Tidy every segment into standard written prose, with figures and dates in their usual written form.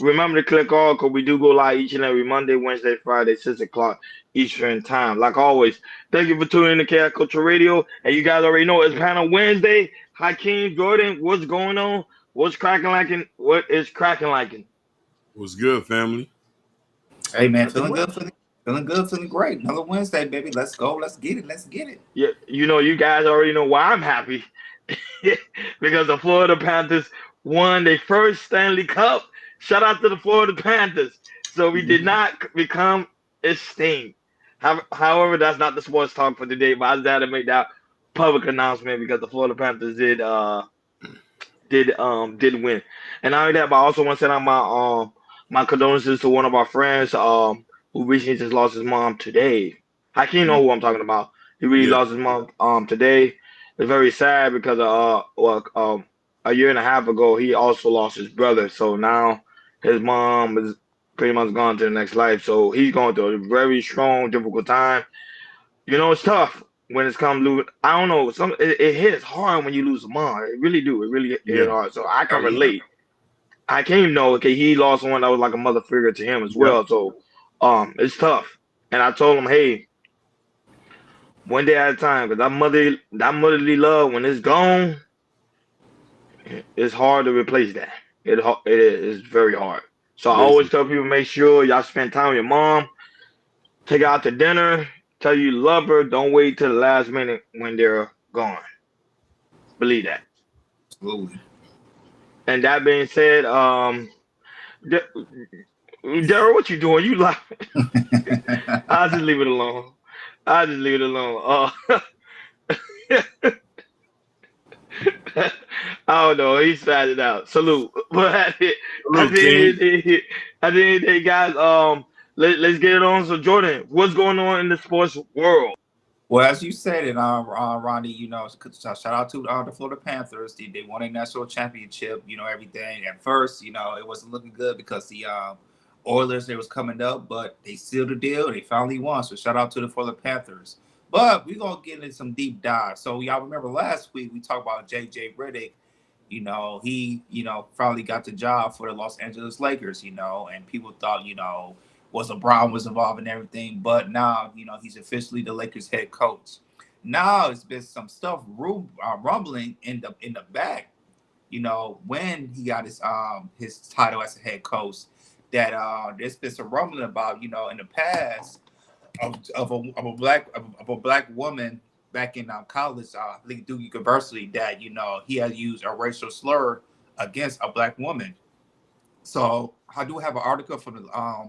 Remember to click all because we do go live each and every Monday, Wednesday, Friday, 6 o'clock Eastern time. Like always, thank you for tuning in to Chaos Culture Radio. And you guys already know it's panel Wednesday. Hakeem Jordan, what's going on? What's cracking like? What is cracking like? What's good, family? Hey man, Nothing much. feeling good, feeling great. Another Wednesday, baby. Let's go. Let's get it. Let's get it. Yeah, you guys already know why I'm happy because the Florida Panthers won their first Stanley Cup. Shout out to the Florida Panthers. So we did not become extinct. However, that's not the sports talk for today. But I just had to make that public announcement because the Florida Panthers did win. And not only that, but I also want to send out my condolences to one of our friends who recently just lost his mom today. I can't know who I'm talking about. He really Yeah. lost his mom today. It's very sad because a year and a half ago he also lost his brother. So now his mom is pretty much gone to the next life. So he's going through a very strong, difficult time. It's tough when it's come to I don't know. It hits hard when you lose a mom. It really do. It really hit Yeah. hard. So I Oh can yeah. relate. I came know okay, he lost one that was like a mother figure to him as Yep. well. So it's tough. And I told him, hey, one day at a time, because that motherly love when it's gone, it's hard to replace that. It is very hard. So I always Listen, tell people make sure y'all spend time with your mom, take her out to dinner, tell you love her. Don't wait till the last minute when they're gone. Believe that. Absolutely. And that being said, Daryl, what you doing? You laughing? I'll just leave it alone. I'll just leave it alone. I don't know. He's fatted out. Salute. But at Salute, the end of King. the day, guys, let's get it on. So Jordan, what's going on in the sports world? Well, as you said it, Ronnie, shout out to the Florida Panthers. They won a national championship. Everything. At first, it wasn't looking good because the Oilers they was coming up, but they sealed the deal. They finally won. So shout out to the Florida Panthers. But we're gonna get into some deep dive. So y'all remember last week we talked about JJ Redick. He finally got the job for the Los Angeles Lakers. And people thought was LeBron was involved in everything, but now he's officially the Lakers head coach. Now it's been some stuff rumbling in the back. When he got his title as a head coach, that there's been some rumbling about in the past of a black woman back in college, Duke University, that he had used a racial slur against a black woman. So I do have an article from the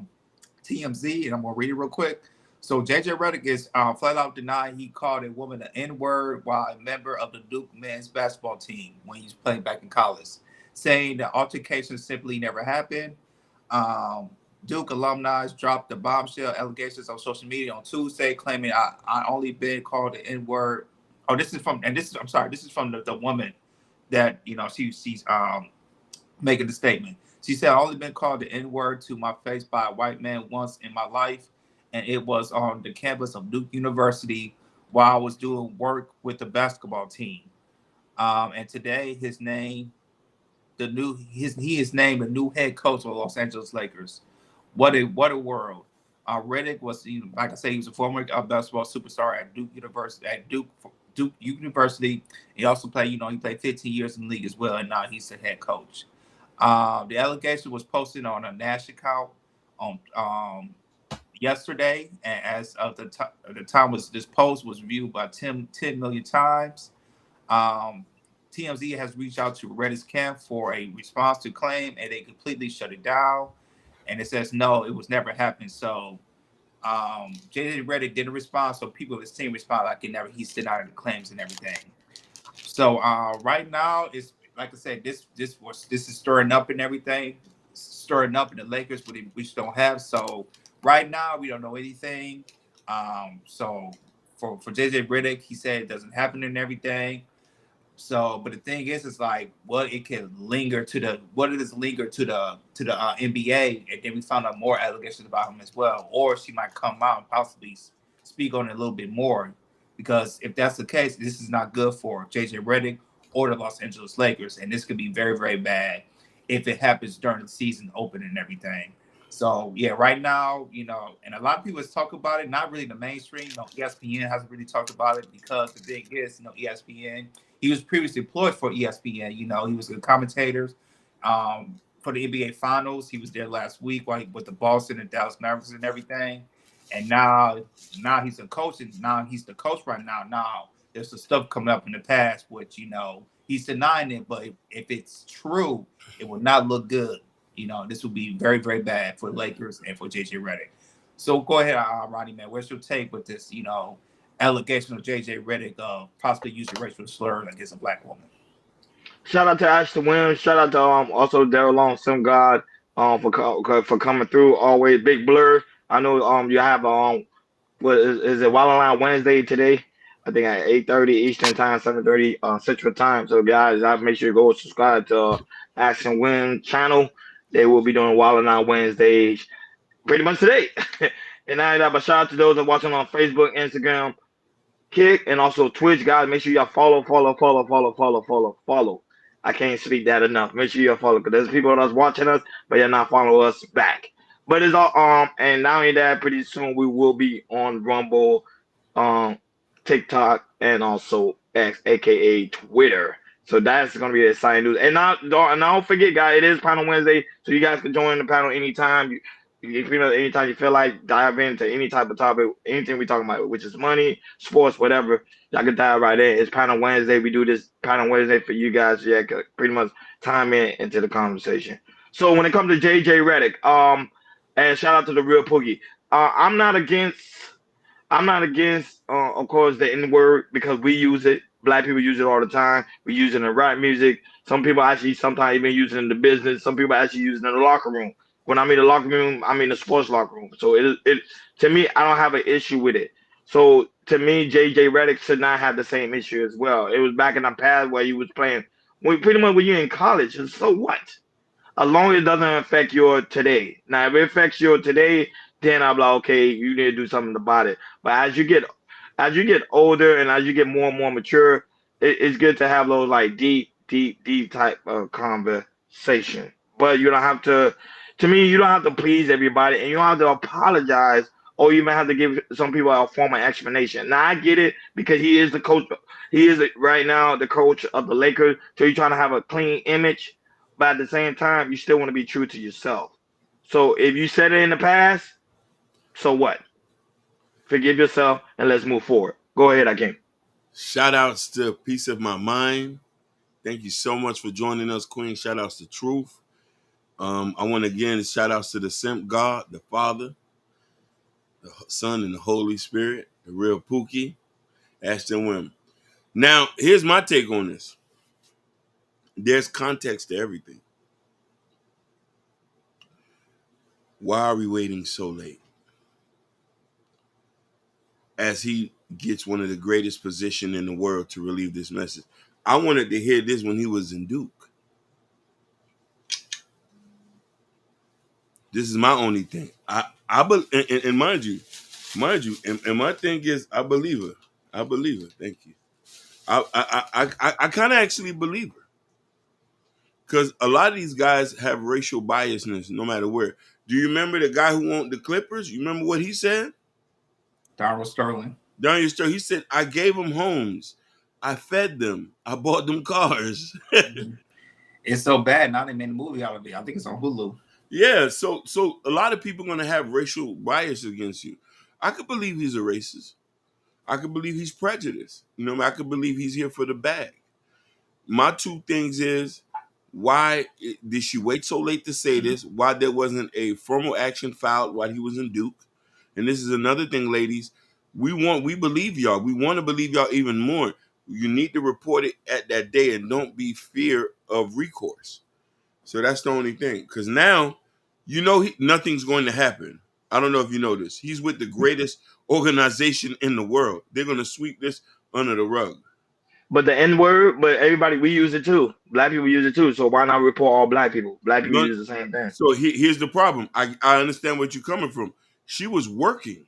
TMZ, and I'm gonna read it real quick. So JJ Redick is flat out denied he called a woman an N-word while a member of the Duke men's basketball team when he was playing back in college, saying the altercation simply never happened. Um, Duke alumni dropped the bombshell allegations on social media on Tuesday, claiming I only been called the N-word. Oh, I'm sorry, this is from the woman that she's making the statement. She said, "I only been called the N word to my face by a white man once in my life, and it was on the campus of Duke University while I was doing work with the basketball team. And today, he is named the new head coach of the Los Angeles Lakers. What a world! Redick was, like I said, he was a former basketball superstar at Duke University. Duke University. He also played, he played 15 years in the league as well, and now he's the head coach. The allegation was posted on a Nash account on yesterday, and as of the time was this post was viewed by 10 million times. Um, TMZ has reached out to Reddit's camp for a response to claim, and they completely shut it down. And it says no, it was never happened. So JJ Redick didn't respond, so people of his team respond like he's denied the claims and everything. So right now, it's like I said, this is stirring up and everything, stirring up in the Lakers, but we just don't have. So right now, we don't know anything. So for JJ Redick, he said it doesn't happen and everything. So, but the thing is, it's like what it can linger to the what it is linger to the NBA, and then we found out more allegations about him as well, or she might come out and possibly speak on it a little bit more, because if that's the case, this is not good for JJ Redick or the Los Angeles Lakers, and this could be very very bad. if it happens during the season open and everything. So yeah, right now, and a lot of people talk about it, not really the mainstream. ESPN hasn't really talked about it because the thing is, ESPN. He was previously employed for ESPN. He was a commentator for the NBA Finals. He was there last week with the Boston and Dallas Mavericks and everything. And now he's a coach, and now he's the coach right now. Now there's some stuff coming up in the past, which he's denying it, but if it's true, it will not look good. This will be very, very bad for the Lakers and for JJ Redick. So go ahead, Ronnie, man. What's your take with this, allegation of JJ Redick possibly using racial slurs against a black woman? Shout out to Ashton Williams. Shout out to also Daryl Long, Sim God, for coming through. Always Big Blur. I know you have what is it Wild Line Wednesday today? I think at 8:30 Eastern time, 7:30 Central time. So guys, I make sure you go subscribe to Ashton Williams channel. They will be doing Wild Line Wednesdays pretty much today. And I have a shout out to those that are watching on Facebook, Instagram, Kick, and also Twitch, guys. Make sure y'all follow. I can't speak that enough. Make sure y'all follow because there's people that's watching us, but you're not following us back. But it's all and not only that, pretty soon we will be on Rumble, TikTok, and also X, aka Twitter. So that's gonna be exciting news. And don't forget, guys, it is Panel Wednesday, so you guys can join the panel anytime. Anytime you feel like dive into any type of topic, anything we talking about, which is money, sports, whatever, y'all can dive right in. It's Panel Wednesday. We do this Panel Wednesday for you guys. So yeah, pretty much time into the conversation. So when it comes to JJ Redick, and shout out to the real Poogie. I'm not against. Of course, the N word because we use it. Black people use it all the time. We use it in rap music. Some people actually sometimes even use it in the business. Some people actually use it in the locker room. When I mean the locker room, I mean the sports locker room. So it to me, I don't have an issue with it. So to me, JJ Redick should not have the same issue as well. It was back in the past where he was playing. Pretty much when you're in college, so what? As long as it doesn't affect your today. Now, if it affects your today, then I'm like, okay, you need to do something about it. But as you get older and as you get more and more mature, it's good to have those like deep type of conversation. But you don't have to. To me, you don't have to please everybody, and you don't have to apologize, or you may have to give some people a formal explanation. Now, I get it because he is the coach. He is right now the coach of the Lakers, so you're trying to have a clean image. But at the same time, you still want to be true to yourself. So if you said it in the past, so what? Forgive yourself and let's move forward. Go ahead, Akeem. Shout outs to Peace of My Mind. Thank you so much for joining us, Queen. Shout outs to Truth. I want to again shout outs to the Simp God, the Father, the Son, and the Holy Spirit, the real Pookie, Ashton Wim. Now, here's my take on this. There's context to everything. Why are we waiting so late? As he gets one of the greatest positions in the world to relieve this message. I wanted to hear this when he was in Duke. This is my only thing. And mind you, and my thing is, I believe her. I believe her. Thank you. I kind of actually believe her because a lot of these guys have racial biasness, no matter where. Do you remember the guy who owned the Clippers? You remember what he said? Donald Sterling. He said, "I gave them homes, I fed them, I bought them cars." It's so bad now they made a movie out of it. I think it's on Hulu. Yeah, so a lot of people are going to have racial bias against you. I could believe he's a racist. I could believe he's prejudiced. I could believe he's here for the bag. My two things is, why did she wait so late to say this? Why there wasn't a formal action filed while he was in Duke? And this is another thing, ladies. We believe y'all. We want to believe y'all even more. You need to report it at that day and don't be fear of recourse. So that's the only thing. Because now, nothing's going to happen. I don't know if you know this. He's with the greatest organization in the world. They're going to sweep this under the rug. But the N word, but everybody, we use it too. Black people use it too. So why not report all black people? Black people use the same thing. So here's the problem. I understand where you're coming from. She was working.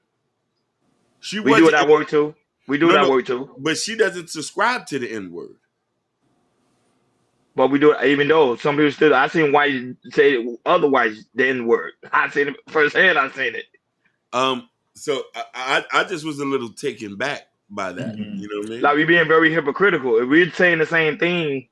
We do that work too. We do that work too. But she doesn't subscribe to the N word. But we do it, even though some people still. I seen whites say otherwise the N word. I seen it firsthand. I seen it. So I just was a little taken back by that. Mhm. You know what I mean? Like we being very hypocritical. If we're saying the same thing,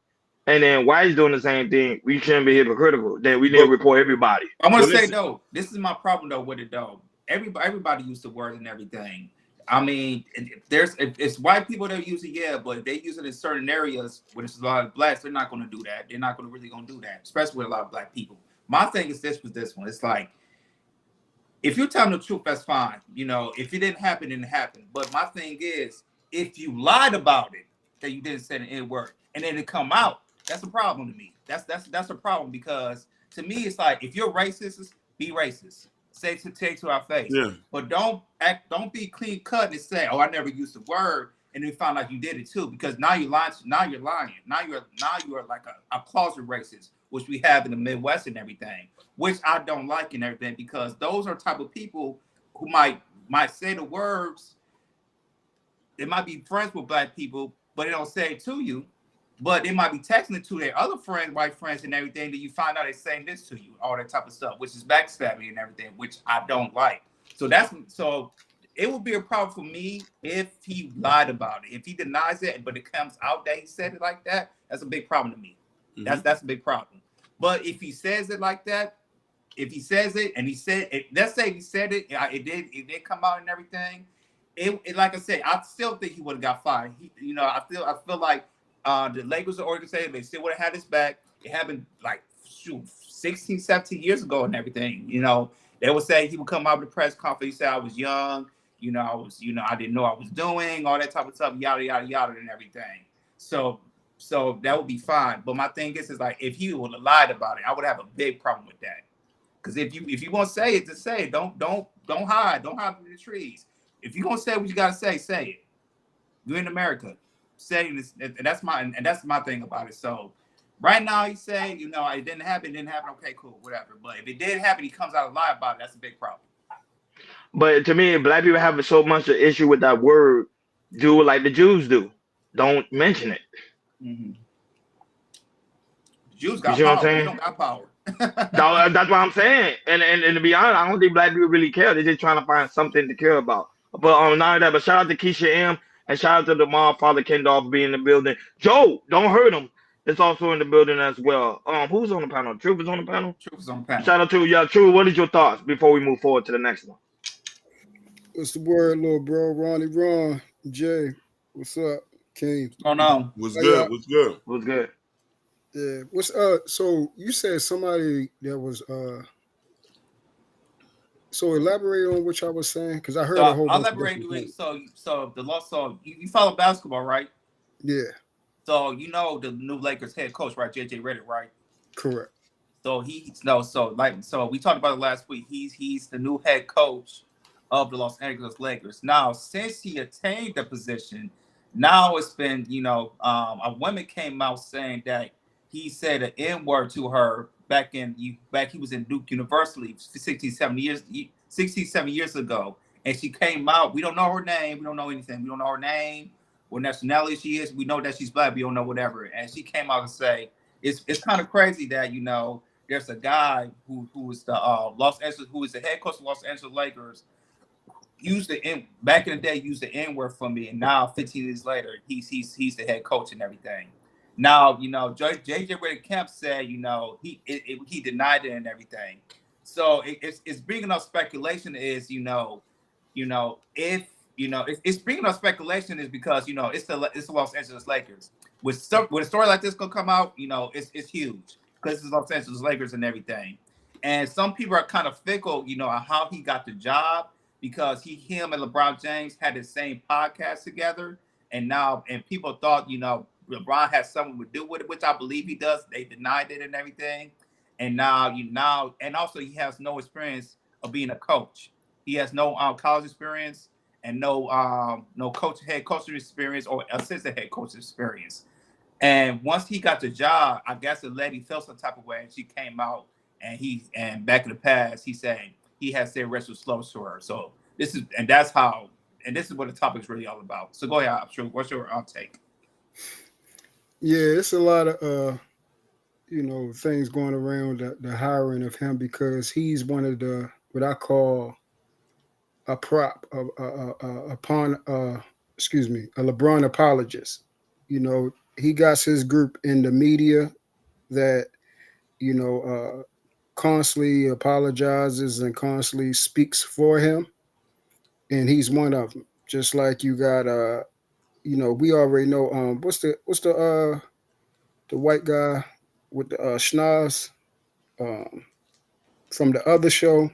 and then whites doing the same thing, we shouldn't be hypocritical. Then we need to But report everybody. I want but to say listen, though, this is my problem though with it though. Everybody used the word and everything. I mean, if it's white people that use it, yeah, but if they use it in certain areas where there's a lot of blacks, they're not going to do that. They're not going to really do that, especially with a lot of black people. My thing is this with this one. It's like, if you're telling the truth, that's fine. You know, if it didn't happen, it didn't happen. But my thing is, if you lied about it, that you didn't say an N word, and then it come out, that's a problem to me. That's a problem, because to me, it's like, if you're racist, be racist. Say to our face. yeah. But don't be clean cut and say, "Oh, I never used the word," and then find out you did it too, because now you're lying. Now you're lying. Now you're like a closet racist, which we have in the Midwest and everything, which I don't like and everything, because those are type of people who might say the words. They might be friends with black people, but they don't say it to you. But they might be texting it to their other friends, white friends, and everything, that you find out they're saying this to you, all that type of stuff, which is backstabbing and everything, which I don't like. So it would be a problem for me if he lied about it. If he denies it, but it comes out that he said it like that, that's a big problem to me. Mhm. That's a big problem. But if he says it like that, if he says it and he said it, let's say he said it, it did come out and everything. It like I said, I still think he would have got fired. I feel like the Lakers organization, they still would have had his back. It happened like 16, 17 years ago and everything. You know, they would say, he would come out with a press conference. He said, I was young. I didn't know I was doing all that type of stuff, yada, yada, yada, and everything. So that would be fine. But my thing is like, if he would have lied about it, I would have a big problem with that. Because if you want to say it, just say it. Don't hide. Don't hide in the trees. If you're gonna say what you gotta say it. You're in America. Saying this, and that's my thing about it. So right now, he say, it didn't happen. Okay, cool, whatever. But if it did happen, he comes out and lie about it. That's a big problem. But to me, black people have so much of issue with that word. Do it like the Jews do. Don't mention it. Mm-hmm. Jews You got see what I'm power. We saying? don't got power. That's what I'm saying. And to be honest, I don't think black people really care. They're just trying to find something to care about. But not that. But shout out to Keisha M. And shout out to the mom, Father Kendall, for being in the building. Joe, don't hurt him. It's also in the building as well. Who's on the panel? Truth is on the panel. Truth is on panel. Shout out to Truth. What is your thoughts before we move forward to the next one? What's the word, little bro? Ron, Jay. What's up, King? Oh no. What's good? What's good? What's good? Yeah. What's so you said somebody that was so elaborate on what y'all was saying, because I heard a whole I'll bunch elaborate. of So the loss. So you follow basketball, right? Yeah. So you know the new Lakers head coach, right? JJ Redick, right? Correct. So we talked about it last week. He's the new head coach of the Los Angeles Lakers. Now, since he attained the position, now it's been, a woman came out saying that he said an N-word to her back he was in Duke University 67 years ago. And she came out. We don't know her name. We don't know anything. We don't know her name, what nationality she is. We know that she's black. We don't know whatever. And she came out and say, it's kind of crazy that, there's a guy who is the who is the head coach of Los Angeles Lakers, back in the day used the N-word for me, and now 15 years later, he's the head coach and everything. Now, JJ Redick said, he denied it and everything. So it's bringing up speculation is, it's bringing up speculation is because, it's the Los Angeles Lakers. When a story like this gonna come out, it's huge because it's Los Angeles Lakers and everything. And some people are kind of fickle, on how he got the job, because him and LeBron James had the same podcast together, and people thought, LeBron has something to do with it, which I believe he does. They denied it and everything, and now and also he has no experience of being a coach. He has no college experience and no head coaching experience or assistant head coach experience. And once he got the job, I guess the lady felt some type of way, and she came out and back in the past, he said he has said racial slurs to her. So this is what the topic is really all about. So go ahead, I'm sure. What's your take? Yeah, it's a lot of things going around the hiring of him because he's one of the what I call a prop upon excuse me, a LeBron apologist. He got his group in the media that you know constantly apologizes and constantly speaks for him, and he's one of them. Just like you got we already know what's the white guy with the schnoz um from the other show.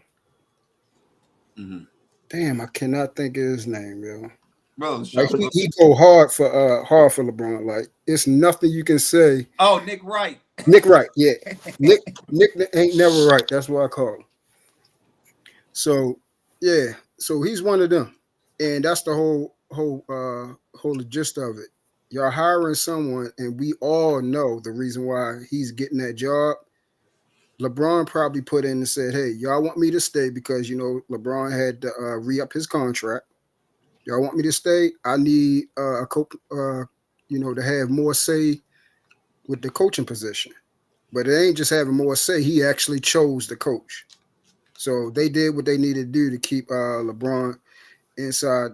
Mm-hmm. Damn, I cannot think of his name, yo. Bro, Like show. he go hard for LeBron. Like it's nothing you can say. Oh, Nick Wright. Nick Wright, yeah. Nick ain't never right. That's what I call him. So yeah, so he's one of them, and that's the whole gist of it. Y'all hiring someone, and we all know the reason why he's getting that job. LeBron probably put in and said, "Hey, y'all want me to stay because LeBron had to re-up his contract. Y'all want me to stay? I need a coach, to have more say with the coaching position. But it ain't just having more say. He actually chose the coach. So they did what they needed to do to keep LeBron inside,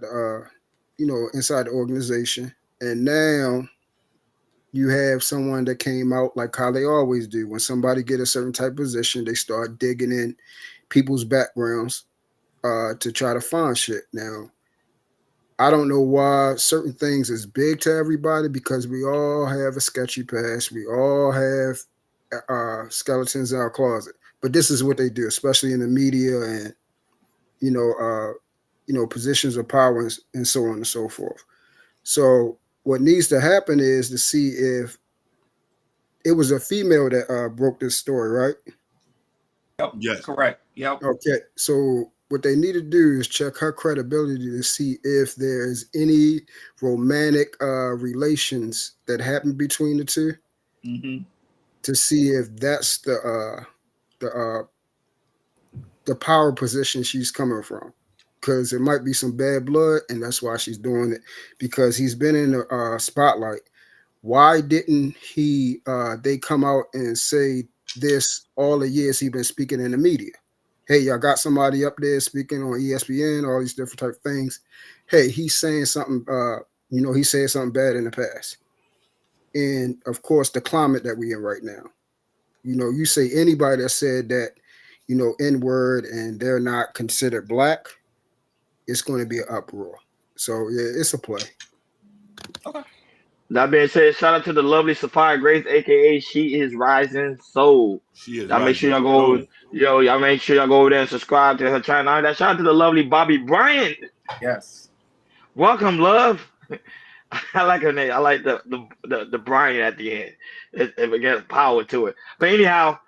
inside the organization. And now you have someone that came out like how they always do. When somebody get a certain type of position, they start digging in people's backgrounds to try to find shit. Now, I don't know why certain things is big to everybody because we all have a sketchy past. We all have skeletons in our closet. But this is what they do, especially in the media and positions of power and so on and so forth. So what needs to happen is to see if it was a female that broke this story, right? Yep. Yes. Correct. Yep. Okay. So what they need to do is check her credibility to see if there's any romantic relations that happen between the two, Mm-hmm. to see if that's the power position she's coming from. Because there might be some bad blood, and that's why she's doing it. Because he's been in the spotlight. Why didn't they come out and say this all the years he's been speaking in the media? Hey, y'all got somebody up there speaking on ESPN, all these different type of things. Hey, he's saying something, he said something bad in the past. And of course, the climate that we're in right now. You say anybody that said that, N-word and they're not considered black, it's going to be an uproar. So yeah, it's a play. Okay. That being said, shout out to the lovely Sapphire Grace, aka She Is Rising Soul. She is. Y'all make sure y'all rising. go, y'all make sure y'all go over there and subscribe to her channel. That shout out to the lovely Bobby Bryant. Yes. Welcome, love. I like her name. I like the Bryant at the end. It gets power to it. But anyhow,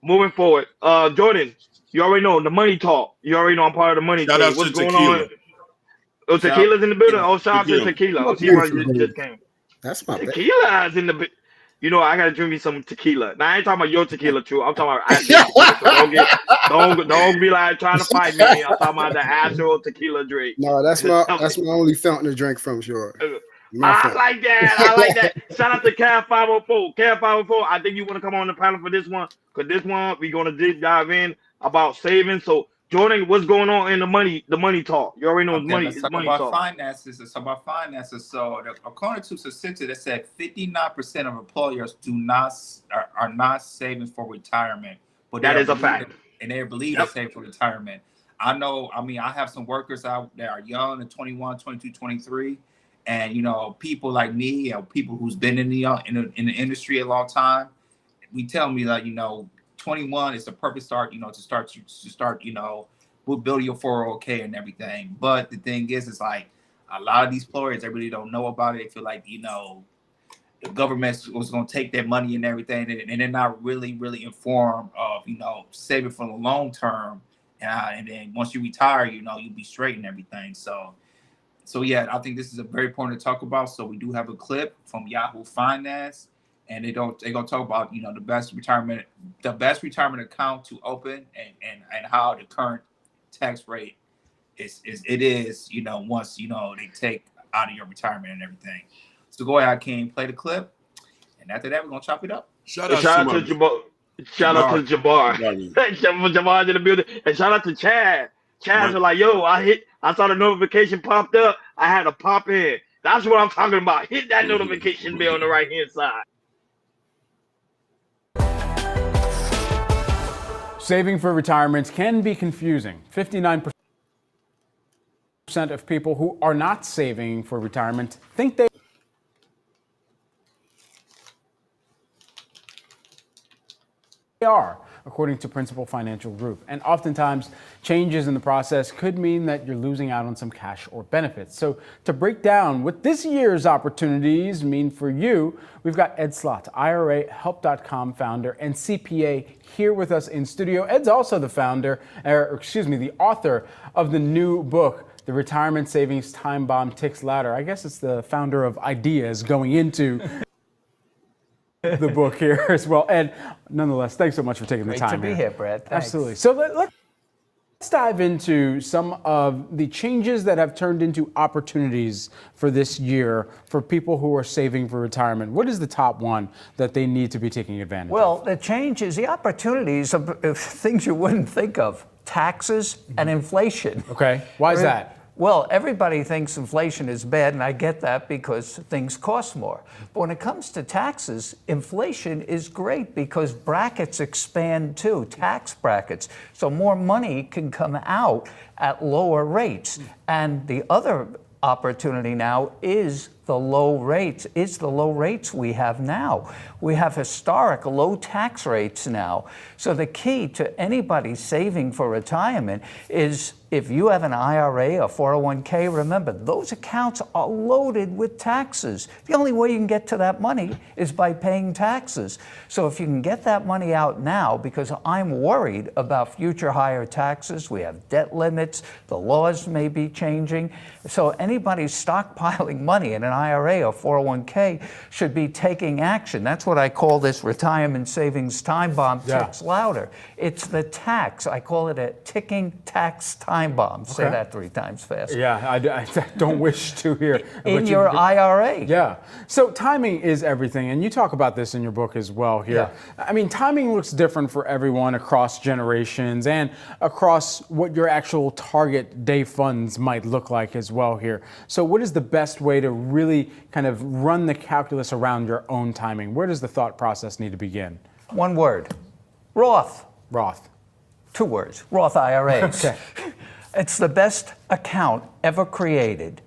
moving forward, Jordan, you already know the money talk. You already know I'm part of the money Shout team. out What's to going Tequila. on? Oh, Tequila's in the building. Oh, shout out to Tequila. Oh, she just came. That's my bad. Tequila's in the. I gotta drink me some tequila. Now I ain't talking about your tequila too. I'm talking about actual tequila. So don't be like trying to fight me. I'm talking about the actual tequila drink. No, that's my only fountain to drink from, sure. I like that. Shout out to Cal 504. Cal 504. I think you want to come on the panel for this one because this one we're gonna deep dive in about saving. So Jordan, what's going on in the money talk? You already know money. Let's it's talk money about talk. finances. Let's talk about finances. So according to statistics, that said 59% of employers are not saving for retirement. But that is a fact. And they believe they save for retirement. I know, I have some workers out that are young and 21, 22, 23. And people like me, people who's been in the industry a long time, we tell me that 21 is the perfect start, to start, we'll build your 401k and everything. But the thing is like a lot of these employers, they really don't know about it. They feel like, the government was going to take their money and everything, and they're not really, really informed of, saving for the long term. And then once you retire, you'll be straight and everything. So yeah, I think this is a very important to talk about. So we do have a clip from Yahoo Finance, and they're gonna talk about the best retirement account to open and how the current tax rate is once they take out of your retirement and everything. So go ahead, King, play the clip, and after that we're gonna chop it up. Shout And out to shout out my to Jabbar. Shout out to Jabbar. brother. Jabar's in the building. And shout out to Chad. Chad's My, like, yo, I saw the notification popped up. I had to pop in. That's what I'm talking about. Hit that notification bell on the right hand side. Saving for retirement can be confusing. 59% of people who are not saving for retirement think they are, according to Principal Financial Group. And oftentimes, changes in the process could mean that you're losing out on some cash or benefits. So to break down what this year's opportunities mean for you, we've got Ed Slott, IRAHelp.com founder and CPA, here with us in studio. Ed's also the the author of the new book, The Retirement Savings Time Bomb Ticks Louder. I guess it's the founder of Ideas going into the book here as well. And nonetheless, thanks so much for taking the time. Great to be here, Brad. Thanks. Absolutely. So let's dive into some of the changes that have turned into opportunities for this year for people who are saving for retirement. What is the top one that they need to be taking advantage of? Well, the changes, the opportunities of things you wouldn't think of: taxes and inflation. Okay. Why is that? Well, everybody thinks inflation is bad, and I get that because things cost more. But when it comes to taxes, inflation is great because brackets expand too, tax brackets. So more money can come out at lower rates. And the other opportunity now is the low rates we have now. We have historic low tax rates now. So the key to anybody saving for retirement is, if you have an IRA or 401k, remember, those accounts are loaded with taxes. The only way you can get to that money is by paying taxes. So if you can get that money out now, because I'm worried about future higher taxes, we have debt limits, the laws may be changing. So anybody stockpiling money in an IRA or 401k should be taking action. That's what I call this retirement savings time bomb ticks louder. It's the tax. I call it a ticking tax time bomb. Say that 3 times fast. Yeah, I don't wish to hear. In your IRA. Yeah. So timing is everything, and you talk about this in your book as well here. Yeah. I mean, timing looks different for everyone across generations and across what your actual target day funds might look like as well here. So what is the best way to really kind of run the calculus around your own timing? Where does the thought process need to begin? 1 word: Roth. Roth. 2 words: Roth IRAs. Okay. It's the best account ever created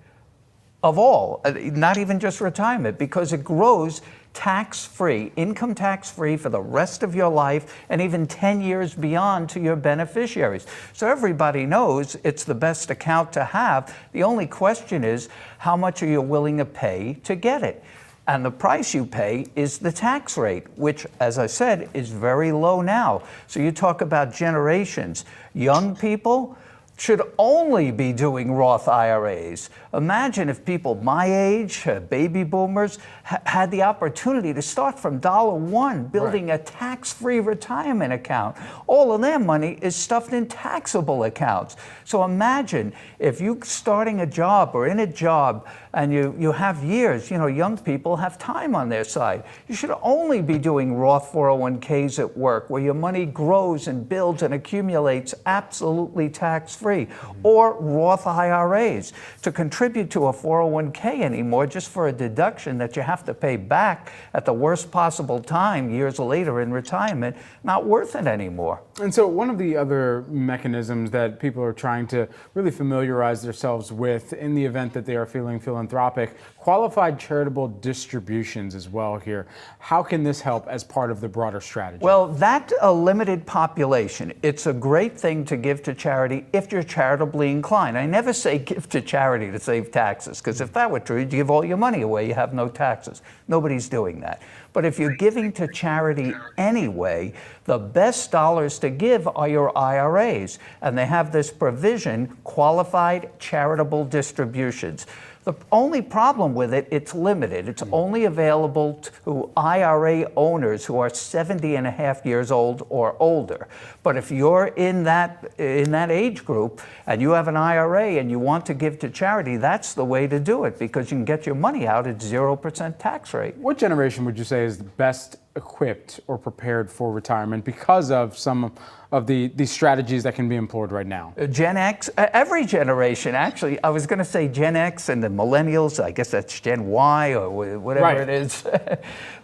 of all, not even just retirement, because it grows tax-free, income tax-free for the rest of your life and even 10 years beyond to your beneficiaries. So everybody knows it's the best account to have. The only question is, how much are you willing to pay to get it? And the price you pay is the tax rate, which, as I said, is very low now. So you talk about generations. Young people should only be doing Roth IRAs. Imagine if people my age, baby boomers, had the opportunity to start from $1 building a tax-free retirement account. All of their money is stuffed in taxable accounts. So imagine if you starting a job or in a job and you have years, young people have time on their side. You should only be doing Roth 401ks at work, where your money grows and builds and accumulates absolutely tax-free, or Roth IRAs to contribute to a 401k anymore just for a deduction that you have to pay back at the worst possible time years later in retirement. Not worth it anymore. And so one of the other mechanisms that people are trying to really familiarize themselves with in the event that they are feeling philanthropic, qualified charitable distributions as well here. How can this help as part of the broader strategy? Well, that's a limited population. It's a great thing to give to charity if you're charitably inclined. I never say give to charity to save taxes, because if that were true, you'd give all your money away, you have no taxes. Nobody's doing that. But if you're giving to charity anyway, the best dollars to give are your IRAs. And they have this provision, qualified charitable distributions. The only problem with it, it's limited. It's only available to IRA owners who are 70 and a half years old or older. But if you're in that age group and you have an IRA and you want to give to charity, that's the way to do it, because you can get your money out at 0% tax rate. What generation would you say is the best equipped or prepared for retirement because of some of these strategies that can be employed right now? Gen X, every generation, actually. I was going to say Gen X and the millennials. I guess that's Gen Y or whatever it is,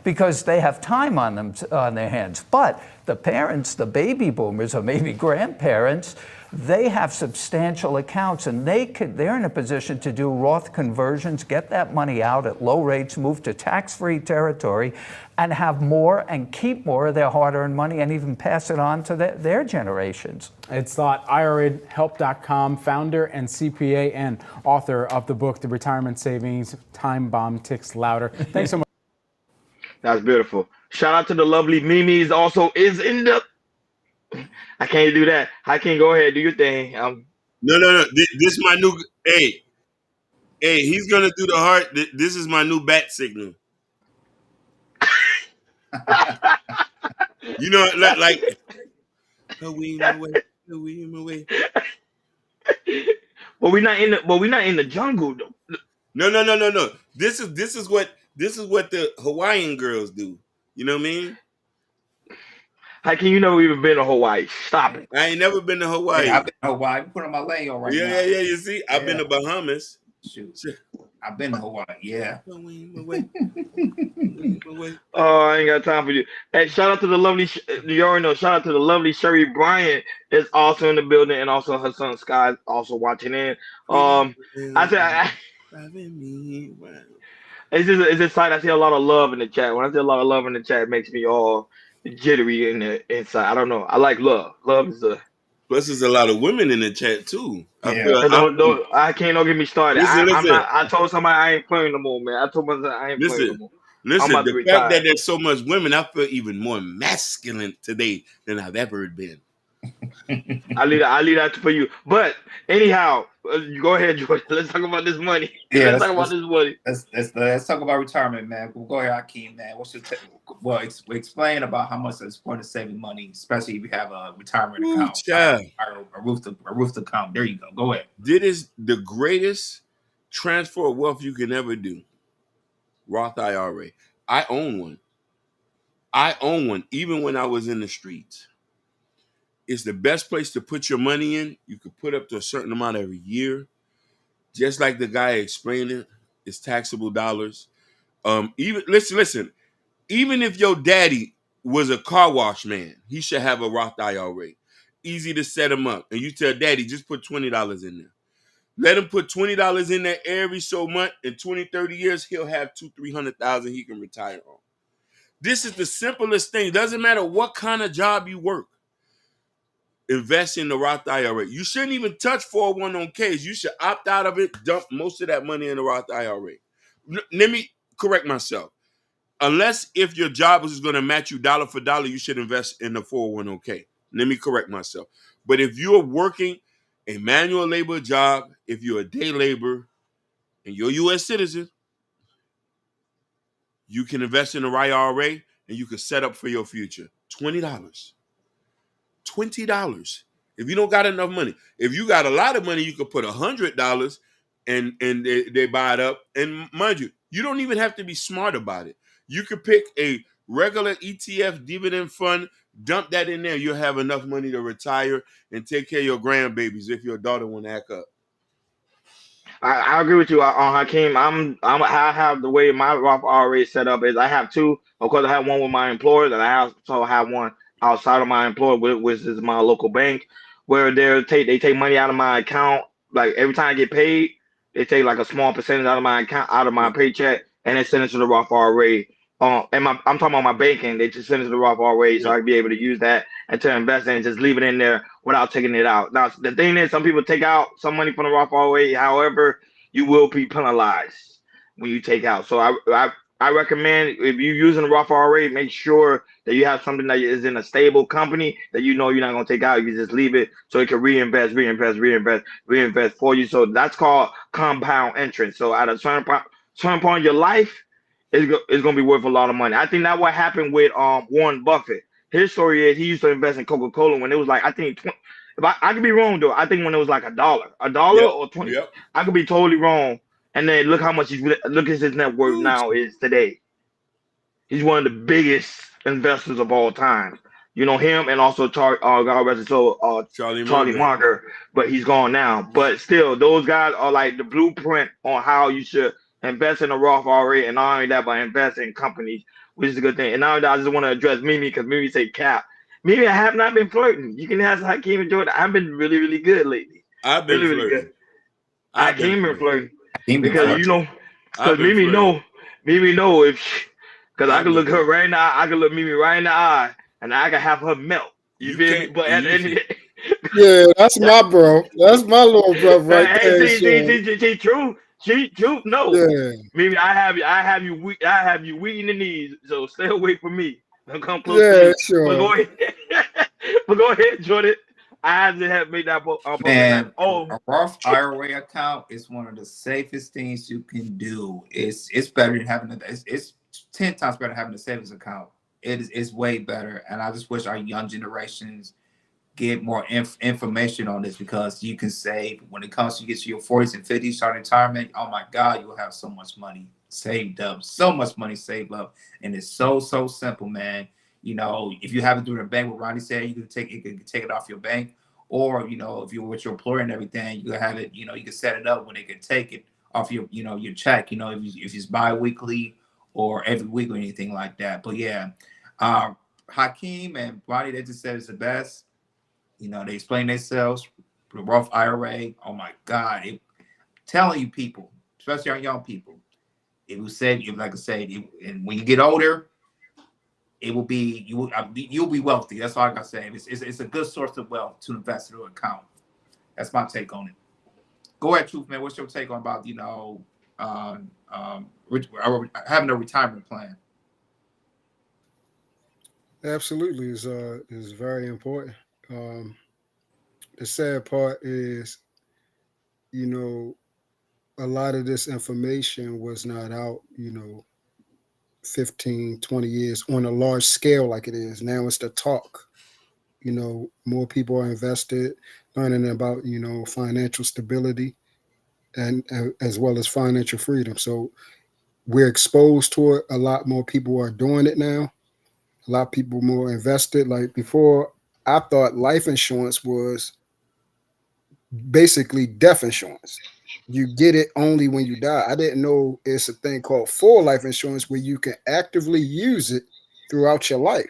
because they have time on their hands. But the parents, the baby boomers or maybe grandparents, they have substantial accounts, and they're in a position to do Roth conversions, get that money out at low rates, move to tax-free territory, and have more and keep more of their hard-earned money and even pass it on to their generations. It's thought IRAhelp.com founder and CPA and author of the book, The Retirement Savings Time Bomb Ticks Louder. Thanks so much. That's beautiful. Shout out to the lovely Mimi's also is in the. I can't do that. I can go ahead, do your thing. No. This is my new. Hey, he's gonna do the heart. This is my new bat signal. You know, like. Away. But we're not in the jungle though. No. This is what the Hawaiian girls do. You know what I mean? How can you never even been to Hawaii? Stop it. I ain't never been to Hawaii. I've been to Hawaii. I'm putting my leg on right now. Yeah. You see, I've been to Bahamas. Shoot. I've been to Hawaii. Yeah. Oh, I ain't got time for you. Hey, shout out to the lovely. You already know. Shout out to the lovely Sherry Bryant is also in the building, and also her son Sky also watching in. I said, it's just like I see a lot of love in the chat. When I see a lot of love in the chat, it makes me all jittery in the inside. I don't know. I like love. Love is a. Plus, there's a lot of women in the chat too. Yeah. I can't. Don't get me started. Listen. I told somebody I ain't playing no more, man. I told myself I ain't playing no more. Listen, the fact that there's so much women, I feel even more masculine today than I've ever been. I leave that for you. But anyhow, you go ahead, George. Let's talk about this money. Yeah, let's talk about this money. Let's talk about retirement, man. Go ahead, Hakeem, man. What's your explain about how much it's important to saving money, especially if you have a retirement account, a Roth account. There you go. Go ahead. This is the greatest transfer of wealth you can ever do. Roth IRA. I own one. Even when I was in the streets. It's the best place to put your money in. You could put up to a certain amount every year. Just like the guy explained it, it's taxable dollars. Even listen. Even if your daddy was a car wash man, he should have a Roth IRA. Easy to set him up. And you tell daddy, just put $20 in there. Let him put $20 in there every so much. In 20, 30 years, he'll have $200,000-$300,000 he can retire on. This is the simplest thing. Doesn't matter what kind of job you work. Invest in the Roth IRA. You shouldn't even touch 401ks. You should opt out of it, dump most of that money in the Roth IRA. Let me correct myself. Unless if your job is going to match you dollar for dollar, you should invest in the 401k. Let me correct myself. But if you're working a manual labor job, if you're a day laborer, and you're a U.S. citizen, you can invest in the IRA and you can set up for your future. $20. If you don't got enough money. If you got a lot of money, you could put $100 and they buy it up. And mind you, you don't even have to be smart about it. You could pick a regular ETF dividend fund, dump that in there. You'll have enough money to retire and take care of your grandbabies if your daughter want to act up. I agree with you on Hakeem. I have the way my Roth IRA set up is I have two. Of course, I have one with my employer, and I also have one outside of my employer, which is my local bank, where they take money out of my account. Like every time I get paid, they take like a small percentage out of my account, out of my paycheck, and they send it to the Roth IRA. And I'm talking about my banking. They just send it to the Roth IRA, so I can be able to use that and to invest in and just leave it in there without taking it out. Now, the thing is, some people take out some money from the Roth IRA. However, you will be penalized when you take out. So I recommend if you're using the Roth IRA, make sure that you have something that is in a stable company that you know you're not going to take out. You just leave it so it can reinvest for you. So that's called compound interest. So at a certain point in your life, it's going to be worth a lot of money. I think that's what happened with Warren Buffett. His story is he used to invest in Coca-Cola when it was like, I think, if I could be wrong though. I think when it was like $1 or 20, I could be totally wrong. And then look how much look at his net worth now is today. He's one of the biggest investors of all time. You know him, and also God rest his soul, Charlie Charlie Munger. Munger, but he's gone now. But still, those guys are like the blueprint on how you should invest in a Roth IRA, and not only that, but invest in companies, which is a good thing. And now I just want to address Mimi because Mimi say cap. Mimi, I have not been flirting. You can ask Hakeem and Jordan. I've been really, really good lately. I've been Really, really flirting. good. Hakeem been flirting Hakeem been because flirting. you know, I've because been flirting. Mimi know if, because I I've can been look her flirting. right now, I can look Mimi right in the eye, and I can have her melt. You You feel me? can't- But at the end of the Yeah, that's my bro. That's my little brother right hey, there. see, true, no. Yeah, Mimi, I have you weak in the knees, so stay away from me. Don't come close to yeah, me. But sure. go ahead, but go ahead, Jordan. I had to have made that public Man, announcement. Oh, a Roth IRA account is one of the safest things you can do. It's better than having it's 10 times better than having a savings account. It's way better. And I just wish our young generations get more information on this, because you can save when it comes to get to your 40s and 50s, start retirement. Oh my God, you'll have so much money saved up, so much money saved up. And it's so simple, man. You know, if you have it through the bank, what Ronnie said, you can take it off your bank. Or, you know, if you're with your employer and everything, you can have it, you know, you can set it up when they can take it off your, you know, your check, you know, if it's bi-weekly or every week or anything like that. But yeah, Hakeem and Ronnie, they just said it's the best. You know, they explain themselves. The Roth IRA, oh my God. Telling you people, especially our young people, it will save you, like I said, and when you get older, it will be, you'll be wealthy. That's all I gotta say. It's a good source of wealth to invest in an account. That's my take on it. Go ahead, Truth, man. What's your take on about, you know, having a retirement plan? Absolutely is very important. The sad part is, you know, a lot of this information was not out, you know, 15, 20 years on a large scale like it is. Now it's the talk. You know, more people are invested, learning about, you know, financial stability and as well as financial freedom. So we're exposed to it. A lot more people are doing it now. A lot of people more invested. Like before, I thought life insurance was basically death insurance. You get it only when you die. I didn't know it's a thing called full life insurance where you can actively use it throughout your life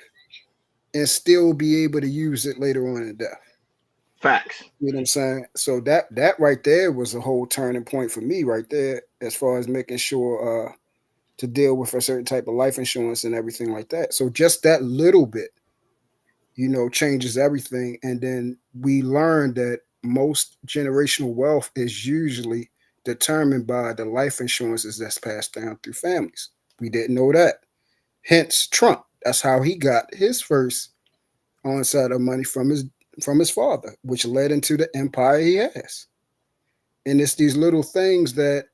and still be able to use it later on in death. facts. You know what I'm saying? So that right there was a whole turning point for me right there, as far as making sure to deal with a certain type of life insurance and everything like that. So just that little bit, you know, changes everything. And then we learned that most generational wealth is usually determined by the life insurances that's passed down through families. We didn't know that. Hence Trump. That's how he got his first onset of money from his father, which led into the empire he has. And it's these little things that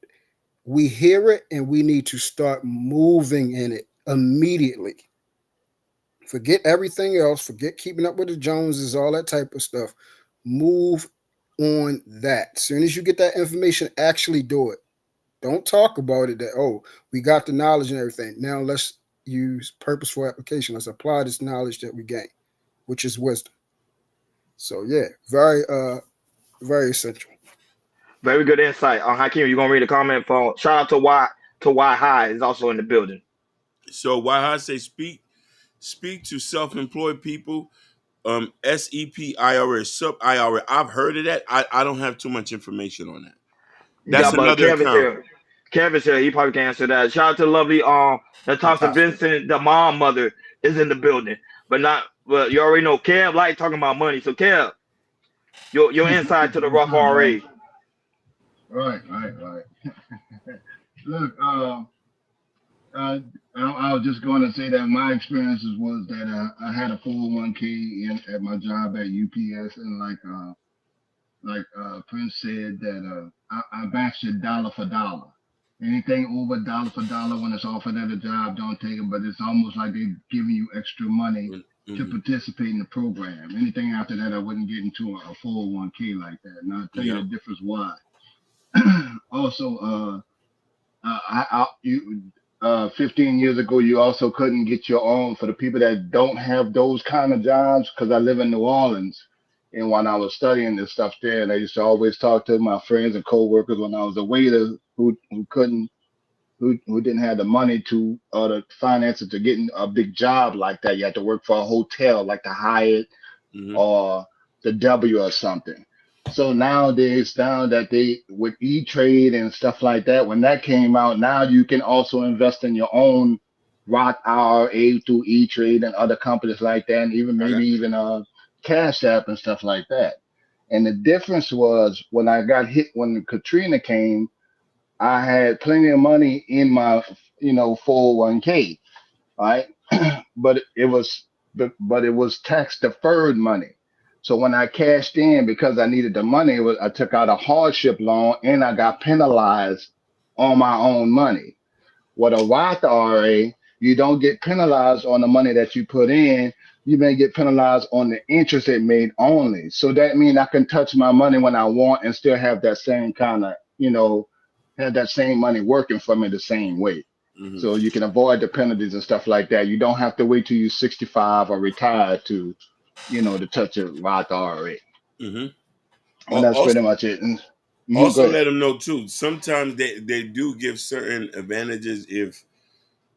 we hear it and we need to start moving in it immediately. Forget everything else. Forget keeping up with the Joneses, all that type of stuff. Move on that. As soon as you get that information, actually do it. Don't talk about it that, oh, we got the knowledge and everything. Now let's use purposeful application. Let's apply this knowledge that we gain, which is wisdom. So yeah, very essential. Very good insight. Hakeem, you gonna read a comment from shout out to Y High is also in the building. So why I say speak to self-employed people, SEP sub IRA. I've heard of that. I don't have too much information on that. That's Yeah, but another Kevin's account. here. Kevin's here. He probably can answer that. Shout out to lovely Natasha Vincent, the mom mother is in the building. But you already know Kev like talking about money. So Kev, your insight to the Roth IRA. Right. Look, I was just going to say that my experiences was that I had a 401k at my job at UPS, and like Prince said that I matched it dollar for dollar. Anything over dollar for dollar when it's offered at a job, don't take it. But it's almost like they're giving you extra money to participate in the program. Anything after that, I wouldn't get into a 401k like that. And I'll tell you the difference why. Also, 15 years ago, you also couldn't get your own for the people that don't have those kind of jobs. Because I live in New Orleans, and when I was studying this stuff there, and I used to always talk to my friends and coworkers when I was a waiter who couldn't who didn't have the money to or the finances to getting a big job like that. You had to work for a hotel like the Hyatt Hmm. or the W or something. So nowadays, now that they with E-Trade and stuff like that, when that came out, now you can also invest in your own Roth IRA through E-Trade and other companies like that, and even Okay. maybe even Cash App and stuff like that. And the difference was when I got hit when Katrina came, I had plenty of money in my 401k, right? but it was but it was tax deferred money. So when I cashed in because I needed the money, I took out a hardship loan and I got penalized on my own money. With a Roth IRA, you don't get penalized on the money that you put in. You may get penalized on the interest it made only. So that means I can touch my money when I want and still have that same kind of, have that same money working for me the same way. Hmm. So you can avoid the penalties and stuff like that. You don't have to wait till you're 65 or retired to touch a Roth IRA. Hmm. And that's Also, pretty much it. Go also ahead. let them know too. Sometimes they do give certain advantages if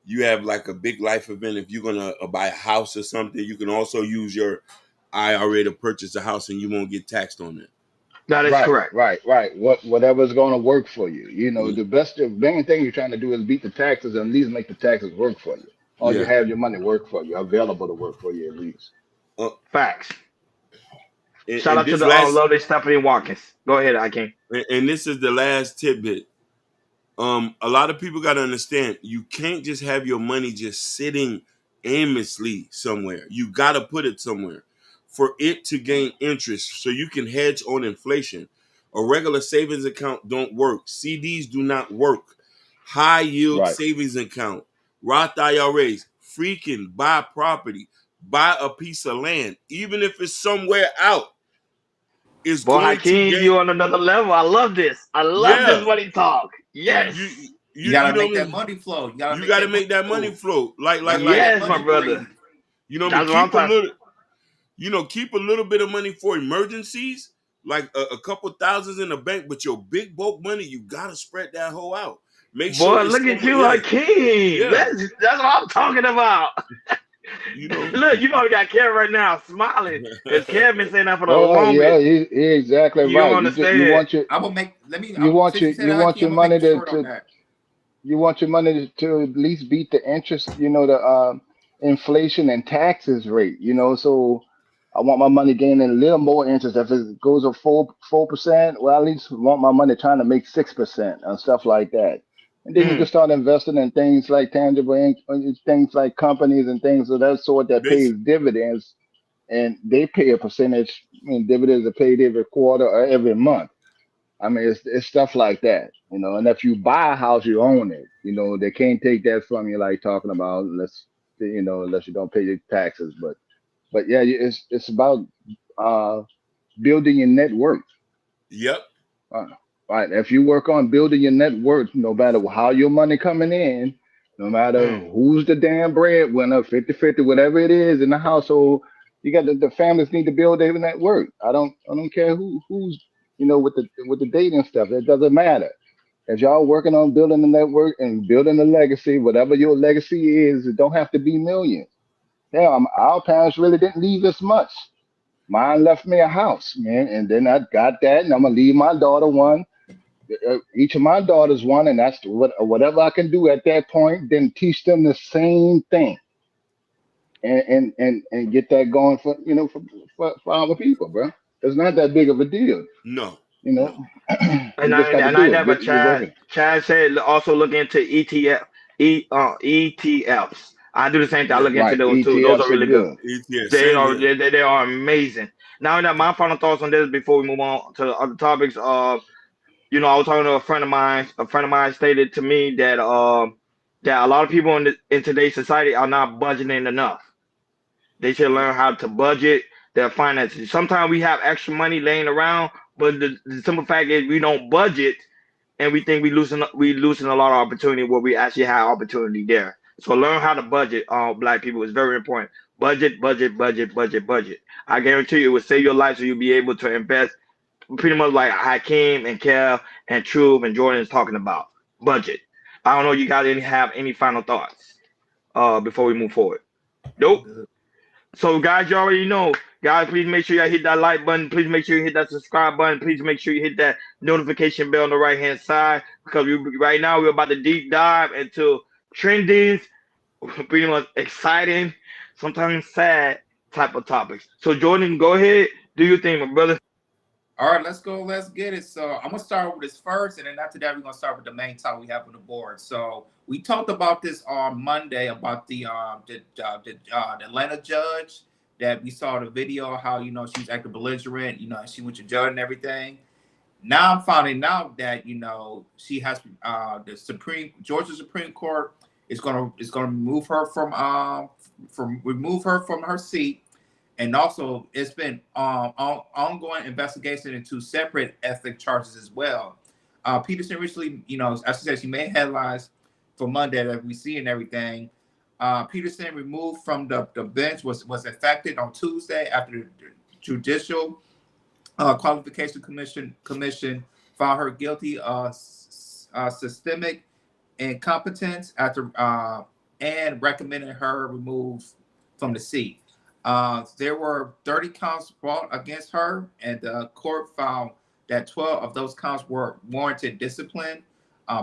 you have like a big life event. If you're gonna buy a house or something, you can also use your IRA to purchase a house, and you won't get taxed on it. That is Right, correct. right, right. Whatever's going to work for you. Mm. The main thing you're trying to do is beat the taxes and at least make the taxes work for you. Or you Yeah. have your money work for you, available to work for you at least. Uh, Facts. Shout and out to this the last, lovely Stephanie Watkins. Go ahead, Akeem. and this is the last tidbit. A lot of people got to understand you can't just have your money just sitting aimlessly somewhere. You got to put it somewhere for it to gain interest so you can hedge on inflation. A regular savings account don't work. CDs do not work. High yield Right. savings account, Roth IRAs, freaking buy property, buy a piece of land, even if it's somewhere out, is Boy, going to Hakeem, gain. you on another level. I love this. I love this Yeah, money talk. Yeah. Yes. you You you gotta know make what I that mean? money flow. You gotta You make got to that money make that money flow. flow. Like You like gotta make like that Yes, my money brother. breathe. you know what I mean? That's what I'm Keep a talking. little, keep a little bit of money for emergencies, like a couple thousands in the bank. But your big bulk money, you gotta spread that whole out. Make sure Boy, it's look at somewhere. you, Yeah, Hakeem. yeah. That's what I'm talking about. You know. Look, you probably got Kev right now smiling because Kev been saying that for the Oh yeah, longest. you're exactly You don't right. You understand. want your I'm gonna make. Let me. you want Since your you said you that, want Hakeem, your I'm gonna make money it short on to that. you want your money to at least beat the interest, the inflation and taxes rate, So I want my money gaining a little more interest. If it goes up 4%, well, at least want my money trying to make 6% and stuff like that. And then you can Mm, start investing in things like things like companies and things of that sort that pays Basic. dividends, and they pay a percentage. I mean, dividends are paid every quarter or every month. I mean, it's stuff like that. And if you buy a house, you own it. They can't take that from you, like talking about, unless you don't pay your taxes. But yeah, it's about uh, building your net worth. Yep. Uh, right. If you work on building your net worth, no matter how your money coming in, no matter mm. who's the damn breadwinner, 50-50, whatever it is in the household, you got the families need to build their net worth. I don't care who's with the dating stuff. It doesn't matter. If y'all working on building the network and building a legacy, whatever your legacy is, it don't have to be millions. Yeah, our parents really didn't leave us much. Mine left me a house, man, and then I got that, and I'm gonna leave my daughter one, each of my daughters one, and that's whatever I can do at that point. Then teach them the same thing, and get that going for our people, bro. It's not that big of a deal, No. you know. No. You And just I got to and I do it. never Get Chad. working. Chad said also look into ETFs. I do the same thing. I Yeah. look into Right, those too. Those are ETFs are really good. good. Yeah. They Same are here. they are amazing. Now that my final thoughts on this before we move on to the other topics. I was talking to a friend of mine. A friend of mine stated to me that a lot of people in today's society are not budgeting enough. They should learn how to budget their finances. Sometimes we have extra money laying around, but the simple fact is we don't budget, and we think we losing a lot of opportunity where we actually have opportunity there. So learn how to budget. Black people is very important. Budget, budget, budget, budget, budget. I guarantee you, it will save your life, so you'll be able to invest. Pretty much like Hakeem and Kev and Truve and Jordan is talking about budget. I don't know. You guys have any final thoughts before we move forward? Nope. So, guys, you already know. Guys, please make sure you hit that like button. Please make sure you hit that subscribe button. Please make sure you hit that notification bell on the right hand side, because right now we're about to deep dive into trending, pretty much exciting, sometimes sad type of topics. So, Jordan, go ahead. Do your thing, my brother. All right, let's go. Let's get it. So I'm gonna start with this first, and then after that, we're gonna start with the main topic we have on the board. So we talked about this on Monday about the Atlanta judge that we saw the video how she's acting belligerent, she went to judge and everything. Now I'm finding out that she has the Georgia Supreme Court is gonna remove her from her seat. And also, it's been ongoing investigation into separate ethic charges as well. Peterson recently, as I said, she made headlines for Monday that we see and everything. Peterson removed from the bench was affected on Tuesday after the Judicial Qualification Commission found her guilty of systemic incompetence and recommended her removed from the seat. There were 30 counts brought against her, and the court found that 12 of those counts were warranted discipline.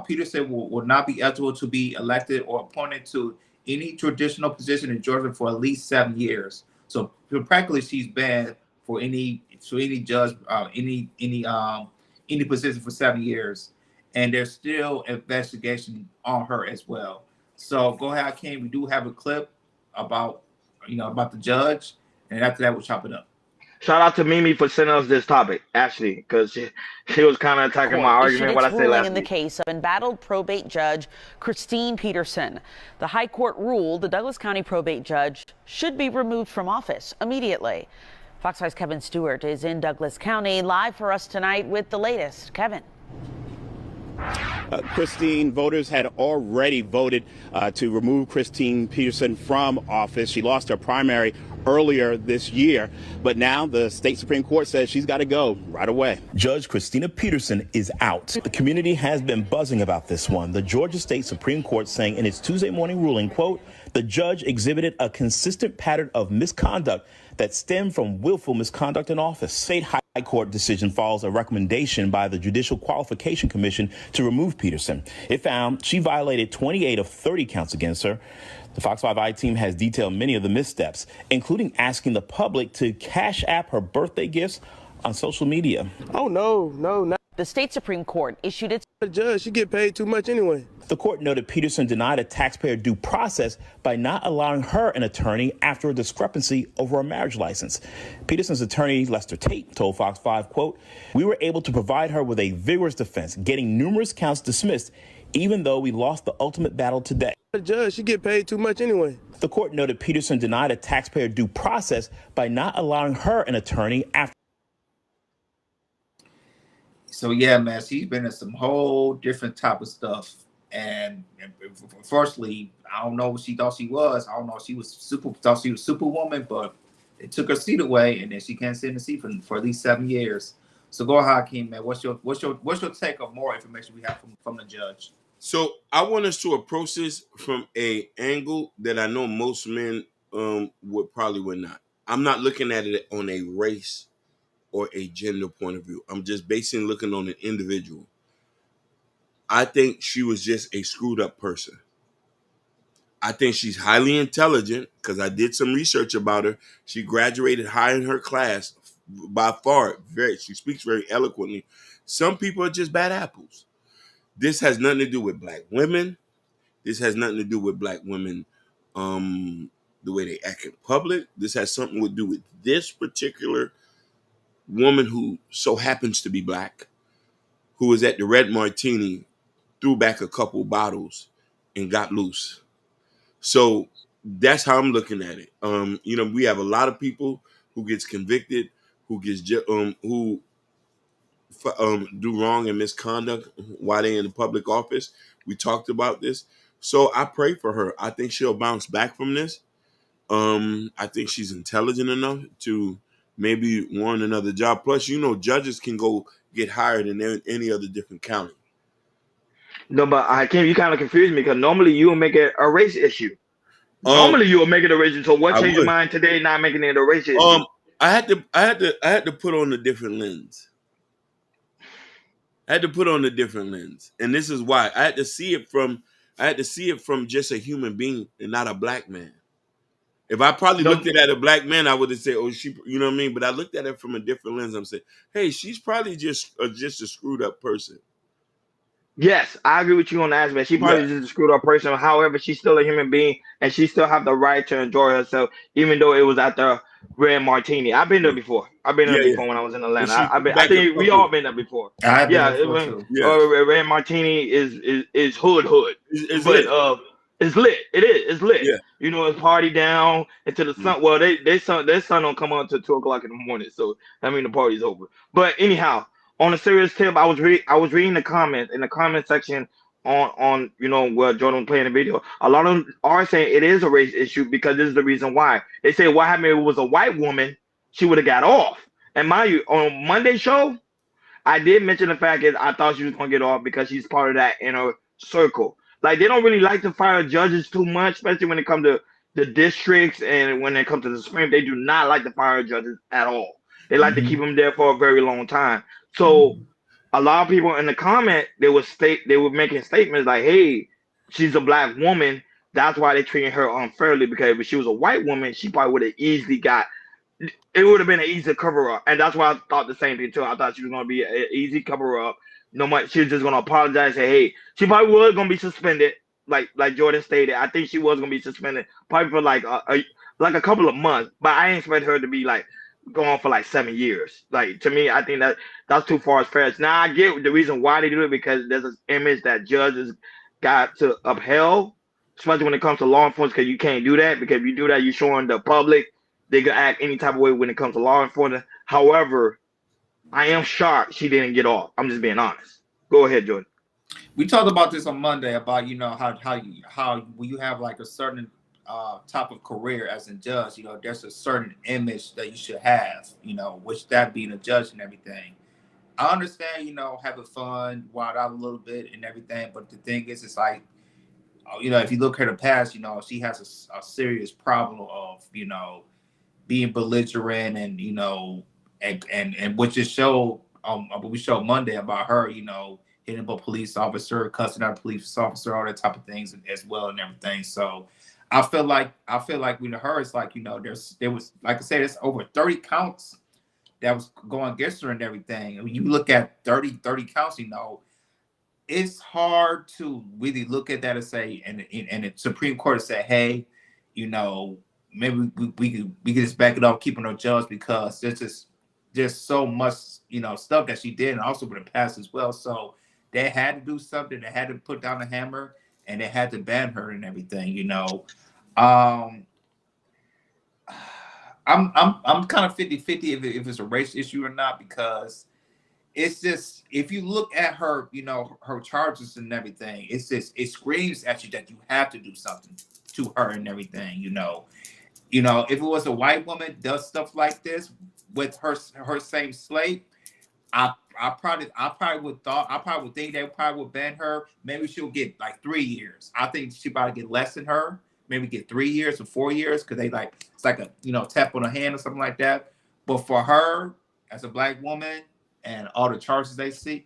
Peterson will not be eligible to be elected or appointed to any traditional position in Georgia for at least 7 years. So practically, she's banned for any judge, any position for 7 years, and there's still investigation on her as well. So go ahead, King. We do have a clip about the judge, and after that, we'll chop it up. Shout out to Mimi for sending us this topic, actually, because she was kind of attacking my argument. What I said last in the week. case of embattled probate judge Christine Peterson. The High Court ruled the Douglas County probate judge should be removed from office immediately. Fox 5's Kevin Stewart is in Douglas County live for us tonight with the latest. Kevin. Christine, voters had already voted to remove Christine Peterson from office. She lost her primary earlier this year, but now the state Supreme Court says she's got to go right away. Judge Christina Peterson is out. The community has been buzzing about this one. The Georgia State Supreme Court saying in its Tuesday morning ruling, quote, the judge exhibited a consistent pattern of misconduct that stemmed from willful misconduct in office. State High Court decision follows a recommendation by the Judicial Qualification Commission to remove Peterson. It found she violated 28 of 30 counts against her. The Fox 5i team has detailed many of the missteps, including asking the public to cash app her birthday gifts on social media. Oh, no, not the state Supreme Court issued its the judge. She get paid too much anyway. The court noted Peterson denied a taxpayer due process by not allowing her an attorney after a discrepancy over a marriage license. Peterson's attorney, Lester Tate, told Fox 5, quote, we were able to provide her with a vigorous defense, getting numerous counts dismissed, even though we lost the ultimate battle today. The judge, she get paid too much anyway. The court noted Peterson denied a taxpayer due process by not allowing her an attorney after. So yeah, man, she's been in some whole different type of stuff. And firstly, I don't know what she thought she was. I don't know if thought she was superwoman, but they took her seat away, and then she can't sit in the seat for at least 7 years. So go ahead, Hakeem, man. What's your take of more information we have from the judge? So I want us to approach this from a angle that I know most men would not. I'm not looking at it on a race or a gender point of view. I'm just basically looking on an individual. I think she was just a screwed up person. I think she's highly intelligent because I did some research about her. She graduated high in her class by far. She speaks very eloquently. Some people are just bad apples. This has nothing to do with black women. This has nothing to do with black women, the way they act in public. This has something to do with this particular woman who so happens to be black, who was at the Red Martini, threw back a couple bottles, and got loose. So that's how I'm looking at it. We have a lot of people who gets convicted, who do wrong and misconduct while they're in the public office. We talked about this. So I pray for her. I think she'll bounce back from this. I think she's intelligent enough to maybe want another job. Plus, judges can go get hired in any other different county. No, but you kind of confused me because normally you will make it a race issue. Normally you will make it a race issue. So what changed your mind today, not making it a race issue? I had to put on a different lens. And this is why I had to see it from just a human being and not a black man. If I probably looked at a black man, I would have said, "Oh, she," you know what I mean. But I looked at it from a different lens. I'm saying, "Hey, she's probably just a screwed up person." Yes, I agree with you on that aspect. She probably just a screwed up person. However, she's still a human being, and she still have the right to enjoy herself, even though it was at the Red Martini. I've been there before. When I was in Atlanta. I think we all been there before. I've been there too. Red Martini is hood, it's but lit. it's lit. It's lit. Yeah. It's party down until the sun. Well, their sun don't come on until 2:00 in the morning, so I mean the party's over. But anyhow. On a serious tip, I was reading the comments in the comment section on where Jordan was playing the video. A lot of them are saying it is a race issue because this is the reason why. They say what happened if it was a white woman, she would have got off. And mind you, on Monday's show, I did mention the fact that I thought she was gonna get off because she's part of that inner circle. Like they don't really like to fire judges too much, especially when it comes to the districts and when it comes to the Supreme. They do not like to fire judges at all. They like to keep them there for a very long time. So a lot of people in the comment, they were making statements like, hey, she's a black woman. That's why they're treating her unfairly, because if she was a white woman, she probably would have easily it would have been an easy cover up. And that's why I thought the same thing too. I thought she was going to be an easy cover up. No matter, she was just going to apologize, say, hey, she probably was going to be suspended. Like Jordan stated, I think she was going to be suspended probably for like a couple of months, but I ain't expect her to be like going for like 7 years. Like to me, I think that's too far as far. Now I get the reason why they do it, because there's an image that judges got to upheld, especially when it comes to law enforcement, because you can't do that, because if you do that, you're showing the public they can act any type of way when it comes to law enforcement. However, I am shocked she didn't get off. I'm just being honest. Go ahead, Jordan. We talked about this on Monday about how when you have like a certain type of career as a judge, there's a certain image that you should have, which that being a judge and everything. I understand, having fun, wild out a little bit and everything, but the thing is, it's like, if you look at her past, she has a serious problem of, being belligerent and, and which is showed, we showed Monday about her, hitting up a police officer, cussing out a police officer, all that type of things as well and everything. So I feel like with her, it's like, there was, like I said, it's over 30 counts that was going against her and everything. When you look at 30 counts, it's hard to really look at that and say, and the Supreme Court say, hey, maybe we could just back it up, keeping her judge, because there's so much, stuff that she did, and also with the past as well. So they had to do something. They had to put down the hammer, and they had to ban her and everything. I'm kind of 50-50 if it's a race issue or not, because it's just, if you look at her, her charges and everything, it's just, it screams at you that you have to do something to her and everything. If it was a white woman does stuff like this with her same slate, I probably would think they probably would ban her. Maybe she'll get like 3 years. I think she probably get less than her. Maybe get 3 years or 4 years, because they it's like a tap on the hand or something like that. But for her as a black woman and all the charges that she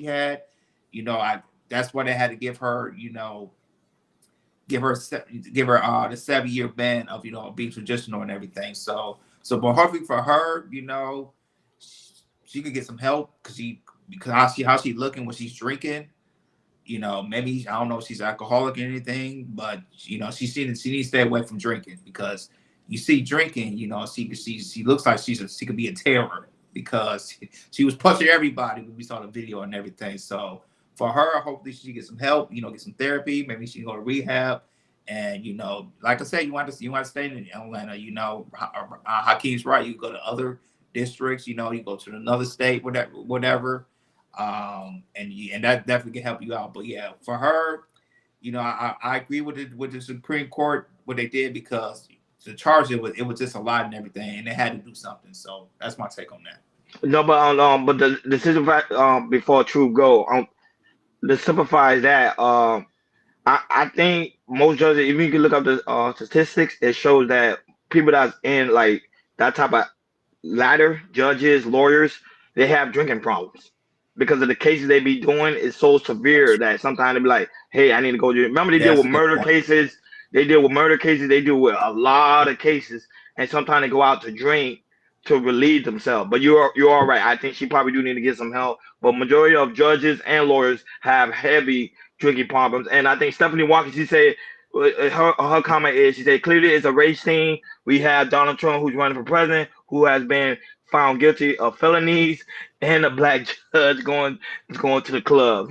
had, that's why they had to give her the 7-year ban of being traditional and everything. So but hopefully for her, she could get some help, because how she looking when she's drinking. Maybe, I don't know if she's alcoholic or anything, but she needs to stay away from drinking, because you see drinking, she looks like she could be a terror, because she was punching everybody when we saw the video and everything. So for her, hopefully she gets some help, get some therapy. Maybe she can go to rehab. And like I said, you want to stay in Atlanta. Hakeem's right. You go to other districts. You go to another state, whatever. And that definitely can help you out. But yeah, for her, I agree with the Supreme Court what they did, because the charge it was just a lot and everything, and they had to do something. So that's my take on that. No, but the decision before Truth go to simplify that I think most judges, even if you can look up the statistics, it shows that people that's in like that type of ladder, judges, lawyers, they have drinking problems because of the cases they be doing is so severe that sometimes they be like, hey, I need to go to. Remember they deal with murder cases. They deal with murder cases. They deal with a lot of cases, and sometimes they go out to drink to relieve themselves. But you're all right. I think she probably do need to get some help. But majority of judges and lawyers have heavy drinking problems. And I think Stephanie Walker, she said her comment is, she said clearly it's a race thing. We have Donald Trump, who's running for president, who has been found guilty of felonies, and a black judge going to the club.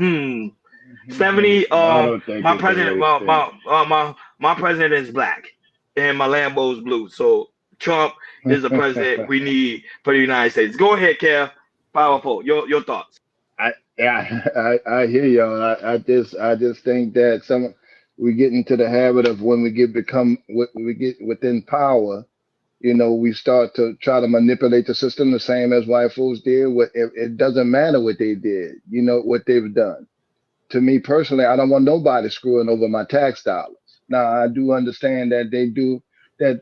Stephanie, my president, my president is black, and my Lambo's blue. So Trump is the president we need for the United States. Go ahead, Kev. Powerful. Your thoughts. I hear y'all. I just think that we get into the habit of when we get within power, we start to try to manipulate the system the same as white folks did. It doesn't matter what they did, what they've done. To me personally, I don't want nobody screwing over my tax dollars. Now, I do understand that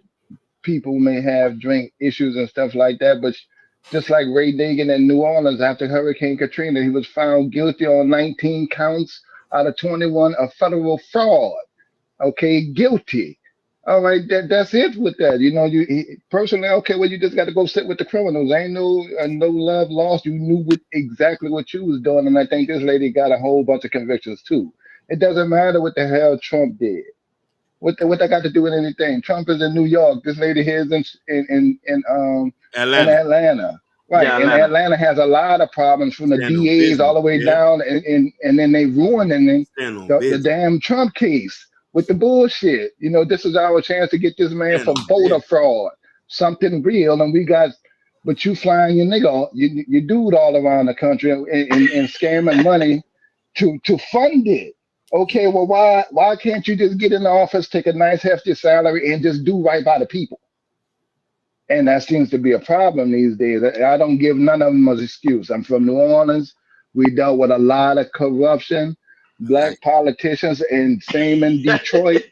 people may have drink issues and stuff like that, but just like Ray Nagin in New Orleans after Hurricane Katrina, he was found guilty on 19 counts out of 21 of federal fraud. Okay, guilty. All right, that's it with that. Personally, okay, well, you just got to go sit with the criminals. Ain't no love lost. You knew exactly what you was doing, and I think this lady got a whole bunch of convictions too. It doesn't matter what the hell Trump did. What that got to do with anything? Trump is in New York. This lady here is in Atlanta. Right. Yeah, and Atlanta has a lot of problems from the DAs all the way down, and then they ruining the damn Trump case with the bullshit. This is our chance to get this man for voter fraud, something real, and but you flying your nigga, you dude all around the country and scamming money to fund it. Okay, well, why can't you just get in the office, take a nice hefty salary, and just do right by the people? And that seems to be a problem these days. I don't give none of them an excuse. I'm from New Orleans. We dealt with a lot of corruption, black politicians, and same in Detroit.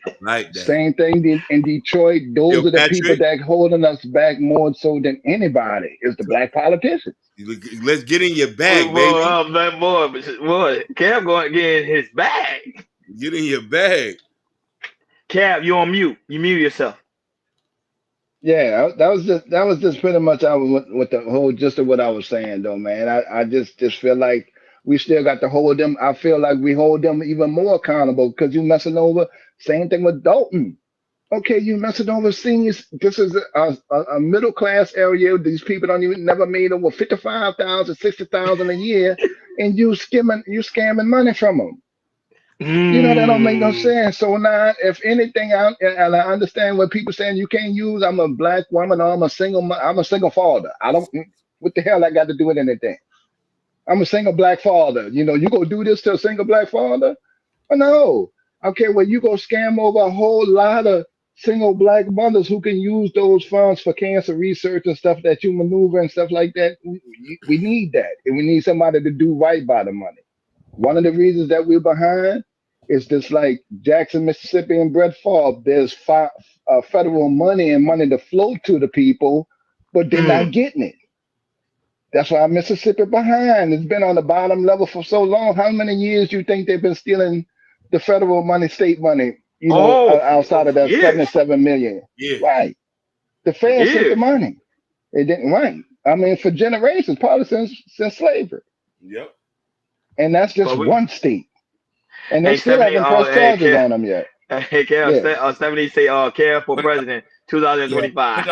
Same thing in Detroit. Those are the people that holding us back more so than anybody is the black politicians. Let's get in your bag, baby. Boy, Cam going to get in his bag. Get in your bag. Cam, you on mute. You mute yourself. Yeah, that was just pretty much with the whole gist of what I was saying, though, man. I just feel like we still got to hold them. I feel like we hold them even more accountable because you messing over. Same thing with Dalton. Okay, you messing over seniors. This is a middle class area. These people never made over 55,000, 60,000 a year, and you scamming money from them. That don't make no sense. So now, if anything, and I understand what people saying you can't use. I'm a black woman, or I'm a single father. I don't. What the hell I got to do with anything? I'm a single black father. You go do this to a single black father? Oh, no. Okay, well, you go scam over a whole lot of single black mothers who can use those funds for cancer research and stuff that you maneuver and stuff like that. We need that, and we need somebody to do right by the money. One of the reasons that we're behind is just like Jackson, Mississippi, and Brett Favre. There's federal money and money to flow to the people, but they're not getting it. That's why Mississippi behind. It's been on the bottom level for so long. How many years do you think they've been stealing the federal money, state money? Outside of that 77 million. Yeah. Right. The feds took the money. It didn't right. I mean, for generations, probably since slavery. Yep. And that's just one state. And they still haven't pressed charges on them yet. Hey, Kev, 70 say Kev for president 2025.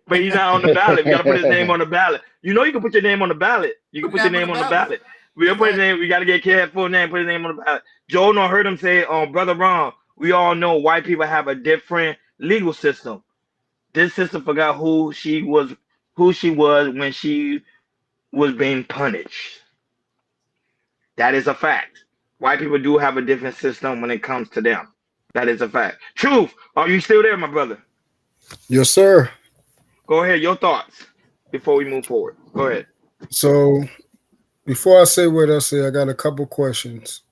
But he's not on the ballot. We got to put his name on the ballot. You can put your name on the ballot. You can put your name on the ballot. We got to get Kev full name, put his name on the ballot. Joe heard him say, Brother Ron, we all know white people have a different legal system. This system forgot who she was who she was when she was being punished. That is a fact. White people do have a different system when it comes to them. That is a fact. Truth, are you still there, my brother? Yes, sir. Go ahead, your thoughts before we move forward. Go ahead. So before I say what I say, I got a couple questions.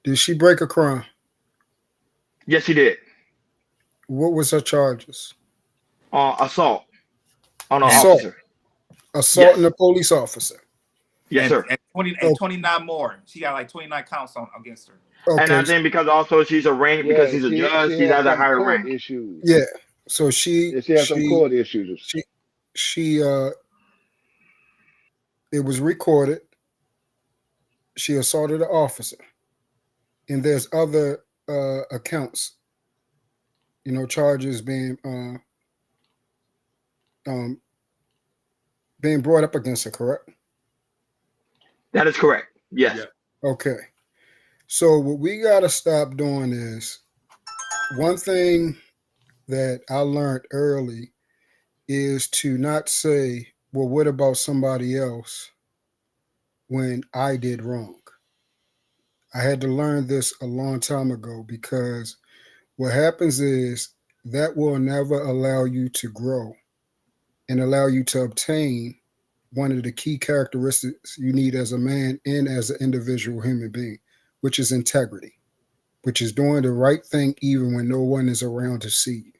Did she break a crime? Yes, she did. What was her charges? Assault on an Assault. officer. Assaulting a police officer. Yes, sir. And 29 more. She got like 29 counts against her. Okay. And I think because also she's a rank, because she's a judge, she's at a higher rank. Issues. Yeah. So she has some court issues. It was recorded. She assaulted an officer. And there's other accounts, charges being brought up against her, correct? That is correct. Yes. Yeah. Okay. So what we got to stop doing is, one thing that I learned early is to not say, well, what about somebody else when I did wrong? I had to learn this a long time ago, because what happens is that will never allow you to grow and allow you to obtain one of the key characteristics you need as a man and as an individual human being, which is integrity, which is doing the right thing even when no one is around to see you.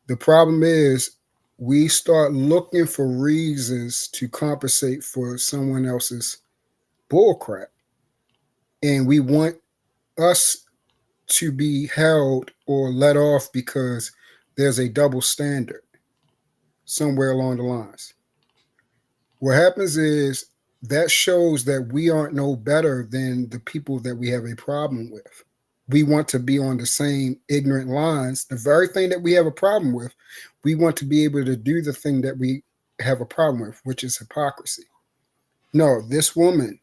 The problem is we start looking for reasons to compensate for someone else's bullcrap. And we want us to be held or let off because there's a double standard somewhere along the lines. What happens is that shows that we aren't no better than the people that we have a problem with. We want to be on the same ignorant lines. The very thing that we have a problem with, we want to be able to do the thing that we have a problem with, which is hypocrisy. No, this woman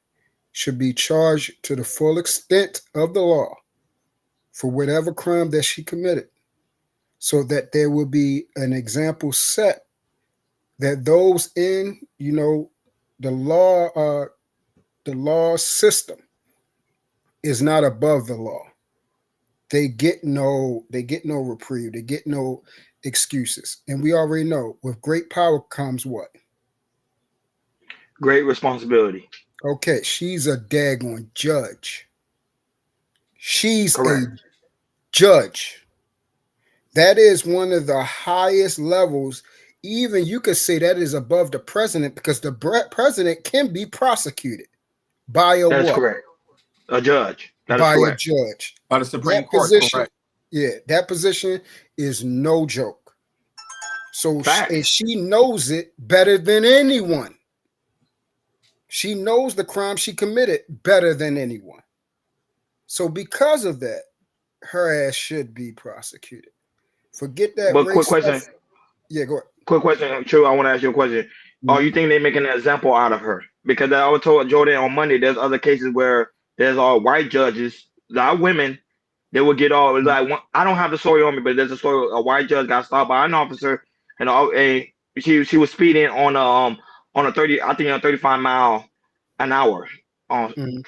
should be charged to the full extent of the law for whatever crime that she committed, so that there will be an example set that those in, the law system is not above the law. They get no reprieve. They get no excuses. And we already know with great power comes what? Great responsibility. Okay, she's a daggone judge. She's Correct. a judge. That is one of the highest levels. Even you could say that is above the president, because the president can be prosecuted by a That's what? correct. A judge. That By is a correct. judge. By the Supreme That Court, position, correct. yeah, that position is no joke. So Facts. and she knows it better than anyone. She knows the crime she committed better than anyone. So because of that, her ass should be prosecuted. Forget that. But race quick question. stuff. Yeah, go ahead. Quick question. True, I want to ask you a question. Oh, you think they're making an example out of her? Because I was told Jordan on Monday, there's other cases where there's all white judges, not women. They would get all like I don't have the story on me, but there's a story. A white judge got stopped by an officer, and she was speeding on a 30, I think a 35 mile an hour, and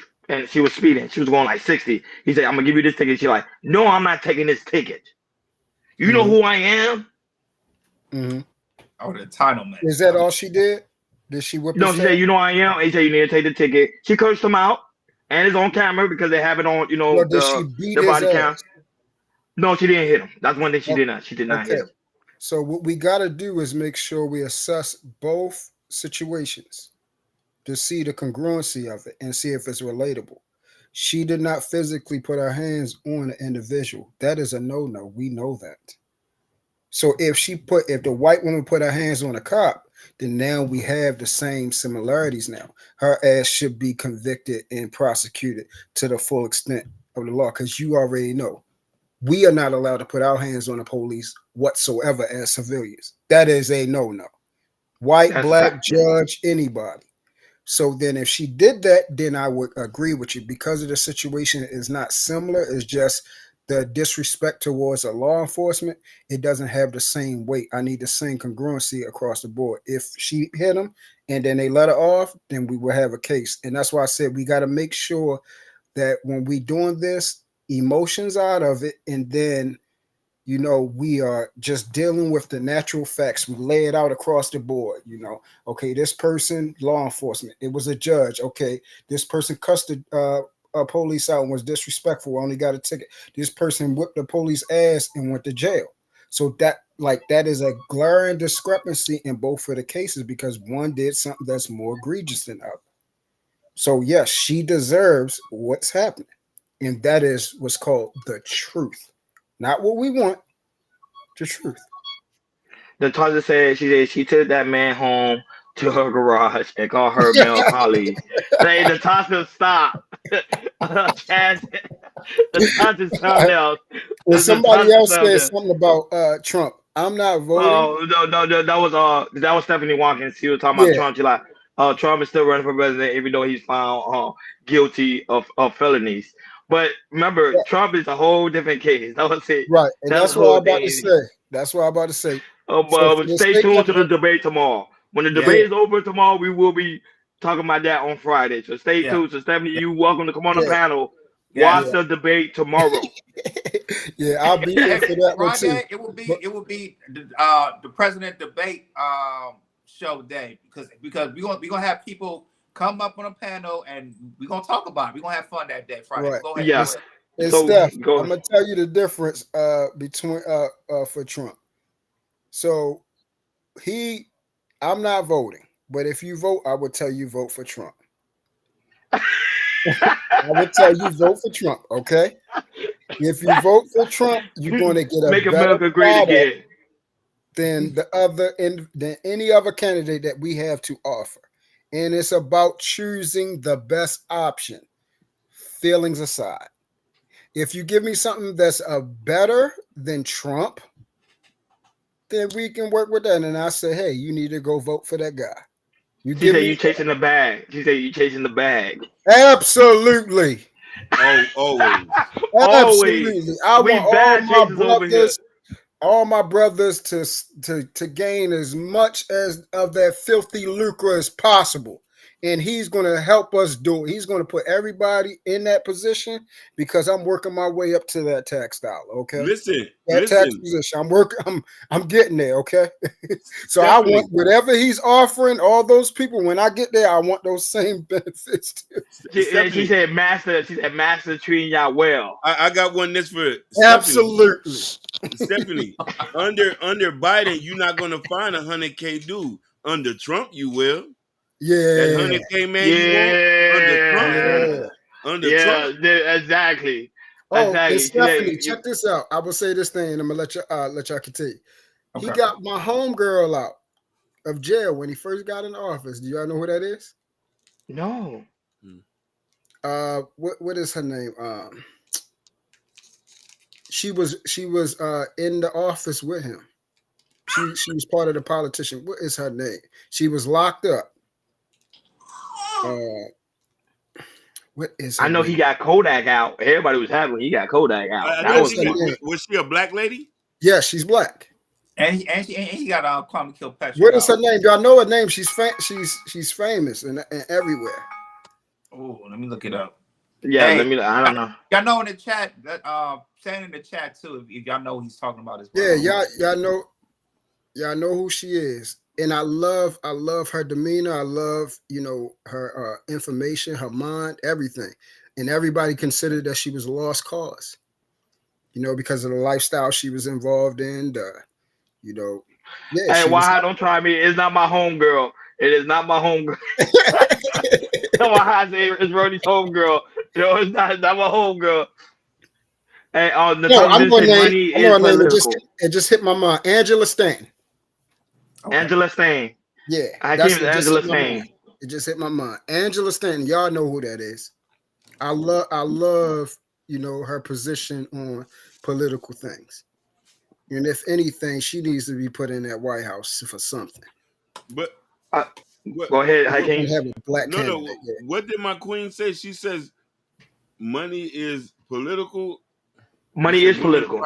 she was speeding. She was going like 60. He said, "I'm gonna give you this ticket." She's like, "No, I'm not taking this ticket. You know who I am." Oh, the entitlement. Is that all she did? Did she whip? No, she said, "You know who I am." He said, "You need to take the ticket." She cursed him out, and it's on camera because they have it on. Well, did she beat the his body ass? cam. No, she didn't hit him. That's one thing she did not. She did not hit him. So what we got to do is make sure we assess both situations to see the congruency of it and see if it's relatable. She did not physically put her hands on an individual. That is a no-no. We know that. So if the white woman put her hands on a cop, then now we have the same similarities now. Her ass should be convicted and prosecuted to the full extent of the law, because you already know we are not allowed to put our hands on the police whatsoever as civilians. That is a no-no. White, black, judge, anybody. So then if she did that, then I would agree with you, because of the situation is not similar. It's just the disrespect towards a law enforcement, it doesn't have the same weight. I need the same congruency across the board. If she hit him and then they let her off, then we will have a case. And that's why I said we got to make sure that when we doing this, emotions out of it, and then we are just dealing with the natural facts. We lay it out across the board. Okay, this person, law enforcement, it was a judge. Okay, this person cussed a police out and was disrespectful, only got a ticket. This person whipped the police ass and went to jail. So that is a glaring discrepancy in both of the cases, because one did something that's more egregious than the other. So yes, she deserves what's happening, and that is what's called the truth, not what we want, the truth. Natasha said she took that man home to her garage and called her male colleague. Say, Natasha, stop. Natasha, something else. Well, somebody else said something about Trump. I'm not voting. Oh no, that was Stephanie Watkins. She was talking about Trump. She like, Trump is still running for president even though he's found guilty of felonies. But remember, Trump is a whole different case. That was it. Right, and that's what I'm about to say. That's what I'm about to say. But stay tuned to the debate tomorrow. When the debate is over tomorrow, we will be talking about that on Friday. So stay tuned. So Stephanie, you welcome to come on the panel. Watch the debate tomorrow. I'll be there for that one too. Friday, it will be the president debate show day, because we're gonna have people come up on a panel and we're gonna talk about it. We're gonna have fun that day, Friday. Right. Go ahead. Yeah. And Steph, I'm gonna tell you the difference between for Trump. So I'm not voting, but if you vote, I would tell you vote for Trump. I would tell you vote for Trump, okay? If you vote for Trump, you're going to get a Make better America great again than any other candidate that we have to offer. And it's about choosing the best option, feelings aside. If you give me something that's better than Trump, then we can work with that. And I say, hey, you need to go vote for that guy. She said you chasing the bag. She said you chasing the bag. Absolutely. Always. Absolutely. I want all my brothers to gain as much of that filthy lucre as possible. And he's going to help us do it. He's going to put everybody in that position, because I'm working my way up to that tax dollar. Okay. Listen. Tax position. I'm getting there. Okay. So definitely. I want whatever he's offering all those people. When I get there, I want those same benefits too. She said master treating y'all well. I got one this for absolutely. Stephanie. Under Biden, you're not gonna find a 100K dude. Under Trump, you will. Yeah, that 100K man. Yeah, under Trump. Exactly. Oh, exactly. Stephanie, check this out. I will say this thing, and I'm gonna let y'all continue. Okay. He got my homegirl out of jail when he first got in office. Do y'all know who that is? No. What is her name? She was in the office with him. She was part of the politician. What is her name? She was locked up. What is I know name? He got Kodak out. Everybody was happy when he got Kodak out. Was she a black lady? Yeah, she's black. And he got Kwame Kilpatrick. What is her name? Y'all know her name? She's famous and everywhere. Oh, let me look it up. Yeah, I don't know. Y'all know in the chat that saying in the chat too if y'all know he's talking about his brother. Yeah, y'all know who she is. And I love her demeanor. I love, her information, her mind, everything. And everybody considered that she was a lost cause, because of the lifestyle she was involved in. Hey, Wahai, don't try me. It's not my homegirl. It is not my homegirl. Wahai say it's Rhodey's homegirl. It's not my homegirl. Hey, I'm going to name it just hit my mind. Angela Stain. Okay. Angela Stain. Yeah. Angela Stain. It just hit my mind. Angela Stain. Y'all know who that is. I love, her position on political things. And if anything, she needs to be put in that White House for something. But go ahead, Hakeem. Have a black candidate. What did my queen say? She says money is political. Money is political.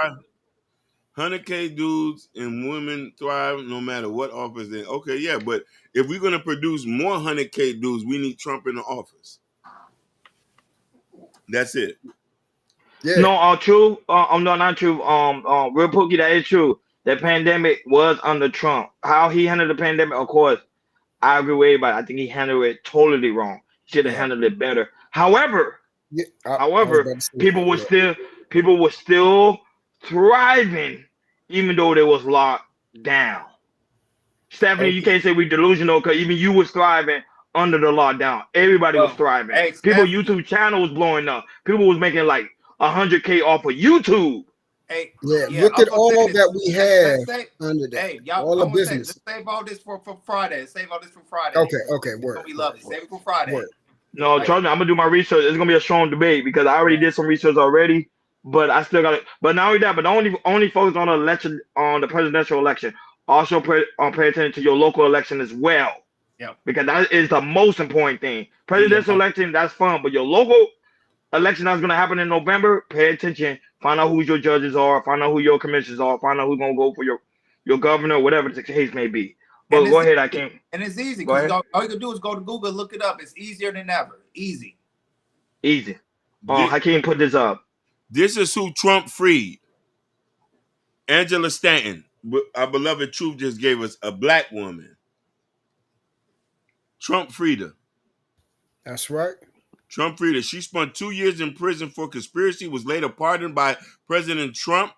100K dudes and women thrive no matter what office they. Okay, yeah, but if we're gonna produce more 100K dudes, we need Trump in the office. That's it. Yeah. No, true. No, not true. Real Pookie, that is true. The pandemic was under Trump. How he handled the pandemic, of course, I agree with everybody. I think he handled it totally wrong. Should have handled it better. However, Yeah, people were still thriving, even though they was locked down. Stephanie, you can't say we delusional because even you was thriving under the lockdown. Everybody was thriving. Hey, People YouTube channel was blowing up. People was making like 100K off of YouTube. Hey, look at all that we have under that. Hey, y'all, all the business. Let's save all this for Friday. Save all this for Friday. Okay, word. We love it. Save it for Friday. Word. No, trust me, I'm gonna do my research. It's gonna be a strong debate because I already did some research already, but I still got it. But not only that, but only focus on the election, on the presidential election. Also pay attention to your local election as well. Yeah. Because that is the most important thing. Presidential election, that's fun, but your local election that's gonna happen in November, pay attention. Find out who your judges are. Find out who your commissioners are. Find out who's gonna go for your governor, whatever the case may be. But go ahead, I can't. And it's easy because all you can do is go to Google, look it up. It's easier than ever. Easy. Hakeem put this up. This is who Trump freed. Angela Stanton, our beloved Truth, just gave us a black woman. Trump freed her. That's right. Trump freed her. She spent 2 years in prison for conspiracy, was later pardoned by President Trump.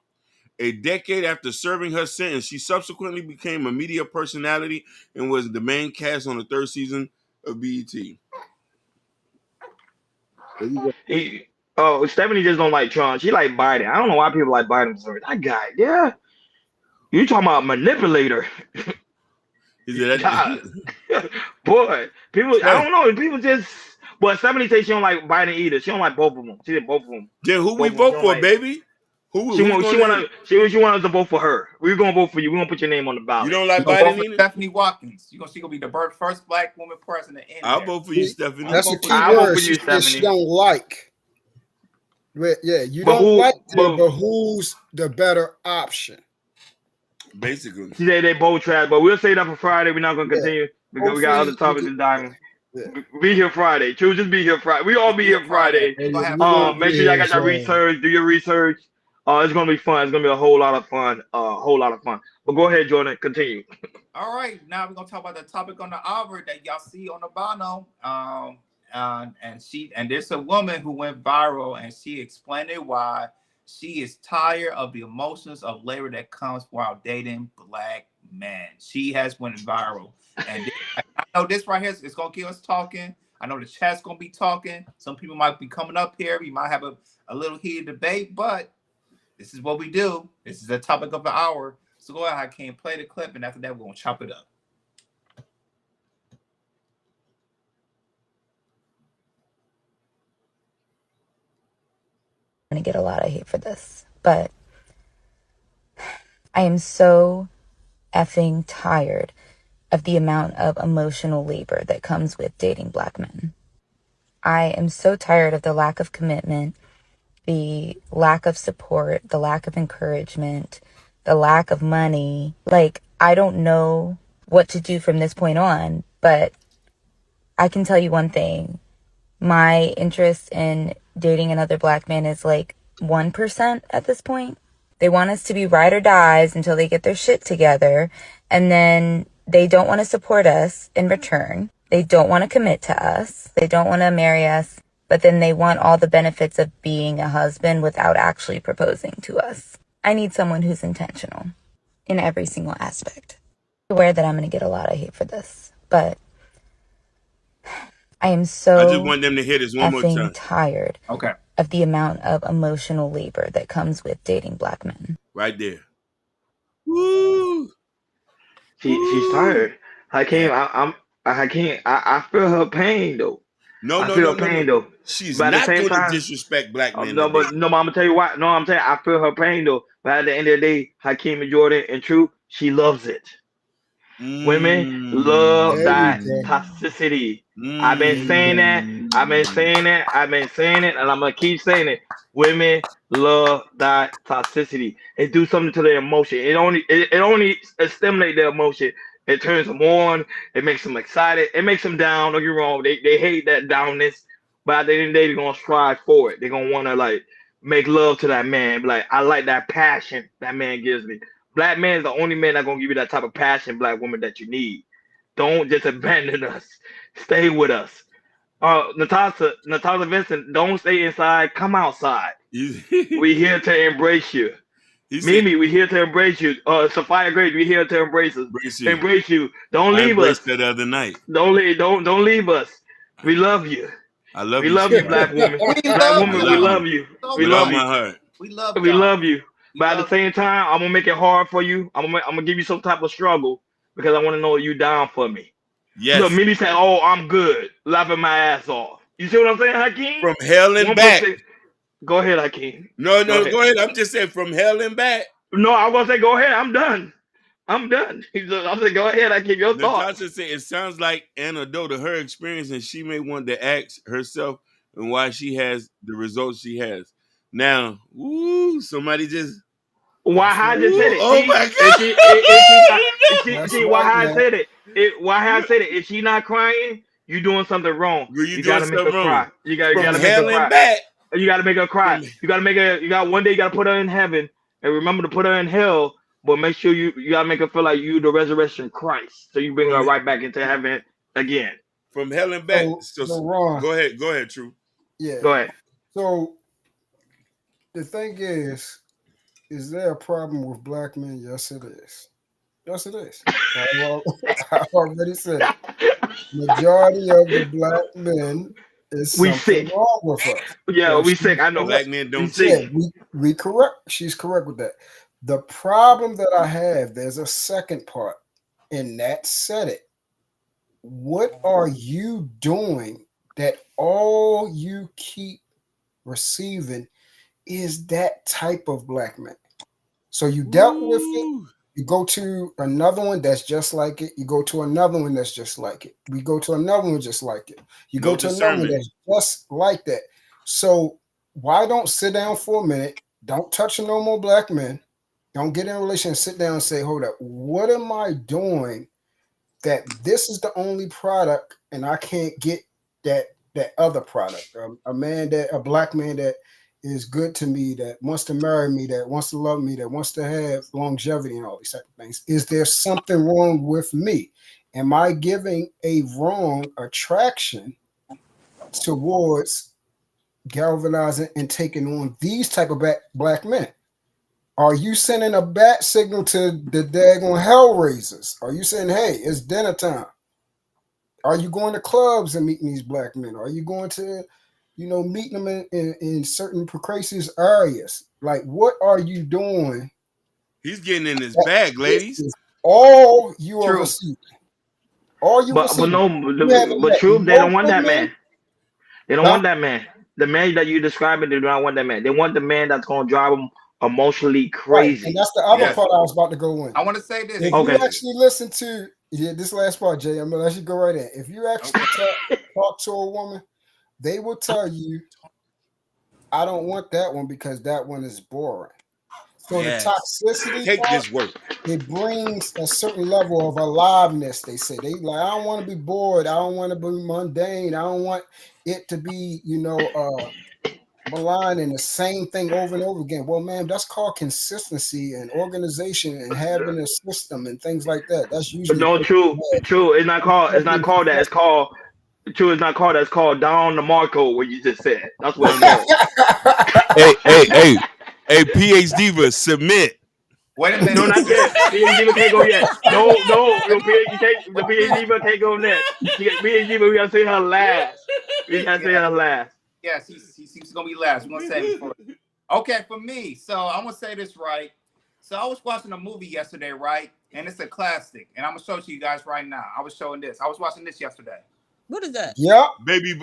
A decade after serving her sentence, she subsequently became a media personality and was the main cast on the third season of BET. Stephanie just don't like Trump. She like Biden. I don't know why people like Biden. That guy, yeah. You talking about manipulator? Is that boy? People, I don't know. People just. But Stephanie says she don't like Biden either. She don't like both of them. She did both of them. Then who we vote for, baby? She want us to vote for her. We're gonna vote for you. We're gonna put your name on the ballot. You don't like Biden either? Stephanie Watkins. She gonna be the first black woman president. I'll vote for you, Stephanie. That's the key word. She don't like. But yeah, you don't like them, but who's the better option? Basically, she said they both trash, but we'll say that for Friday. We're not gonna continue because we got other topics to dive. Be here Friday. Just be here Friday. We all be here Friday. Make sure y'all got that research. Do your research. It's gonna be fun. It's gonna be a whole lot of fun. But go ahead, Jordan. Continue. All right. Now we're gonna talk about the topic on the hour that y'all see on the bottom. And there's a woman who went viral, and she explained why she is tired of the emotions of labor that comes while dating black men. She has went viral, and I know this right here is gonna get us talking. I know the chat's gonna be talking. Some people might be coming up here. We might have a little heated debate, but this is what we do. This is the topic of the hour. So go ahead, I can play the clip, and after that, we're gonna chop it up. I'm going to get a lot of hate for this, but I am so effing tired of the amount of emotional labor that comes with dating black men. I am so tired of the lack of commitment, the lack of support, the lack of encouragement, the lack of money. Like, I don't know what to do from this point on, but I can tell you one thing. My interest in dating another black man is like 1% at this point. They want us to be ride or dies until they get their shit together. And then they don't want to support us in return. They don't want to commit to us. They don't want to marry us. But then they want all the benefits of being a husband without actually proposing to us. I need someone who's intentional in every single aspect. I'm aware that I'm going to get a lot of hate for this, but I am so I just want them to hear this one more time. Tired of the amount of emotional labor that comes with dating black men. Right there. Woo! She's tired. I feel her pain though. I feel her pain though. She's but not going to disrespect black men. I'm gonna tell you why. No, I'm telling you, I feel her pain though. But at the end of the day, Hakeem and Jordan and True, she loves it. Women love There you that go. toxicity. Mm. I've been saying that. I've been saying it, and I'm gonna keep saying it. Women love that toxicity. It do something to their emotion. It only stimulates their emotion. It turns them on. It makes them excited. It makes them down. Don't get me wrong. They hate that downness, but at the end of the day, they're gonna strive for it. They're gonna wanna like make love to that man. Be like, I like that passion that man gives me. Black man is the only man that's gonna give you that type of passion, black woman, that you need. Don't just abandon us. Stay with us. Natasha Vincent, don't stay inside. Come outside. We here to embrace you. Mimi, we here to embrace you. Sophia Grace, we here to embrace us. Embrace you. Don't leave us. The other night. Don't leave us. We love you. I love we you. love you, black woman. Black woman, we love you. We love you. My heart. We love you. But at the same time, I'm gonna make it hard for you. I'm gonna give you some type of struggle because I want to know you down for me. Yes. Look, Mimi said, "Oh, I'm good," laughing my ass off. You see what I'm saying, Hakeem? From hell and back. Go ahead, Hakeem. No, go ahead. I'm just saying from hell and back. No, I was gonna say, go ahead. I'm done. I'm saying, go ahead. I give your thoughts. Natasha said it sounds like anecdote of her experience, and she may want to ask herself and why she has the results she has. Now, somebody just. Why I just said it? Oh my God! Why I said it? Why I said it? If she not crying, you doing something wrong. You gotta make her cry. You gotta make her cry. You gotta make her cry. You gotta make her. One day you gotta put her in heaven, and remember to put her in hell. But make sure you gotta make her feel like you the resurrection Christ, so you bring her right back into heaven again. From hell and back. So Ron, go ahead, True. Yeah. Go ahead. So the thing is there a problem with black men? Yes, it is. Yes, it is. I already said it. Majority of the black men is something wrong with us. Yeah, we sick. I know. Black men don't sick. We correct. She's correct with that. The problem that I have, there's a second part, and that said it. What are you doing that all you keep receiving is that type of black man? So you dealt with it. You go to another one that's just like it. You go to another one that's just like it. We go to another one just like it. You go to another one that's just like that. So why don't sit down for a minute? Don't touch no more black men. Don't get in a relationship. Sit down and say, hold up, what am I doing that this is the only product and I can't get that other product? A black man that is good to me, that wants to marry me, that wants to love me, that wants to have longevity and all these type of things. Is there something wrong with me? Am I giving a wrong attraction towards galvanizing and taking on these type of black men? Are you sending a bat signal to the daggone hellraisers? Are you saying, hey, it's dinner time? Are you going to clubs and meeting these black men? Are you going to, meeting them in certain precocious areas? Like, what are you doing? He's getting in his bag, ladies. All you are receiving. All you receiving. But true, they don't want that man. They don't want that man. The man that you describing, they do not want that man. They want the man that's going to drive them emotionally crazy. Right. And that's the other part I was about to go in. I want to say this. If you actually listen to this last part, Jay, I'm gonna let you go right in. If you actually talk to a woman, they will tell you, I don't want that one because that one is boring. So the toxicity this work. It brings a certain level of aliveness. They say I don't want to be bored. I don't want to be mundane. I don't want it to be, maligning the same thing over and over again. Well, man, that's called consistency and organization and having a system and things like that. That's usually true. It's not called that. It's called true. It's not called that. It's called Don DeMarco. What you just said. That's what it's called. Hey, PhD Diva, submit. Wait a minute. No, not yet. PhD Diva can't go yet. No, the PhD Diva can't go next. PhD Diva, we gotta say her last. We gotta say her last. Yes, he's gonna be last. We're gonna say it before. Okay, for me, so I'm gonna say this right. So I was watching a movie yesterday, right? And it's a classic. And I'm gonna show it to you guys right now. I was showing this. I was watching this yesterday. What is that? Yep. Baby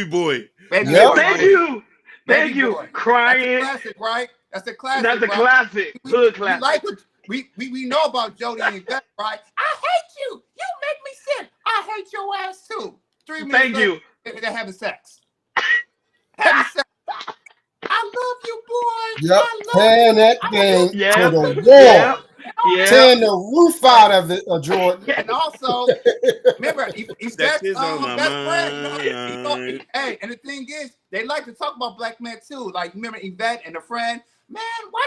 boy. Baby boy. Thank you. Crying. That's a classic, right? That's a classic. That's a classic. Good classic. we know about Jody and Yvette, right? I hate you. You make me sick. I hate your ass too. 3 minutes Thank later, you. they're having sex. Having sex. I love you, boy. Yep, tearing that thing to Yeah. the Yeah. wall, Yeah. tearing the roof out of it, Jordan. And also, remember, Yvette's That is on my best friend. mind. Hey, and the thing is, they like to talk about black men too. Like, remember Yvette and a friend. Man, why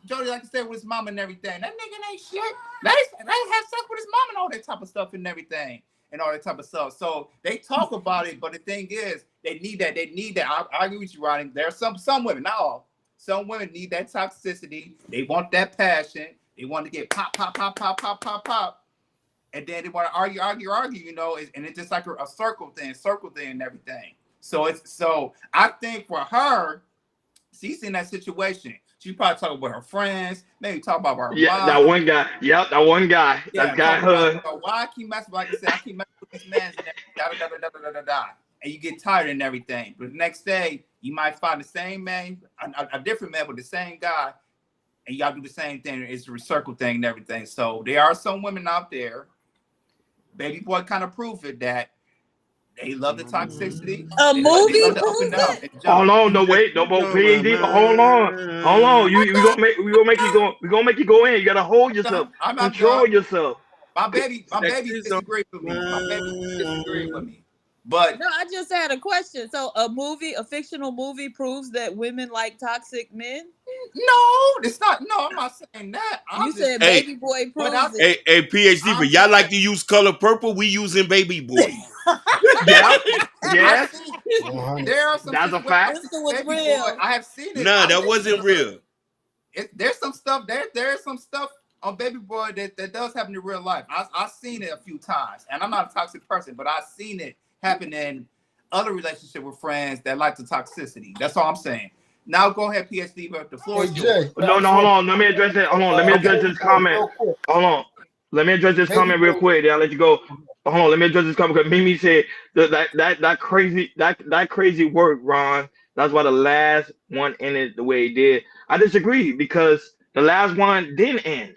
Jody like to stay with his mom and everything? That nigga ain't shit. They have sex with his mom and all that type of stuff and everything. And all that type of stuff. So they talk about it, but the thing is, they need that. They need that. I agree with you, Ronnie. There are some women, not all. Some women need that toxicity. They want that passion. They want to get pop. And then they want to argue, you know, and it's just like a circle thing and everything. So I think for her, she's in that situation. She probably talking with her friends, maybe talk about her mom. That one guy. Yep, that one guy. Yeah, that guy her. Why I keep messing? Like I said, I keep messing with these men and and you get tired and everything. But the next day, you might find the same man, a different man with the same guy, and y'all do the same thing. It's a circle thing and everything. So there are some women out there. Baby boy kind of prove it that they love the toxicity. A movie? Hold on, no wait, no more PhD. Hold on. We gonna make you go in. You gotta hold yourself, control yourself. My baby disagreed with me. My baby disagreed with me. But no, I just had a question. So a fictional movie proves that women like toxic men? No, it's not. No, I'm not saying that. You said Baby Boy proves it. Hey, PhD, but y'all like to use color purple. We using Baby Boy. Yeah. There are some. That's a fact. I have seen it. Nah, that wasn't real. There's some stuff. There's some stuff on Baby Boy that does happen in real life. I've seen it a few times, and I'm not a toxic person, but I've seen it happen in other relationships with friends that like the toxicity. That's all I'm saying. Now go ahead, PhD, but the floor is yours. No, hold on. Let me address that. Hold on. Let me address this comment. Hold on. Let me address this comment real quick. Then I'll let you go. Hold on. Let me address this comment because Mimi said that crazy work, Ron. That's why the last one ended the way it did. I disagree because the last one didn't end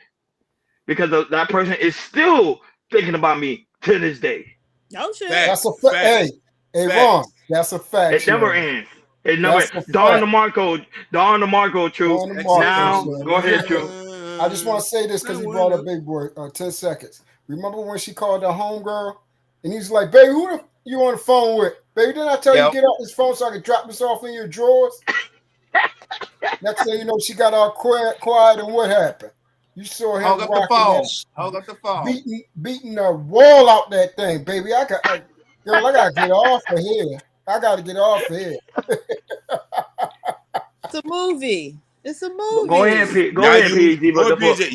because that person is still thinking about me to this day. No shit. That's a fact. Hey, Ron, that's a fact. It never ends. It never. Don DeMarco, true. Now, go ahead, true. I just want to say this because he brought up Big Boy. 10 seconds. Remember when she called the homegirl and he's like, "Baby, who you on the phone with? Baby, didn't I tell you to get off this phone so I could drop this off in your drawers?" Next thing you know, she got all quiet, and what happened? You saw him hold up the phone, beating the wall out that thing, baby. I gotta get off of here. I gotta get off of here. It's a movie. It's a movie. Go ahead, PhD.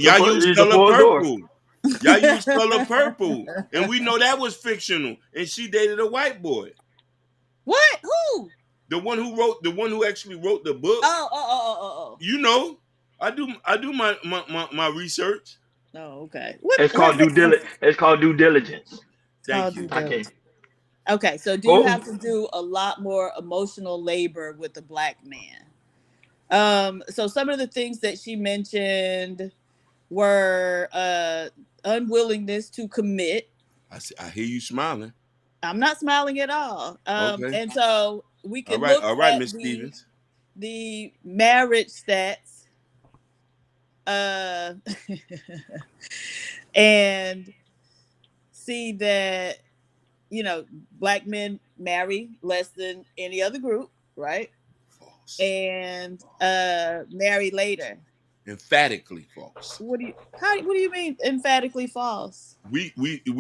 Y'all use color purple. Y'all use color purple, and we know that was fictional. And she dated a white boy. What? Who? The one who actually wrote the book. Oh. You know, I do my research. Oh, okay. It's called due diligence. It's called due diligence. Thank you. Okay, so do you have to do a lot more emotional labor with a black man? So some of the things that she mentioned were unwillingness to commit. I hear you smiling. I'm not smiling at all. Okay. And so we can look at Ms. Stevens. The marriage stats and see that, you know, black men marry less than any other group, right? False. And marry later. Emphatically false. What do you mean emphatically false? We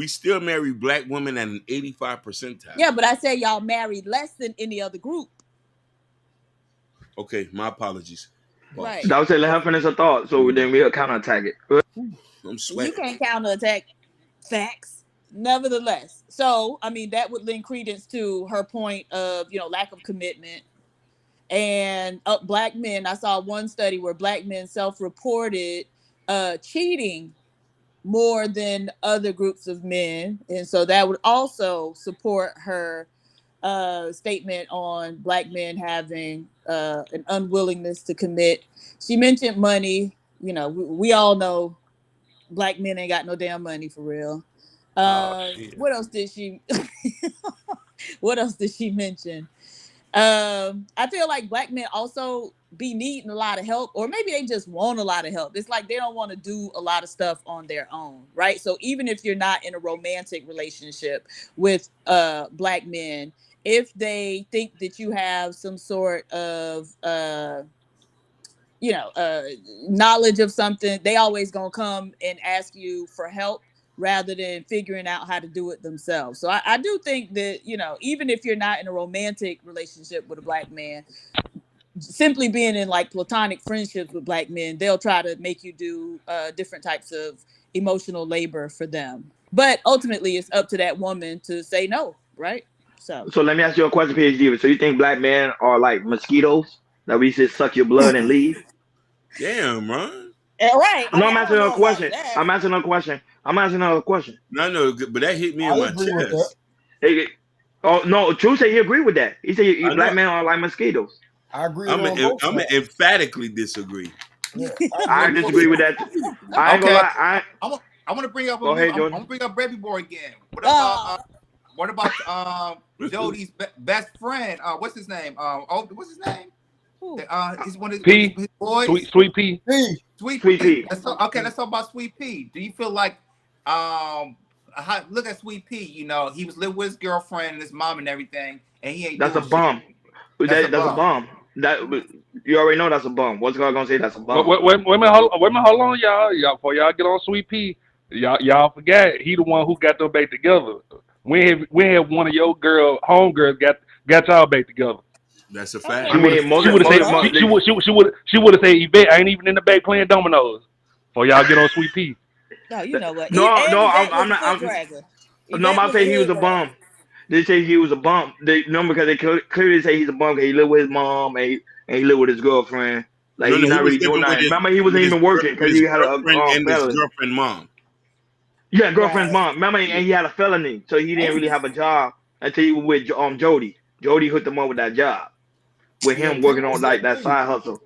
still marry black women at an 85 percentile. Yeah, but I said y'all marry less than any other group. Okay, my apologies. False. Right. That was let her finish her thought, so then we'll counterattack it. I'm sweating. You can't counterattack facts. Nevertheless, so I mean that would lend credence to her point of, you know, lack of commitment. And black men, I saw one study where black men self-reported cheating more than other groups of men. And so that would also support her statement on black men having an unwillingness to commit. She mentioned money. you know, we all know black men ain't got no damn money for real. What else did she? What else did she mention? I feel like black men also be needing a lot of help, or maybe they just want a lot of help. It's like they don't want to do a lot of stuff on their own, right? So even if you're not in a romantic relationship with black men, if they think that you have some sort of knowledge of something, they always gonna come and ask you for help rather than figuring out how to do it themselves. So I do think that, you know, even if you're not in a romantic relationship with a black man, simply being in like platonic friendships with black men, they'll try to make you do different types of emotional labor for them. But ultimately, it's up to that woman to say no, right? So let me ask you a question, PhD. So you think black men are like mosquitoes that we just suck your blood and leave? Damn, man. Right. No, I'm asking another question. I'm asking another question. No, but that hit me in my chest. Oh no, True say he agree with that. He said black men are like mosquitoes. I agree. I'm gonna emphatically disagree. Yeah, I disagree with that. I ain't gonna lie. I want to bring up. Go ahead, I want to bring up Baby Boy again. What about Jody's best friend? What's his name? What's his name? He's one of his boys. Sweet Pea. Sweet Pea. Let's talk about Sweet Pea. Do you feel like look at Sweet Pea? You know, he was living with his girlfriend and his mom and everything, and he ain't. That's a bum. That's a bum. That you already know that's a bum. What's God gonna say? That's a bum. Wait a minute, hold on, y'all. Before y'all get on Sweet Pea, y'all forgot he the one who got them back together. We had one of your homegirls got y'all back together. That's a fact. She would have said, Yvette, I ain't even in the back playing dominoes. Before y'all get on Sweet Pea. No, you know what? I'm not. No, I'm saying he was a bum. They say he was a bum. Because they clearly say he's a bum because he lived with his mom and he lived with his girlfriend. Like he's not really doing nothing. Remember, he wasn't even working because he had a girlfriend mom. Yeah, girlfriend's mom. Remember, and he had a felony, so he didn't really have a job until he was with Jody. Jody hooked him up with that job, with him working on like that side hustle.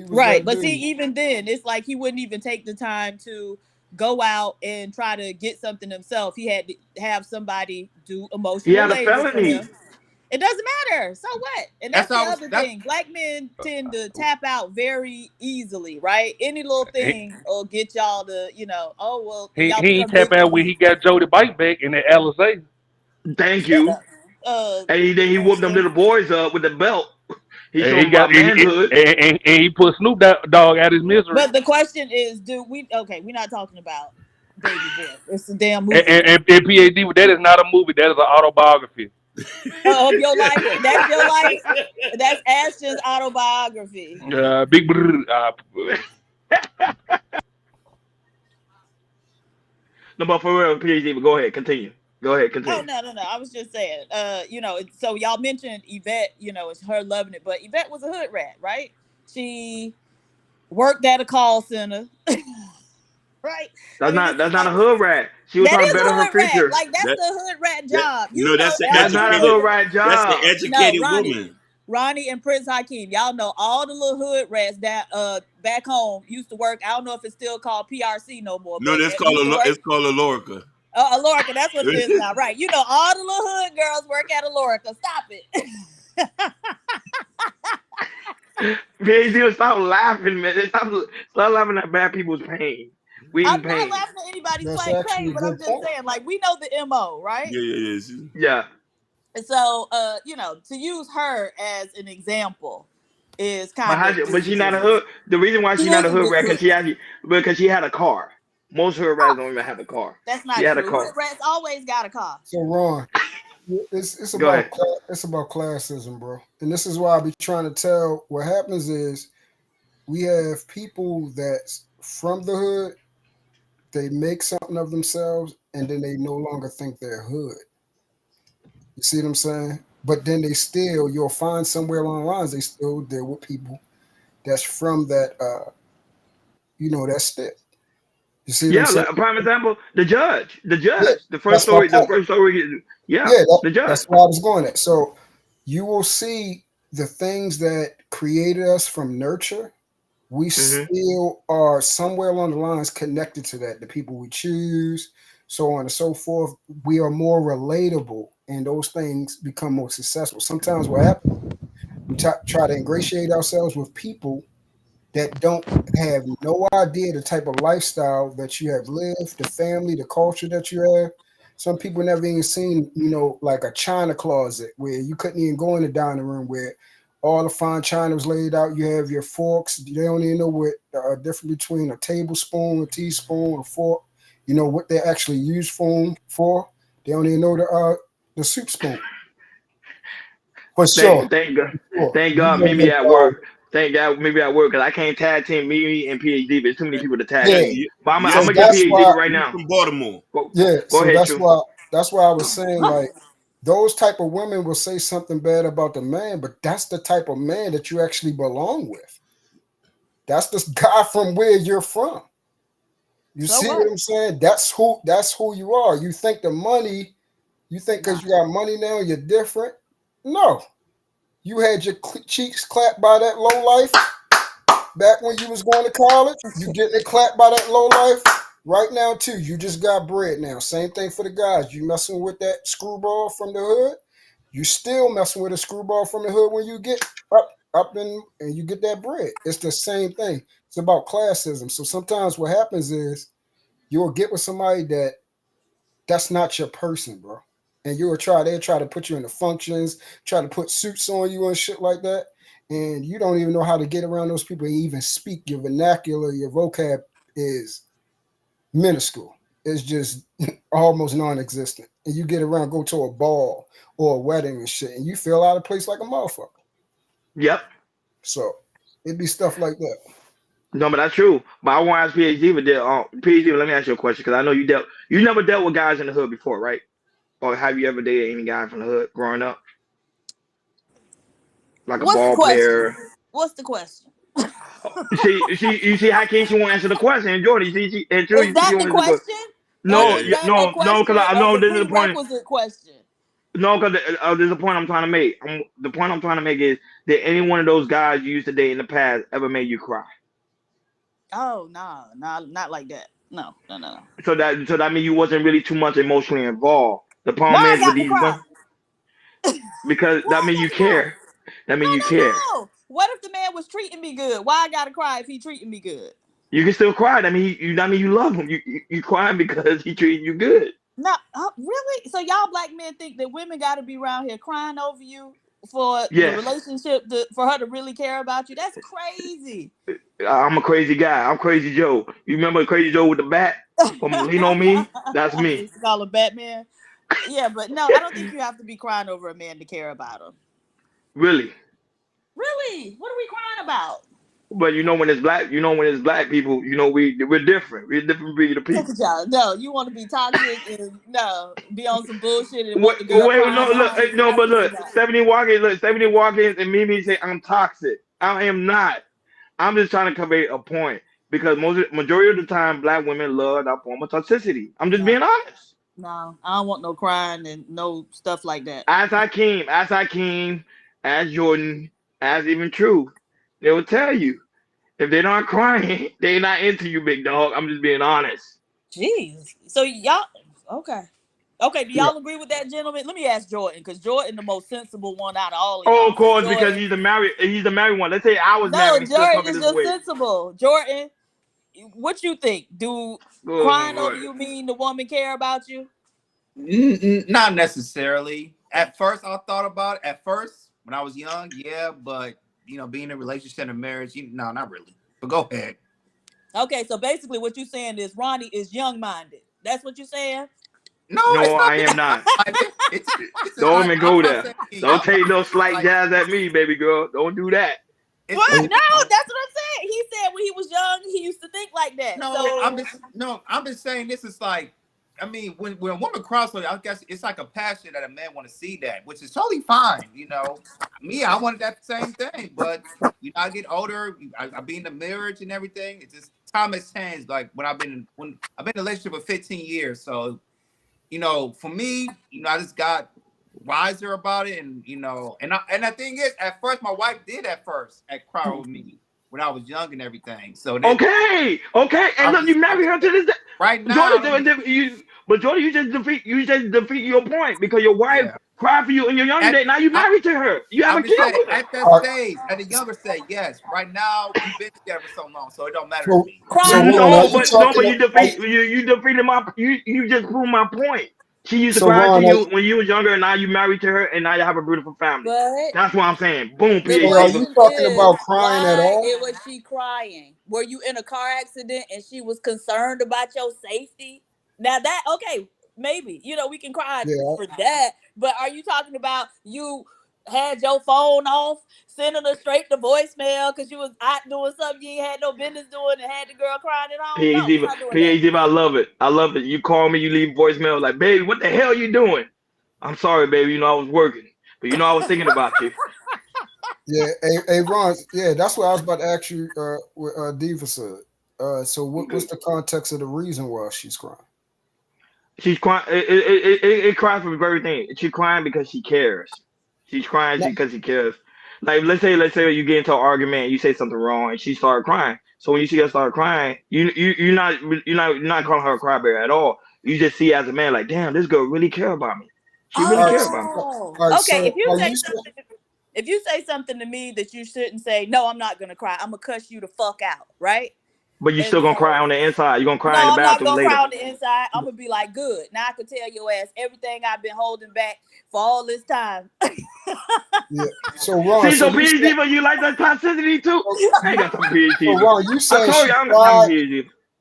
Right, but see, even then, it's like he wouldn't even take the time to go out and try to get something himself. He had to have somebody do emotional. He had a felony. It doesn't matter. So what? And that's the other thing. Black men tend to tap out very easily, right? Any little thing will get y'all to, you know, oh well. He ain't tap out when he got Jody Bike back in the Alizé. Thank you. And then he whooped them little boys up with the belt. He got manhood. And he put Snoop Dogg out his misery. But the question is, we're not talking about Baby Boy. It's a damn movie. And PhD, that is not a movie. That is an autobiography. Of your life. That's your life. That's Ashton's autobiography. Big. No, but for real, PhD, go ahead, continue. Go ahead, continue. Oh, no. I was just saying, so y'all mentioned Yvette, it's her loving it, but Yvette was a hood rat, right? She worked at a call center. Right? That's not a hood rat. She was trying to better her future. Like that's the hood rat job. That's not a hood rat job. That's the educated woman. Ronnie and Prince Hakeem, y'all know all the little hood rats that back home used to work. I don't know if it's still called PRC no more. No, it's called Alorica. Alorica, that's what it is now, right? You know, all the little hood girls work at Alorica. Stop it. PhD, stop laughing, man. Stop laughing at bad people's pain. I'm not laughing at anybody's pain, but I'm just saying, like, we know the MO, right? Yeah. And so, to use her as an example is kind of. But she's not a hood. The reason why she's not a hood rat because she had a car. Most hood rats don't even have a car. That's not true. Hood rats always got a car. So Ron, it's about classism, bro. And this is why I be trying to tell. What happens is we have people that's from the hood. They make something of themselves, and then they no longer think they're hood. You see what I'm saying? But then you'll find somewhere along the lines, they still deal with people that's from that, that step. You see what I'm saying? Yeah, prime example, the judge. Yeah, the first story. The judge. That's where I was going at. So you will see the things that created us from nurture we still are somewhere along the lines connected to that, the people we choose, so on and so forth. We are more relatable, and those things become more successful. Sometimes what happens, we try to ingratiate ourselves with people that don't have no idea the type of lifestyle that you have lived, the family, the culture that you have. Some people never even seen, like a china closet where you couldn't even go in the dining room where all the fine china was laid out. You have your forks. They don't even know what difference between a tablespoon, a teaspoon, a fork. What they actually use for. They don't even know the soup spoon. For sure. Thank God, Mimi at work. Thank God, maybe at work, because I can't tag team Mimi and PhD. There's too many people to tag team. But I'm gonna get PhD right now. From Baltimore. Go so ahead, that's why I was saying, like, those type of women will say something bad about the man, but that's the type of man that you actually belong with. That's the guy from where you're from. You see what I'm saying? That's who you are. You think because you got money now you're different? No. You had your cheeks clapped by that low life back when you was going to college. You getting it clapped by that low life right now too. You just got bread now. Same thing for the guys. You messing with that screwball from the hood. You still messing with a screwball from the hood when you get up and you get that bread. It's the same thing. It's about classism. So sometimes what happens is you'll get with somebody that's not your person, bro. And they'll try to put you in the functions, try to put suits on you and shit like that. And you don't even know how to get around those people and even speak. Your vernacular, your vocab is minuscule. It's just almost non-existent. And you get around, go to a ball or a wedding and shit, and you feel out of place like a motherfucker. Yep. So it'd be stuff like that. No, but that's true. But I want to ask PhD, PhD, let me ask you a question, because I know you never dealt with guys in the hood before, right? Or have you ever dated any guy from the hood growing up? Like a ball player? What's the question? You see how King she won't answer the question, and Jordan, you see, and Drew, is that the question? No, because I know this is the point. Question. No, because there's a point I'm trying to make. The point I'm trying to make is, did any one of those guys you used to date in the past ever made you cry? Oh no, not like that. No. So that means you wasn't really too much emotionally involved. The problem is with these ones, because that means you care. That means you care. No. What if the man was treating me good? Why I gotta cry if he treating me good? You can still cry. I mean, you love him. You crying because he treating you good. No, really? So y'all black men think that women got to be around here crying over you for the relationship for her to really care about you? That's crazy. I'm a crazy guy. I'm Crazy Joe. You remember Crazy Joe with the bat from Lean on Me? That's me. I used to call him Batman. Yeah, but no, I don't think you have to be crying over a man to care about him. Really? Really? What are we crying about? But when it's black people, we're different. We're a different breed of people. No, you want to be toxic and be on some bullshit and but look, 70 Watkins and Mimi say I'm toxic. I am not. I'm just trying to convey a point, because majority of the time black women love that form of toxicity. I'm just being honest. No, I don't want no crying and no stuff like that. As Hakeem, as Jordan, as even True, they will tell you, if they're not crying, they're not into you, big dog. I'm just being honest. Jeez. So y'all, okay. Do y'all agree with that, gentleman? Let me ask Jordan, because Jordan the most sensible one out of all of y'all. Oh, of course, Jordan, because he's the married one. Let's say I was married. No, Jordan is just sensible. Jordan, what you think? Crying over you mean the woman care about you? Not necessarily. At first, I thought about it. At first, when I was young, yeah, but being in a relationship and marriage, no, not really. But go ahead. Okay, so basically what you're saying is Ronnie is young-minded. That's what you're saying? No, I am not. Don't even go there. Don't take no slight jabs at me, baby girl. Don't do that. What? No, that's what I'm saying. He said when he was young, he used to think like that. I'm just saying this is like, I mean, when a woman cries, I guess it's like a passion that a man want to see that, which is totally fine. Me, I wanted that same thing, but I get older, I be in the marriage and everything. It's just time has changed. Like when I've been in a relationship for 15 years, so for me, I just got wiser about it, and the thing is, at first, my wife did cry over me. when I was young and everything. So that, Okay, and look, you marry her to this day. right now. Jordan, you just defeat your point because your wife cried for you in your younger day. Now you married to her. You have a kid with her. At that stage, at the younger stage, yes. Right now, we've been together so long, so it don't matter to me. But you defeated you just proved my point. She used to cry to you when you was younger, and now you married to her, and now you have a beautiful family. But that's what I'm saying. Boom. the Are you talking about crying at all? Why was she crying? Were you in a car accident and she was concerned about your safety? Now that maybe we can cry for that. But are you talking about you had your phone off, sending her straight to voicemail because you was out doing something you ain't had no business doing and had the girl crying at home? PhD, I love it. I love it. You call me, you leave voicemail like, baby, what the hell you doing? I'm sorry, baby. I was working, but I was thinking about you. Yeah, hey, Ron. Yeah, that's what I was about to ask you. What Diva said. So what's the context of the reason why she's crying? She's crying. It cries for everything. She's crying because she cares. She's crying because she cares. Like let's say you get into an argument, and you say something wrong, and she started crying. So when you see her start crying, you're not calling her a crybaby at all. You just see as a man like, damn, this girl really care about me. She really cares about me. Okay, if you say something to me that you shouldn't say, no, I'm not gonna cry. I'm gonna cuss you the fuck out, right? But you still gonna cry on the inside. You're gonna cry in the bathroom later. I'm not gonna cry on the inside. I'm gonna be like, good. Now I can tell your ass everything I've been holding back for all this time. Yeah. So Ron, so PhD, but you like that toxicity too? I got some PhD. So Ron, you saying she cried?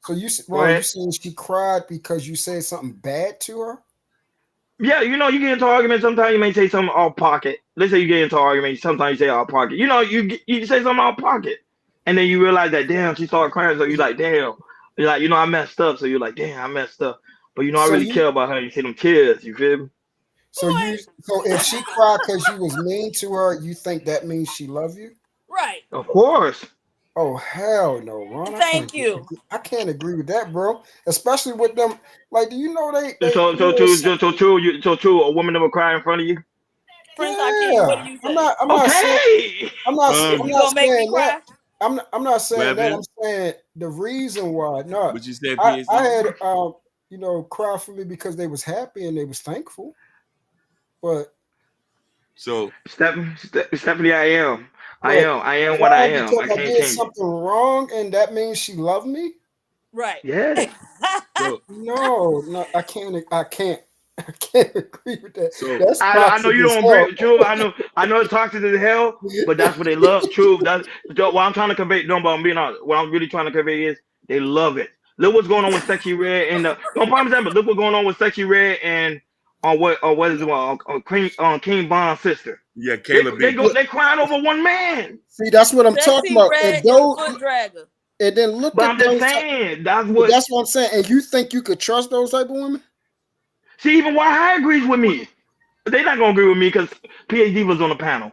So you saying she cried because you said something bad to her? Yeah, you get into an argument. Sometimes you may say something off pocket. Let's say you get into an argument. Sometimes you say off pocket. You say something off pocket. And then you realize that, damn, she started crying. So you're like, damn. You're like, I messed up. So you're like, damn, I messed up. But I really care about her. You see them tears. You feel me? So if she cried because you was mean to her, you think that means she love you? Right. Of course. Oh, hell no, Ron. Thank you. I can't agree with that, bro. Especially with them. Like, do you know they so true. A woman that will cry in front of you? Prince Hakeem, what do you say? I'm not saying that. I'm not saying that. I'm saying the reason why. No, what you said, I had cry for me because they was happy and they was thankful. But so Stephanie, I am what I am. I can't change something wrong, and that means she loved me. Right. Yeah. No, I can't agree with that. So that's I know you don't agree. True. I know it's toxic as hell, but that's what they love. True. That's what I'm trying to convey. No, but I'm being honest. What I'm really trying to convey is they love it. Look what's going on with Sexy Red and don't promise that, but look what's going on with Sexy Red and what is it? King Bond's sister. Yeah, Caleb. They crying over one man. See, that's what I'm talking about. And then look but at I'm just saying that's what I'm saying. And you think you could trust those type of women? See, even YHI agrees with me. They're not gonna agree with me because PhD was on the panel.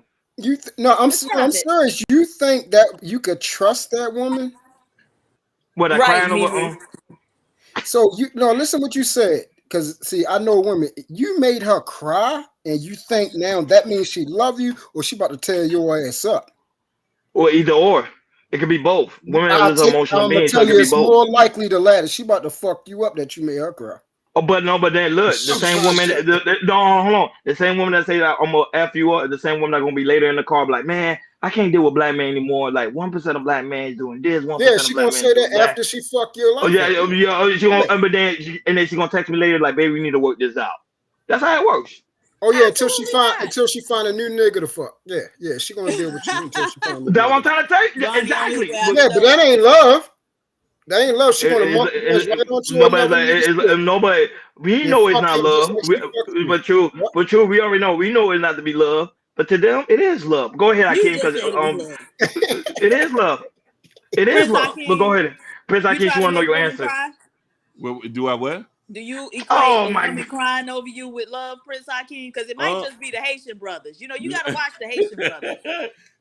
I'm serious. You think that you could trust that woman? What I crying over? So listen what you said. Because see, I know women. You made her cry, and you think now that means she love you, or she about to tear your ass up. Or either or. It could be both. Women are emotional beings, so it could be both. More likely the latter. She about to fuck you up that you made her cry. Oh, but then look, the same woman. Hold on. The same woman that say that I'm gonna F you up, the same woman that gonna be later in the car, be like, man, I can't deal with black men anymore. Like 1% of black men is doing this. 1% yeah, she gonna say that after she fuck your life. She gonna. But then she gonna text me later, like, baby, we need to work this out. That's how it works. Oh yeah, until she find a new nigga to fuck. Yeah, she gonna deal with you until she find. That's what I'm trying to tell you. Exactly. Yeah, but that ain't love. That ain't love. She gonna nobody. We know it's not love. But true. We already know. We know it's not to be love. But to them, it is love. Go ahead, Hakeem, because it is love. It is love. But go ahead, Prince Hakeem. You want to know your answer? Well, do I what? Do you equate me crying over you with love, Prince Hakeem? Because it might just be the Haitian brothers. You got to watch the Haitian brothers.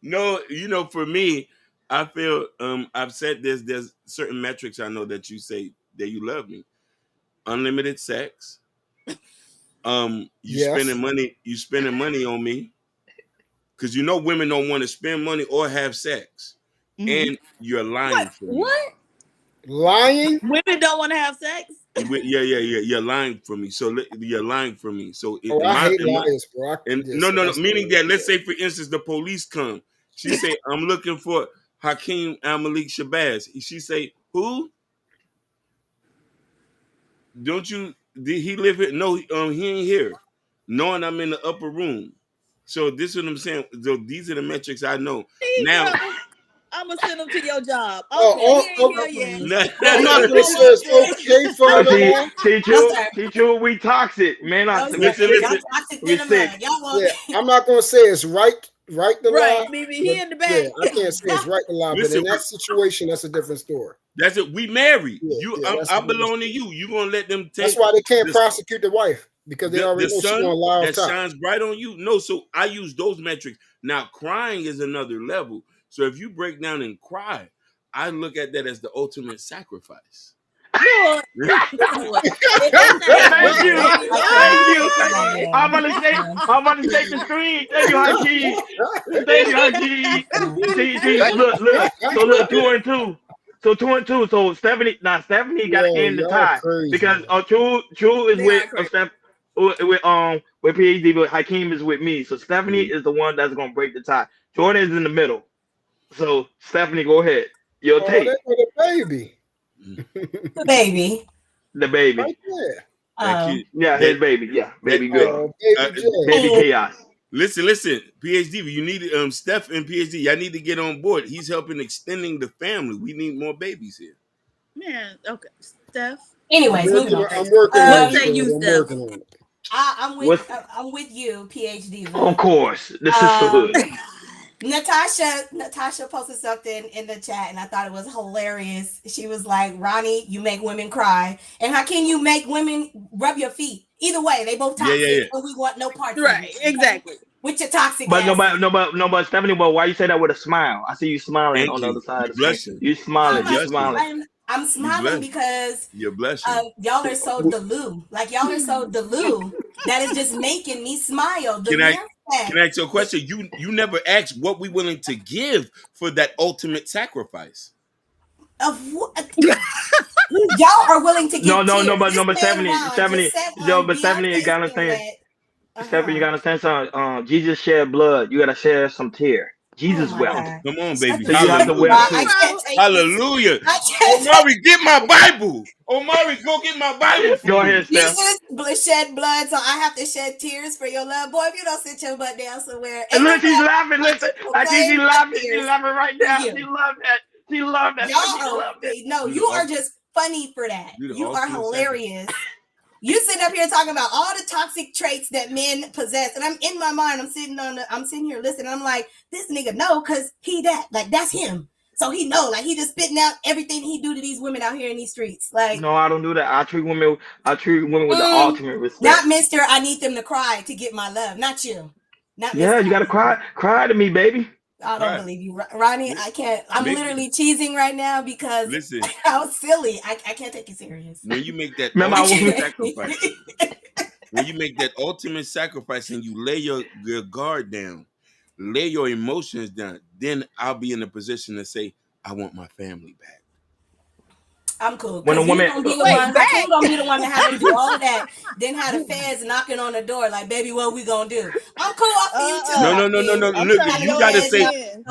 No, for me, I feel I've said this. There's certain metrics I know that you say that you love me. Unlimited sex. Spending money on me. Because women don't want to spend money or have sex. and you're lying for me. What? Lying? Women don't want to have sex? Yeah. You're lying for me. So you're lying for me. So I hate liars, bro. no. Meaning that, let's say, for instance, the police come. She say, I'm looking for Hakeem Al-Malik Shabazz. She say, who? Don't you? Did he live here? No, he ain't here. Knowing I'm in the upper room. So this is what I'm saying. So these are the metrics I know. Now I'm gonna send them to your job. Okay, I'm not gonna say it's okay for her. Teach you we toxic, man. Listen. I'm not gonna say it's right to lie. Baby, he in the back. Yeah, I can't say it's right to lie, but in that situation, that's a different story. That's it. We married. Yeah, I belong to you. You gonna let them take? That's why they can't prosecute the wife, because they already know she's gonna lie. That shines bright on you. No, so I use those metrics. Now, crying is another level. So if you break down and cry, I look at that as the ultimate sacrifice. Thank you. I'm gonna take the screen. Thank you, Hakeem. Thank you, Hakeem. See, look. So look, 2 and 2. So 2 and 2. So Stephanie got to end the tie because True is with PhD, but Hakeem is with me. So Stephanie is the one that's gonna break the tie. Jordan is in the middle. So Stephanie, go ahead. Your take. The baby. The baby. Right there. Yeah, his baby. Yeah, baby girl. Baby chaos. Listen, PhD, you need Steph and PhD. Y'all need to get on board. He's helping extending the family. We need more babies here. Man, okay, Steph. Anyways, moving on. I'm working on it. I'm with you, PhD. Of course, this is good. Natasha posted something in the chat, and I thought it was hilarious. She was like, "Ronnie, you make women cry, and how can you make women rub your feet? Either way, they both toxic, and we want no parts." Right, exactly. With your toxic. But nobody, Stephanie. But why you say that with a smile? I see you smiling on the other side. You smiling. You're smiling. I'm smiling because you're blessing. Y'all are so delulu. Like y'all are so delulu that is just making me smile. Can I ask you a question? You never asked what we willing to give for that ultimate sacrifice. Of what? Y'all are willing to give. No, but Stephanie, you gotta understand. Stephanie, you gotta understand something. Jesus shed blood. You gotta share some tear. Jesus wept. Come on, baby. So you have to wear Hallelujah. Omari, get my Bible. Omari, go get my Bible. Go ahead, Steph. Jesus shed blood, so I have to shed tears for your love. Boy, if you don't sit your butt down somewhere. And look, she's laughing. Listen, I think she's laughing. She's laughing right now. She loved that. She loved that. No, you are just funny for that. You are hilarious. You sitting up here talking about all the toxic traits that men possess, and I'm in my mind. I'm sitting here listening. I'm like, this nigga know, cause that's him. So he know, like he just spitting out everything he do to these women out here in these streets. Like, no, I don't do that. I treat women with the ultimate respect. Not Mr. I need them to cry to get my love. Not you. Not yeah, Mr. You gotta cry to me, baby. I don't believe you, Ronnie. I can't. I'm literally cheesing right now because how silly. I can't take you serious. When you make that ultimate sacrifice, when you make that ultimate sacrifice and you lay your guard down, lay your emotions down, then I'll be in a position to say, I want my family back. I'm cool. When a woman, gonna be the one to have to do all of that, then have the feds knocking on the door like, baby, what we gonna do? I'm cool. I'll see you too. No. Look,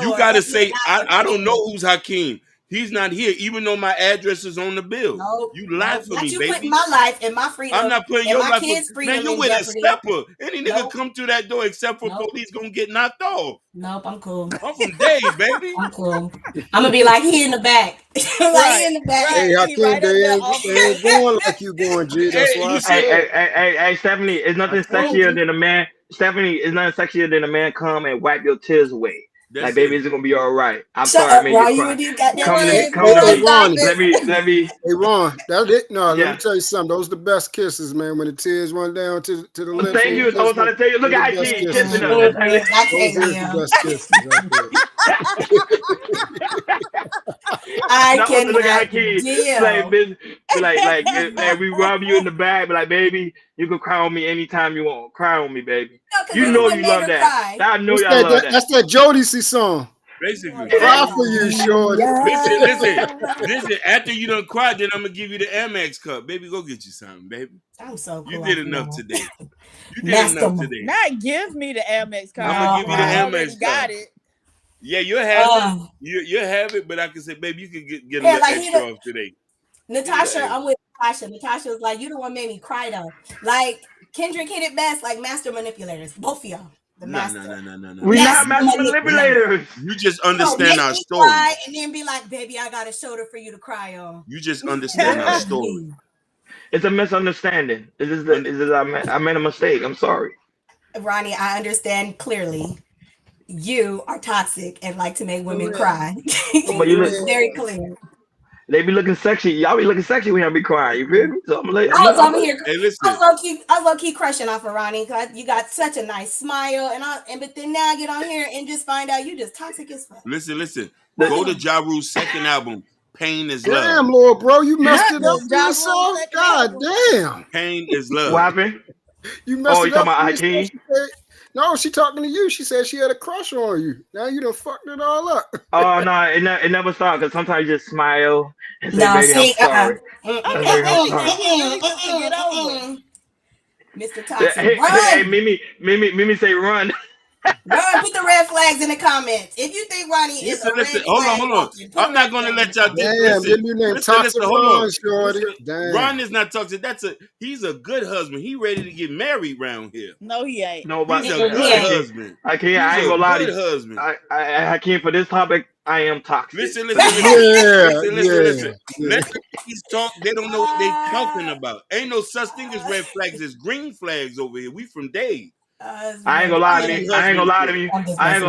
you gotta say, I don't know who's Hakeem. He's not here, even though my address is on the bill. No, you lie for me, baby. Putting my life and my freedom. I'm not putting your life. Man, you with a stepper. Any nigga come through that door except for police gonna get knocked off. Nope, I'm cool. I'm from Dave, baby. I'm cool. I'm gonna be like he in the back. He in the back. Hey, Hakeem, they ain't going like you going, G. That's why I said. Hey, Stephanie, it's nothing sexier than a man. Stephanie, it's nothing sexier than a man come and wipe your tears away. Like, baby, it's gonna be all right. I'm sorry, I made you cry. Come to me. Let me. Hey, Ron, that's it. No, let me tell you something. Those are the best kisses, man. When the tears run down to the lips. Thank you. I was trying to tell you. Look at Hakeem kissing her. Those are the best kisses right there. I can't. Like, we rub you in the back, but like, baby, you can cry on me anytime you want. Cry on me, baby. You know you love that. I know y'all love that. That's that Jodeci song. Basically. Cry for you, shorty. Listen. After you done cried, then I'm gonna give you the Amex cup. Baby, go get you something, baby. I'm so cool. You did enough today. You did enough today. Not give me the Amex card. I'm gonna give you the I Amex already card. got it. Yeah, you'll have it. You'll have it, but I can say, baby, you can get a Yeah, little like extra off today. Natasha, I'm with Natasha. Natasha was like, you the one made me cry though. Like Kendrick hit it best, like master manipulators. Both of y'all. The master. No. We not master manipulators. You just understand our story. Cry and then be like, baby, I got a shoulder for you to cry on. You just understand our story. It's a misunderstanding. I made a mistake. I'm sorry. Ronnie, I understand clearly. You are toxic and like to make women cry. But you look very clear. They be looking sexy. Y'all be looking sexy when y'all be crying. You feel me? So I'm like, I was over here. Hey, listen. I was low key crushing off of Ronnie because you got such a nice smile, but then now I get on here and just find out you just toxic as fuck. Listen. Go to Ja Rule's second album, Pain is Love. Damn, Lord, bro, you messed it up for yourself. God damn. Pain is love. What happened? You messed you it up. talking about Hakeem? No, she talking to you. She said she had a crush on you. Now you done fucked it all up. Oh no, it never stopped because sometimes you just smile and say, No, "Baby, see, I'm sorry." Mr. Toxic, Hey, Mimi, say run. Run, put the red flags in the comments. If you think Ronnie is a red flag, hold on. I'm not going to let y'all think. Listen, hold on. Ron is not toxic. He's a good husband. He ready to get married around here. No, he ain't. He's a good husband. I ain't gonna lie to you. Husband. I came for this topic. I am toxic. Listen. Let these talk. They don't know what they talking about. Ain't no such thing as red flags. There's green flags over here. We from Dade. I ain't gonna lie to you. I ain't gonna lie to you. I ain't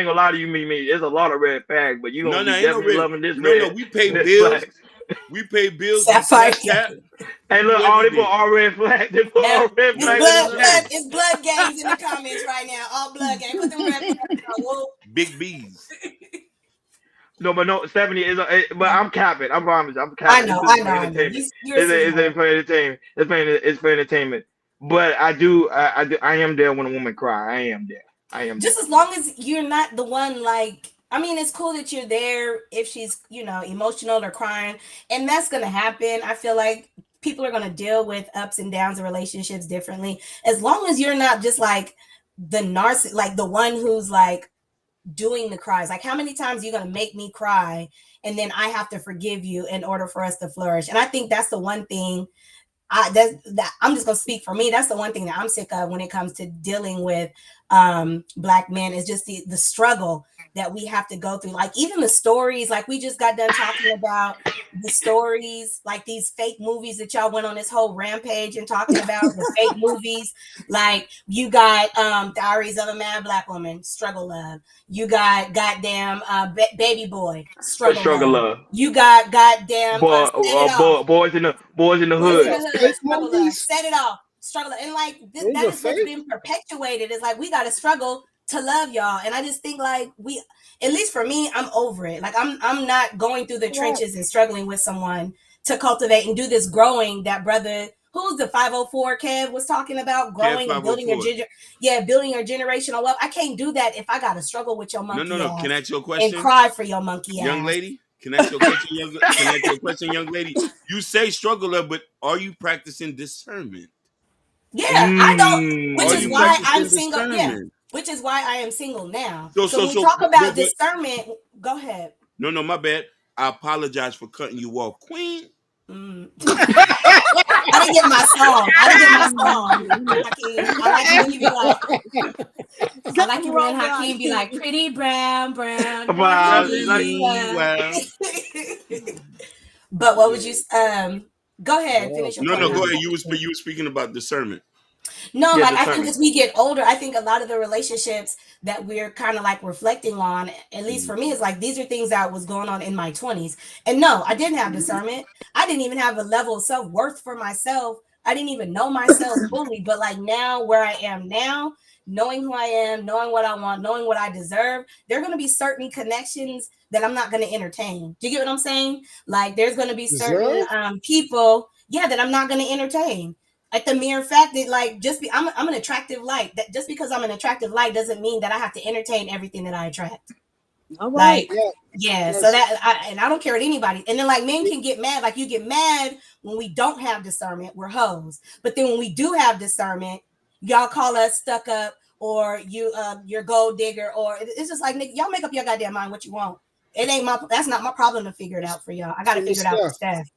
gonna lie to you, Mimi. There's a lot of red flags, but you gonna be definitely loving this. No, we pay bills. We pay bills. Hey, look, they put all red flags. They put all red flags. It's blood games in the comments right now. All blood games. Put them red flags on. Big B's. No, Stephanie but I'm capping. I promise. I'm capping. I know. It's for entertainment. It's for entertainment. But I am there when a woman cry. I am there. Just as long as you're not the one like. I mean, it's cool that you're there if she's, emotional or crying, and that's going to happen. I feel like people are going to deal with ups and downs of relationships differently. As long as you're not just like the narcissist, like the one who's like doing the cries. Like, how many times are you going to make me cry and then I have to forgive you in order for us to flourish? And I think that's the one thing I'm just going to speak for me. That's the one thing that I'm sick of when it comes to dealing with Black men, is just the struggle that we have to go through. Like even the stories, like we just got done talking about the stories, like these fake movies that y'all went on this whole rampage and talking about the fake movies. Like you got Diaries of a Mad Black Woman, Struggle Love. You got goddamn Baby Boy, Struggle Love. You got goddamn Boys in the Hood. Struggle Love. Set it off. Struggle. And like that is what's been perpetuated. It's like we gotta struggle to love y'all. And I just think like at least for me, I'm over it. Like I'm not going through the trenches and struggling with someone to cultivate and do this growing that brother who's the 504 Kev was talking about, growing and building building your generational wealth. I can't do that if I gotta struggle with your monkey. No. Can I ask you a question? And cry for your monkey ass. Young lady? Can I ask you a question, young lady? You say struggle, but are you practicing discernment? Yeah, I don't. Which is why I'm single. Yeah, which is why I am single now. So when we talk about discernment, go ahead. No, my bad. I apologize for cutting you off, Queen. I didn't get my song. I like when you be like, I like it when Hakeem be like, pretty brown. But what would you? Go ahead. Finish your point. No. Go ahead. You were speaking about discernment. No, like I think as we get older, I think a lot of the relationships that we're kind of like reflecting on, at least for me, is like these are things that was going on in my 20s. And no, I didn't have discernment. I didn't even have a level of self-worth for myself. I didn't even know myself fully. But like now, where I am now, knowing who I am, knowing what I want, knowing what I deserve, there are going to be certain connections that I'm not going to entertain. Do you get what I'm saying? Like there's going to be certain people, that I'm not going to entertain. Like the mere fact that like I'm an attractive light. That just because I'm an attractive light doesn't mean that I have to entertain everything that I attract. All right. Like, yeah. So I don't care what anybody. And then like men can get mad. Like you get mad when we don't have discernment. We're hoes. But then when we do have discernment, y'all call us stuck up or you're gold digger, or it's just like, nigga, y'all make up your goddamn mind what you want. It ain't that's not my problem to figure it out for y'all. I got to figure it out for staff.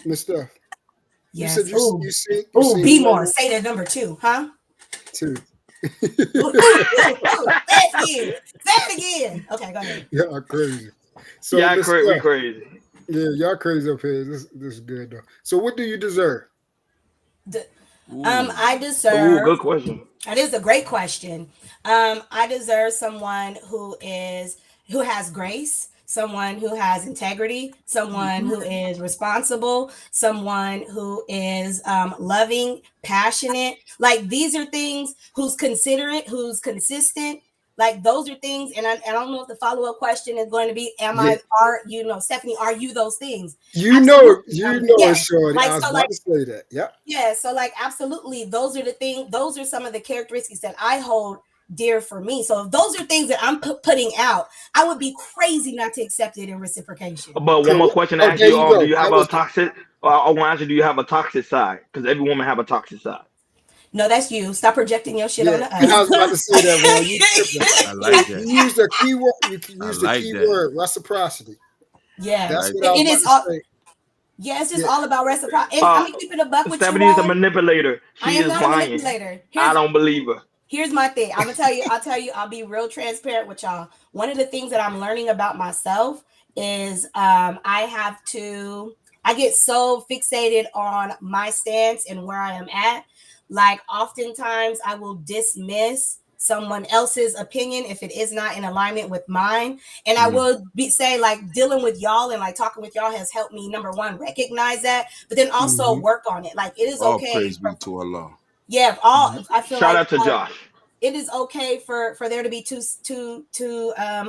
Miss Steph. Yes. You said you see be more. Say that number 2, huh? 2. Say it again. Okay, go ahead. Y'all crazy. So y'all crazy. Yeah, y'all crazy up here. This is good though. So what do you deserve? I deserve. Ooh, good question. That is a great question. I deserve someone who has grace, someone who has integrity, someone who is responsible, someone who is loving, passionate. Like these are things, who's considerate, who's consistent. Like those are things, and I don't know if the follow-up question is going to be, Stephanie, are you those things? Absolutely. Yeah. Shorty. Like, I was about to say that. Yep. Yeah, so like absolutely, those are the things, those are some of the characteristics that I hold dear for me. So if those are things that I'm putting out, I would be crazy not to accept it in reciprocation. But one more question to ask you, do you have a toxic, I want to ask you, do you have a toxic side? Because every woman have a toxic side. No, that's you. Stop projecting your shit on the other. I was about to say that, I like that. You use the keyword. You can use the keyword reciprocity. Yeah, that's what I was about to say. Yeah, it's just all about reciprocity. I'm gonna keep it a buck with you. Stephanie's a manipulator. She is not lying. a manipulator. I don't believe her. Here's my thing. I'll tell you, I'll be real transparent with y'all. One of the things that I'm learning about myself is I get so fixated on my stance and where I am at. Like oftentimes I will dismiss someone else's opinion if it is not in alignment with mine. And I will say like dealing with y'all and like talking with y'all has helped me, number one, recognize that, but then also work on it. Like it is All okay. praise be to Allah. Yeah, I feel shout like out to Josh. It is okay for there to be two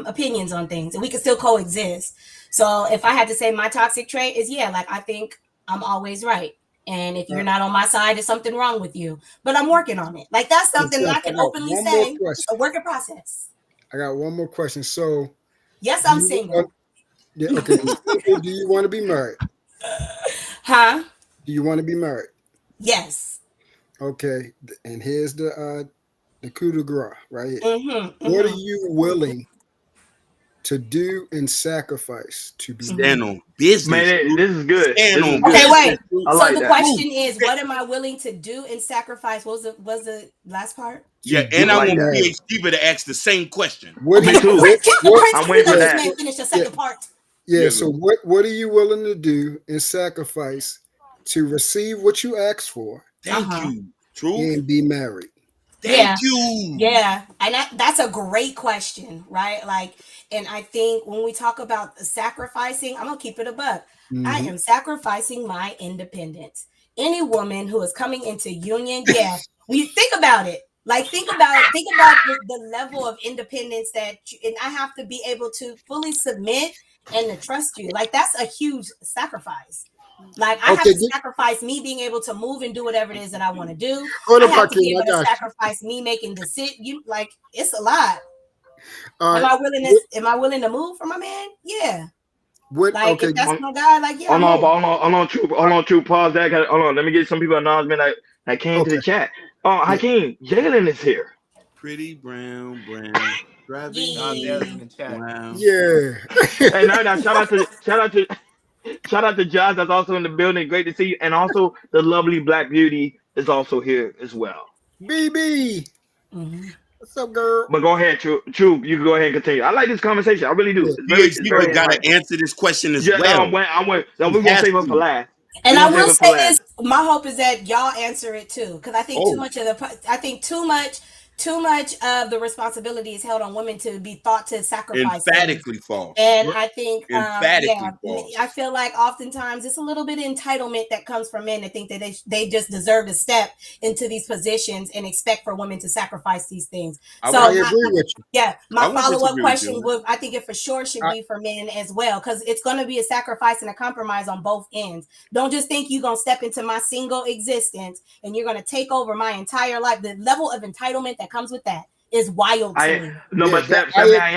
opinions on things, and we can still coexist. So if I had to say my toxic trait is, like I think I'm always right. And if you're not on my side, there's something wrong with you. But I'm working on it. Like that's something that I can openly say. It's a work in process. I got one more question. So yes, I'm single. Okay. Do you want to be married? Huh? Do you want to be married? Yes. Okay. And here's the coup de grace, right? What are you willing to do and sacrifice to be stand on business? Man, this is good. Okay, wait. So the question is, what am I willing to do and sacrifice? What was the last part? Yeah, and I want PhD to ask the same question. What me too. I'm waiting for that. Finish the second part. Yeah. So what are you willing to do and sacrifice to receive what you asked for? Thank you. True. And be married. Thank you. Yeah, and that's a great question, right? Like, and I think when we talk about sacrificing, I'm gonna keep it a buck. I am sacrificing my independence. Any woman who is coming into union, when you think about it, like think about the level of independence that and I have to be able to fully submit and to trust you. Like that's a huge sacrifice. Like I have to sacrifice me being able to move and do whatever it is that I want to do. I have to be able to sacrifice me making decisions. Like it's a lot. Am I willing to move for my man? Yeah. If that's my guy, like Hold on, True. Pause that. Hold on. Let me get some people announcement that came to the chat. Oh, Hakeem, Jalen is here. Pretty brown. Driving. Wow. Yeah. Hey, now shout out to Josh that's also in the building. Great to see you. And also the lovely Black Beauty is also here as well. BB. What's up, girl? But go ahead, True. You can go ahead and continue. I like this conversation. I really do. You got to answer this question as well. We're going to save it for last. And I will say this: my hope is that y'all answer it too, because I think too much too much of the responsibility is held on women to be thought to sacrifice things. Emphatically false. And I think, Emphatically false. I feel like oftentimes it's a little bit of entitlement that comes from men to think that they just deserve to step into these positions and expect for women to sacrifice these things. I So agree with you. yeah, my won't follow-up disagree with question you. would, I think it for sure should be for men as well, because it's going to be a sacrifice and a compromise on both ends. Don't just think you're going to step into my single existence and you're going to take over my entire life. The level of entitlement that comes with that is wild to me. But Stephanie, I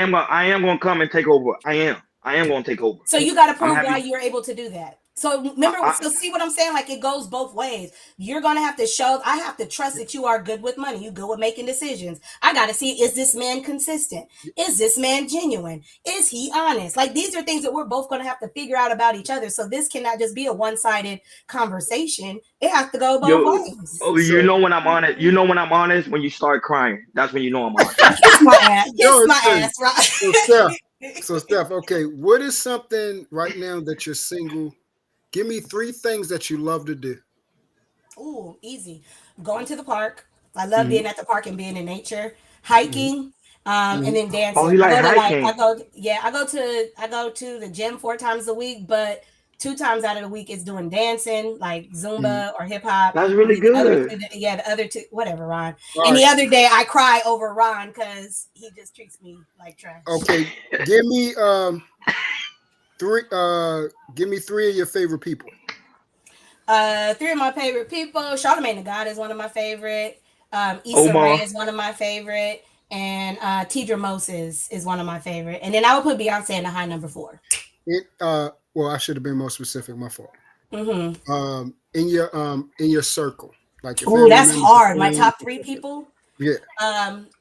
am gonna come and take over. I am gonna take over. So you got to prove why you're able to do that. So remember, so see what I'm saying? Like, it goes both ways. You're going to have to show, I have to trust that you are good with money. You good with making decisions. I got to see, is this man consistent? Is this man genuine? Is he honest? Like, these are things that we're both going to have to figure out about each other. So this cannot just be a one-sided conversation. It has to go both ways. Oh, you know when I'm honest. You know when I'm honest, when you start crying. That's when you know I'm honest. Kiss my ass. Kiss my ass, right? So Steph, okay, what is something right now that you're single? Give me 3 things that you love to do. Ooh, easy. Going to the park. I love being at the park and being in nature. Hiking, and then dancing. Oh, you like hiking? I go to the gym 4 times a week, but 2 times out of the week is doing dancing, like Zumba or hip hop. That's really good. The other 2, whatever, Ron. And the other day I cry over Ron because he just treats me like trash. Okay, give me 3. Give me 3 of your favorite people. 3 of my favorite people. Charlamagne the God is one of my favorite. Issa Rae is one of my favorite, and Tidra Moses is one of my favorite. And then I would put Beyonce in the high number 4. Well, I should have been more specific. My fault. Mm-hmm. In your circle, like your oh, that's hard. My top 3 people. Yeah.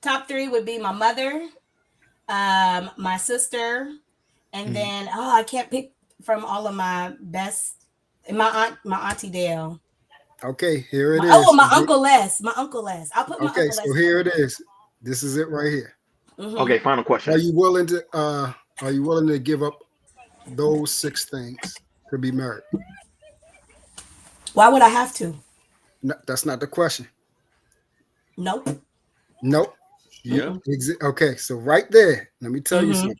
Top 3 would be my mother, my sister, and then I can't pick from all of my best. My auntie Dale. Okay, here it is. Oh, my Uncle Les. I'll put my Uncle Les. Okay, so here it is. This is it right here. Okay, final question. Are you willing to give up those 6 things to be married? Why would I have to? No, that's not the question. Nope. Yeah. Okay, so right there, let me tell you something.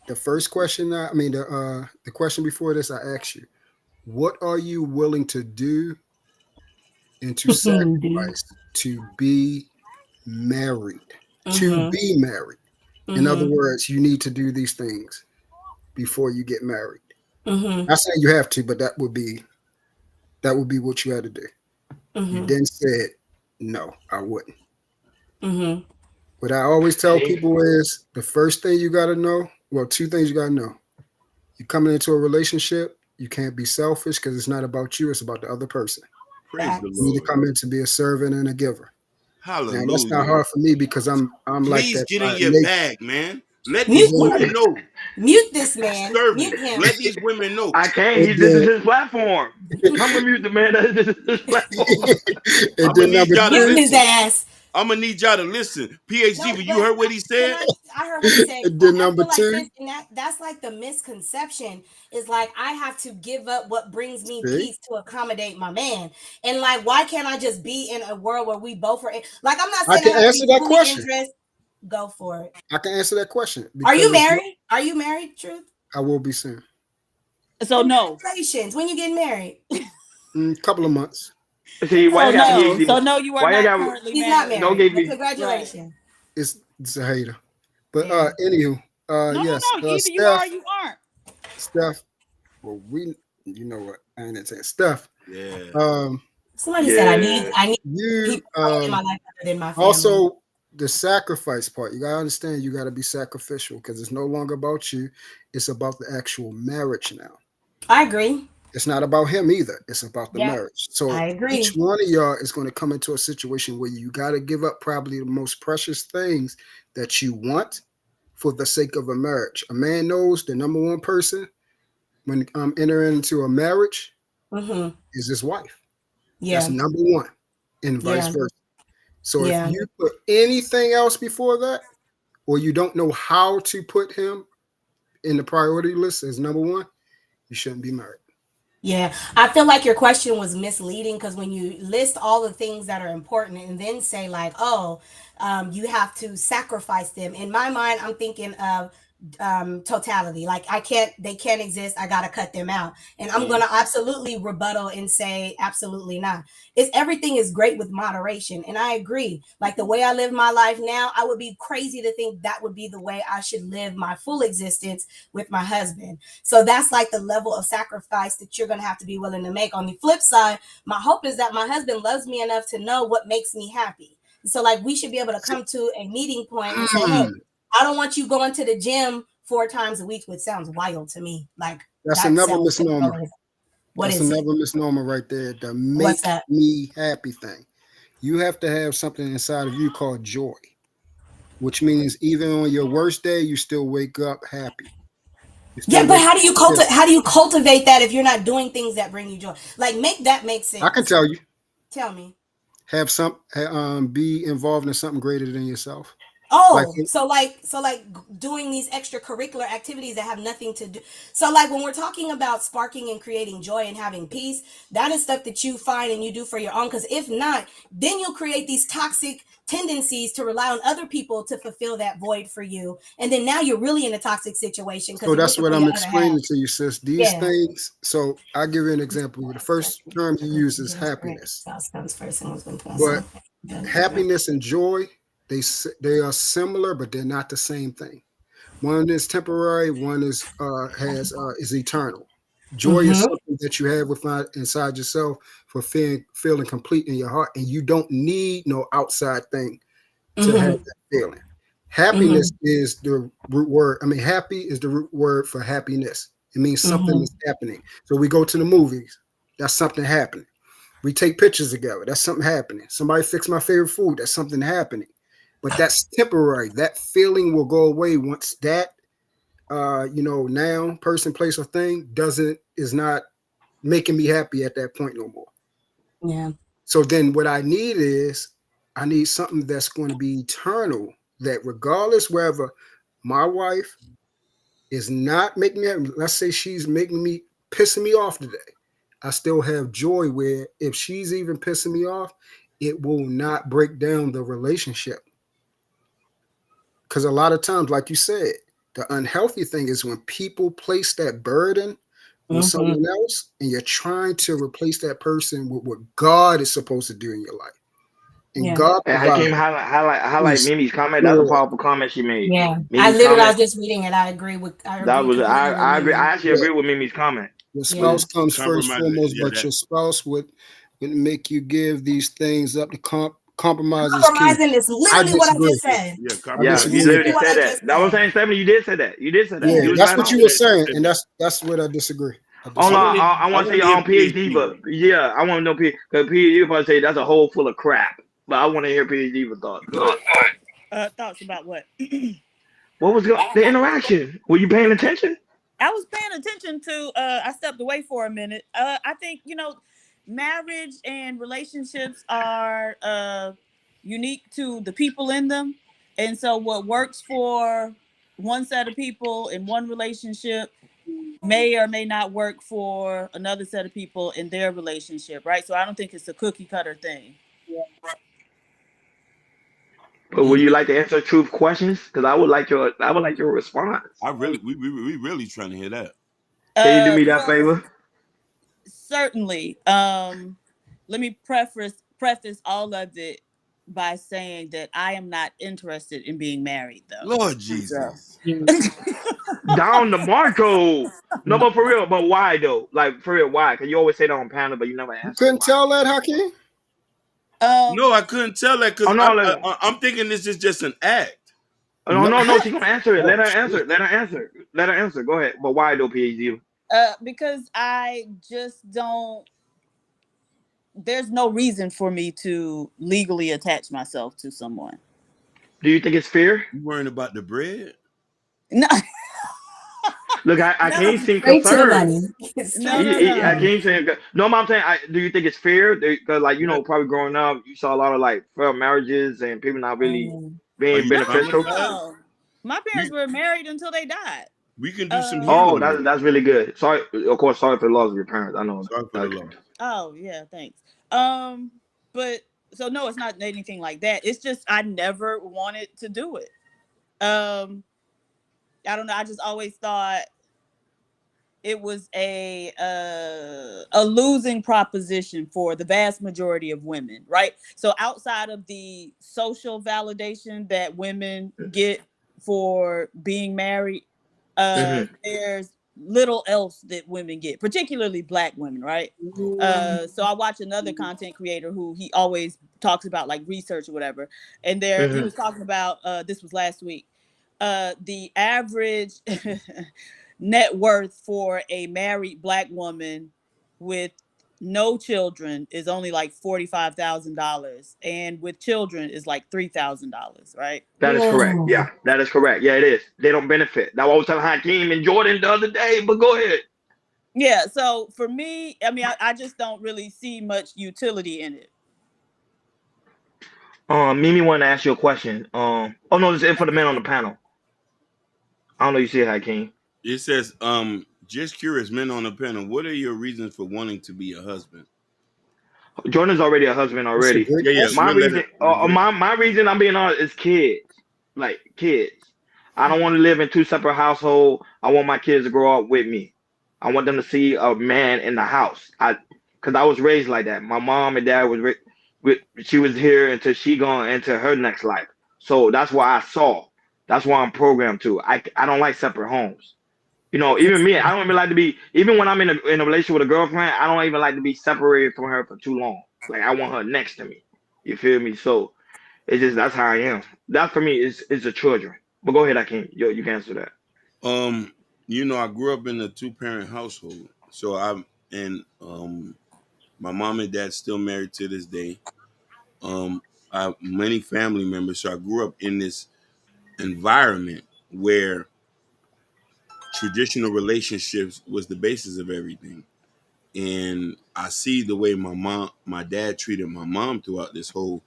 The first question, the question before this, I asked you, what are you willing to do and to sacrifice to be married? To be married. In other words, you need to do these things before you get married. Not saying you have to, but that would be what you had to do. You then said, no, I wouldn't. What I always tell people is the first thing you got to know, 2 things you got to know. You're coming into a relationship, you can't be selfish because it's not about you, it's about the other person. Praise the Lord. You need to come in to be a servant and a giver. Hallelujah. And that's not hard for me because I'm like that. Please get in your bag, man. Let these women know. Mute this man. Mute him. Let these women know. I can't. This is his platform. I'm gonna mute the man. This is his platform. I'm gonna need y'all to Mute listen. his ass. I'm gonna need y'all to listen. PhD, you heard what he said? I heard what he said. Then number 2. That's like the misconception is like I have to give up what brings me peace to accommodate my man. And like, why can't I just be in a world where we both are like, I'm not saying I can answer that question. Go for it. I can answer that question. Are you married? Are you married, Truth? I will be soon. So no. Congratulations. When you getting married? Couple of months. See, why you you are not currently He's married. not married. No, Congratulations. It's a hater. But anywho, yes. Either Steph, you are or you aren't. Steph, well, you know what? I ain't saying Steph. Yeah. Somebody said I need you people in my life other than my family. also the sacrifice part. You gotta understand. You gotta be sacrificial because it's no longer about you. It's about the actual marriage now. I agree. It's not about him either. It's about the marriage. So I agree. each one of y'all is going to come into a situation where you got to give up probably the most precious things that you want for the sake of a marriage. A man knows the number one person when I'm entering into a marriage is his wife. Yeah. That's number one, and vice versa. So if you put anything else before that, or you don't know how to put him in the priority list as number one, you shouldn't be married. Yeah, I feel like your question was misleading because when you list all the things that are important and then say like, oh, you have to sacrifice them. In my mind, I'm thinking of totality. Like they can't exist. I gotta cut them out. And I'm gonna absolutely rebuttal and say absolutely not. It's everything is great with moderation, and I agree. Like the way I live my life now, I would be crazy to think that would be the way I should live my full existence with my husband. So that's like the level of sacrifice that you're going to have to be willing to make. On the flip side, my hope is that my husband loves me enough to know what makes me happy. So like we should be able to come to a meeting point and say, hey, I don't want you going to the gym 4 times a week, which sounds wild to me. Like that's another misnomer. That's another misnomer right there. The make me happy thing. You have to have something inside of you called joy, which means even on your worst day, you still wake up happy. Yeah, but how do you cultivate that if you're not doing things that bring you joy? Like make sense. I can tell you. Tell me. Have be involved in something greater than yourself. Oh, so like doing these extracurricular activities that have nothing to do. So like when we're talking about sparking and creating joy and having peace, that is stuff that you find and you do for your own. Because if not, then you'll create these toxic tendencies to rely on other people to fulfill that void for you. And then now you're really in a toxic situation. So that's what I'm explaining to you, sis. These things. So I'll give you an example. The first term you use is happiness. But happiness and joy, they are similar, but they're not the same thing. One is temporary, one is eternal. Joy is something that you have inside yourself for feeling complete in your heart, and you don't need no outside thing to have that feeling. Happiness is the root word. I mean, happy is the root word for happiness. It means something is happening. So we go to the movies, that's something happening. We take pictures together, that's something happening. Somebody fix my favorite food, that's something happening. But that's temporary. That feeling will go away once that noun, person, place, or thing is not making me happy at that point no more. Yeah. So then what I need something that's going to be eternal, that regardless whether my wife is not making me happy, let's say she's pissing me off today, I still have joy where if she's even pissing me off, it will not break down the relationship. Because a lot of times, like you said, the unhealthy thing is when people place that burden on someone else and you're trying to replace that person with what God is supposed to do in your life. And God Hakeem, highlight Mimi's comment. That's a powerful comment she made. Yeah, Mimi's I was just reading it. I agree. I agree. I actually agree with Mimi's comment. Your spouse comes first foremost, but your spouse would make you give these things up to compromising is literally what I just said. Yeah, you literally said that. That was saying, Stephanie, you did say that. Yeah, that's what you were saying, and that's what I disagree. I want to say on PhD, but yeah, I want to know because PhD probably say that's a hole full of crap. But I want to hear PhD thoughts. Thoughts about what? What was the interaction? Were you paying attention? I was paying attention to. I stepped away for a minute. I think marriage and relationships are unique to the people in them. And so what works for one set of people in one relationship may or may not work for another set of people in their relationship, right? So I don't think it's a cookie cutter thing. But would you like to answer truth questions? Because I would like your response. We really trying to hear that. Can you do me that favor? Certainly. Let me preface all of it by saying that I am not interested in being married, though. Lord Jesus. Down to Marco. No, but for real, but why though? Like for real, why? Because you always say that on panel, but you never answer. You couldn't tell that, Hakeem? No, I couldn't tell that because I'm thinking this is just an act. No, she's gonna answer it. Let her answer. Go ahead. But why though, PhD? Because I just don't. There's no reason for me to legally attach myself to someone. Do you think it's fair? You worrying about the bread? No. Look, I can't seem concerned. I can't seem. No, I'm saying, do you think it's fair? Because, probably growing up, you saw a lot of failed marriages and people not really being beneficial. No. My parents were married until they died. We can do some Oh, healing. that's really good. Sorry, of course. Sorry for the loss of your parents. I know. Sorry for the loss. Oh yeah, thanks. But so no, it's not anything like that. It's just I never wanted to do it. I don't know. I just always thought it was a losing proposition for the vast majority of women, right? So outside of the social validation that women get for being married, there's little else that women get, particularly Black women, right? So I watch another content creator who he always talks about like research or whatever, and he was talking about this was last week. The average net worth for a married Black woman with no children is only like $45,000, and with children is like $3,000, right? That is correct. Yeah, that is correct. Yeah, it is. They don't benefit. That was telling Hakeem and Jordan the other day. But go ahead. Yeah. So for me, I mean, I just don't really see much utility in it. Mimi wanted to ask you a question. Oh no, this is it for the men on the panel. I don't know. You see it, Hakeem? It says, just curious, men on the panel, what are your reasons for wanting to be a husband? Jordan's already a husband already. Yeah. My reason, my reason I'm being honest is kids. Like kids. I don't want to live in two separate households. I want my kids to grow up with me. I want them to see a man in the house. Because I was raised like that. My mom and dad was she was here until she gone into her next life. So that's what I saw. That's why I'm programmed to. I don't like separate homes. You know, even me, I don't even like to be, even when I'm in a relationship with a girlfriend, I don't even like to be separated from her for too long. Like, I want her next to me. You feel me? So, it's just, that's how I am. That for me is the children. But go ahead, Hakeem. You can answer that. You know, I grew up in a 2-parent household. So, my mom and dad still married to this day. I have many family members. So, I grew up in this environment where traditional relationships was the basis of everything. And I see the way my dad treated my mom throughout this whole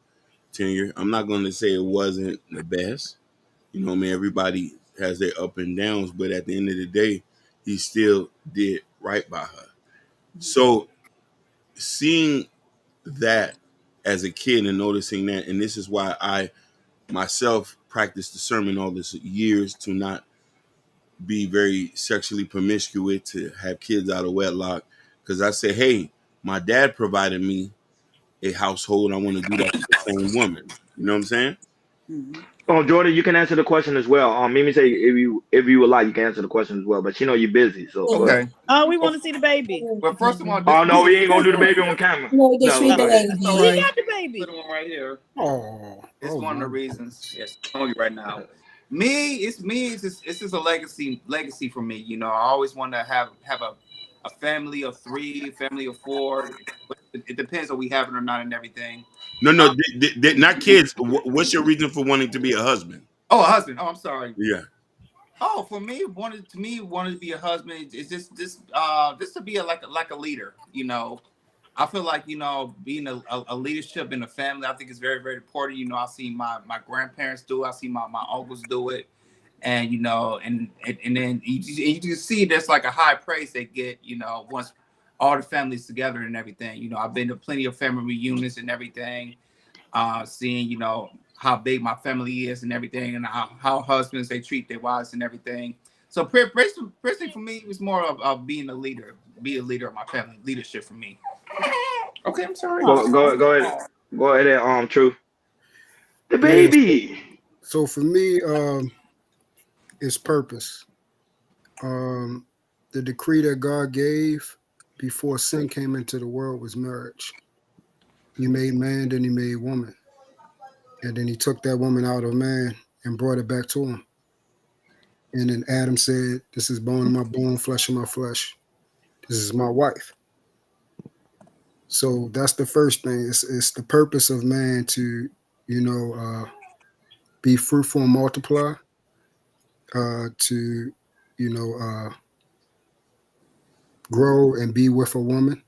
tenure. I'm not going to say it wasn't the best. You know, I mean, everybody has their up and downs, but at the end of the day, he still did right by her. So seeing that as a kid and noticing that, and this is why I myself practiced discernment all these years to not be very sexually promiscuous, to have kids out of wedlock, because I say, hey, my dad provided me a household. I want to do that with the same woman. You know what I'm saying? Mm-hmm. Oh, Jordan, you can answer the question as well. Mimi say if you would like, you can answer the question as well. But you know you're busy, so okay. Oh, we want to see the baby. Well, first of all, oh no, we ain't gonna do the baby on camera. No, just No, read the baby. That's all We right. got the baby. Little one right here. Oh, It's one of the reasons. Yes, I'm telling you right now. It's just a legacy for me. You know, I always want to have a family of 3, family of 4. It depends on we have it or not and everything. No, not kids. What's your reason for wanting to be a husband? Oh, a husband. Oh, I'm sorry. Yeah. Oh, for me, wanted to be a husband is just to be like a leader. You know, I feel like, you know, being a leadership in a family, I think is very, very important. You know, I see my grandparents do it. I see my uncles do it. And, you know, and then you just see there's like a high praise they get, you know, once all the families together and everything. You know, I've been to plenty of family reunions and everything, seeing, you know, how big my family is and everything, and how husbands, they treat their wives and everything. So personally for me, it was more of being a leader, be a leader of my family, leadership for me. Okay, I'm sorry. Go ahead, True. The baby. So for me, it's purpose. The decree that God gave before sin came into the world was marriage. He made man, then he made woman. And then he took that woman out of man and brought it back to him. And then Adam said, this is bone of my bone, flesh of my flesh. This is my wife. So that's the first thing. It's the purpose of man to, you know, be fruitful and multiply, to, you know, grow and be with a woman,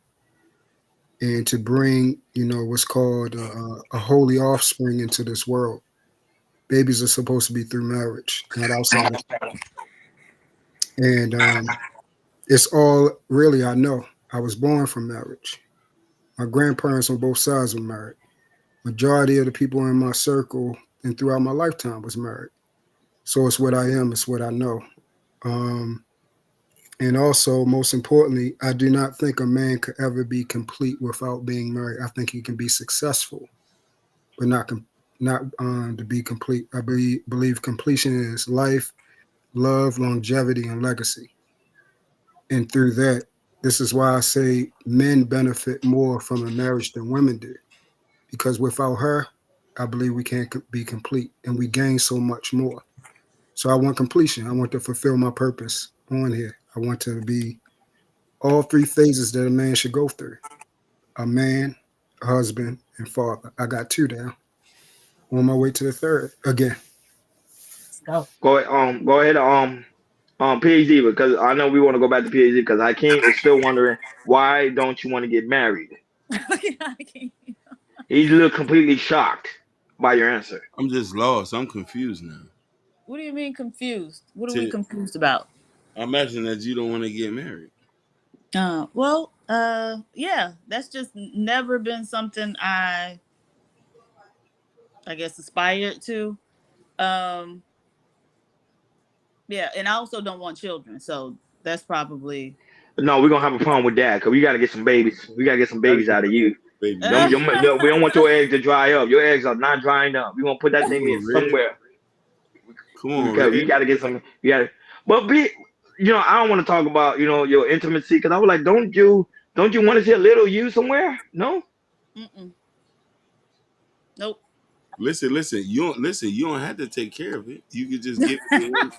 and to bring, you know, what's called a holy offspring into this world. Babies are supposed to be through marriage, not outside. And it's all really I know. I was born from marriage. My grandparents on both sides were married. Majority of the people in my circle and throughout my lifetime was married. So it's what I am, it's what I know. And also, most importantly, I do not think a man could ever be complete without being married. I think he can be successful, but not to be complete. I believe completion is life, love, longevity, and legacy. And through that, this is why I say men benefit more from a marriage than women do. Because without her, I believe we can't be complete, and we gain so much more. So I want completion. I want to fulfill my purpose on here. I want to be all three phases that a man should go through: a man, a husband, and father. I got 2 down. On my way to the 3rd again. Let's go ahead, PhD, because I know we want to go back to PhD because Hakeem is still wondering why don't you want to get married. He's a little completely shocked by your answer. I'm just lost. I'm confused now. What do you mean confused? What are we confused about? I imagine that you don't want to get married. Yeah, that's just never been something I guess aspired to. Yeah, and I also don't want children, so that's probably. No, we're gonna have a problem with that because we gotta get some babies. We gotta get some babies out of you. We don't want your eggs to dry up. Your eggs are not drying up. We're gonna put that thing in somewhere. Come on, because you gotta get some. But I don't want to talk about your intimacy because I was like, don't you want to see a little you somewhere? No. Nope. Listen. You don't have to take care of it. You could just give it.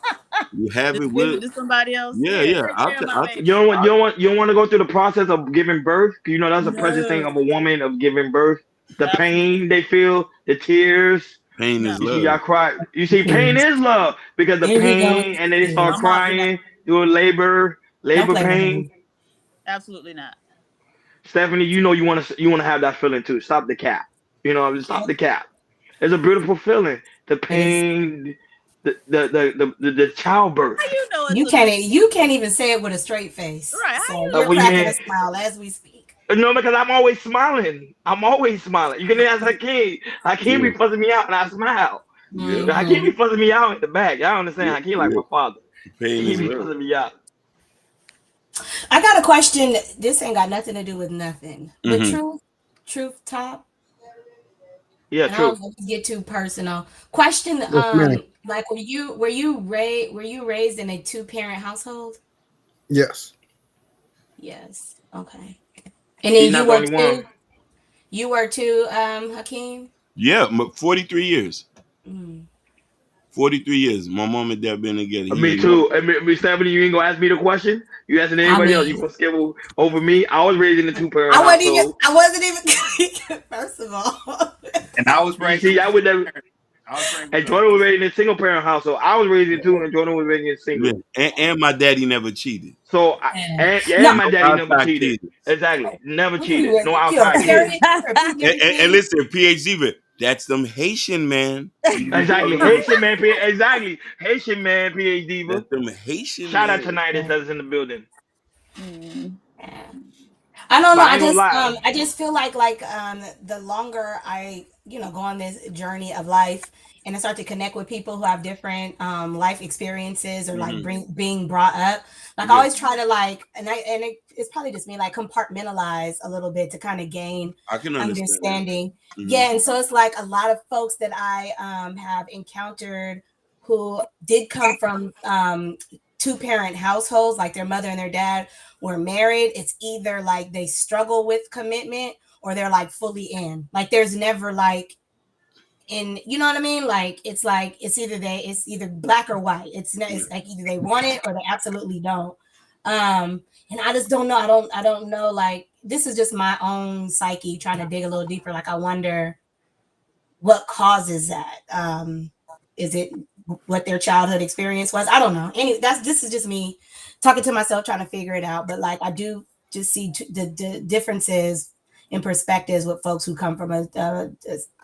You have it with to somebody else. Yeah. You don't want to go through the process of giving birth. That's a precious thing of a woman of giving birth. The pain they feel, the tears. Pain is love. You see, y'all cry. You see, pain is love because the pain, and then they start crying, doing labor pain. Absolutely not. Stephanie, you want to have that feeling too. Stop the cap. Stop the cap. It's a beautiful feeling. The pain, the childbirth. You can't even say it with a straight face. Right. So you're cracking a smile as we speak. No, because I'm always smiling. You can ask Hakeem. Hakeem be fussing me out and I smile. Yeah. Hakeem be fussing me out in the back. Y'all understand? Hakeem like my father. He be fussing me out. I got a question. This ain't got nothing to do with nothing. But truth top. Yeah, true. I don't want to get too personal. Question. Like, were you raised in a 2-parent household? Yes. Yes. Okay. And then you were too, Hakeem? Yeah, 43 years. 43 years. My mom and dad been together. Me too. Stephanie, you ain't gonna ask me the question? You asking anybody else? You gonna skip over me? I was raised in a 2-parent household. I wasn't even first of all. And I was raised. See, I would never. And Jordan was raised in a single-parent household. I was raised in 2, and Jordan was raised in single. Yeah. And my daddy never cheated. So, my daddy never cheated. Exactly, never cheated. No outside kids. And listen, PhD, but that's them Haitian man. Exactly, Haitian man. Exactly, Haitian man. PhD. That's them Haitian. Shout out to Nidus that's in the building. I don't know. I just feel like the longer I go on this journey of life and I start to connect with people who have different life experiences or like being brought up, I always try to it's probably just me, compartmentalize a little bit to kind of gain understanding. Yeah, and so it's like a lot of folks that I have encountered who did come from 2-parent households, like their mother and their dad were married. It's either like they struggle with commitment or they're like fully in. Like there's never like in, you know what I mean? Like it's either black or white. It's like either they want it or they absolutely don't. And I just don't know. I don't know. Like this is just my own psyche trying to dig a little deeper. Like I wonder what causes that. Is it what their childhood experience was? I don't know. This is just me talking to myself, trying to figure it out. But like, I do just see the differences in perspectives with folks who come from a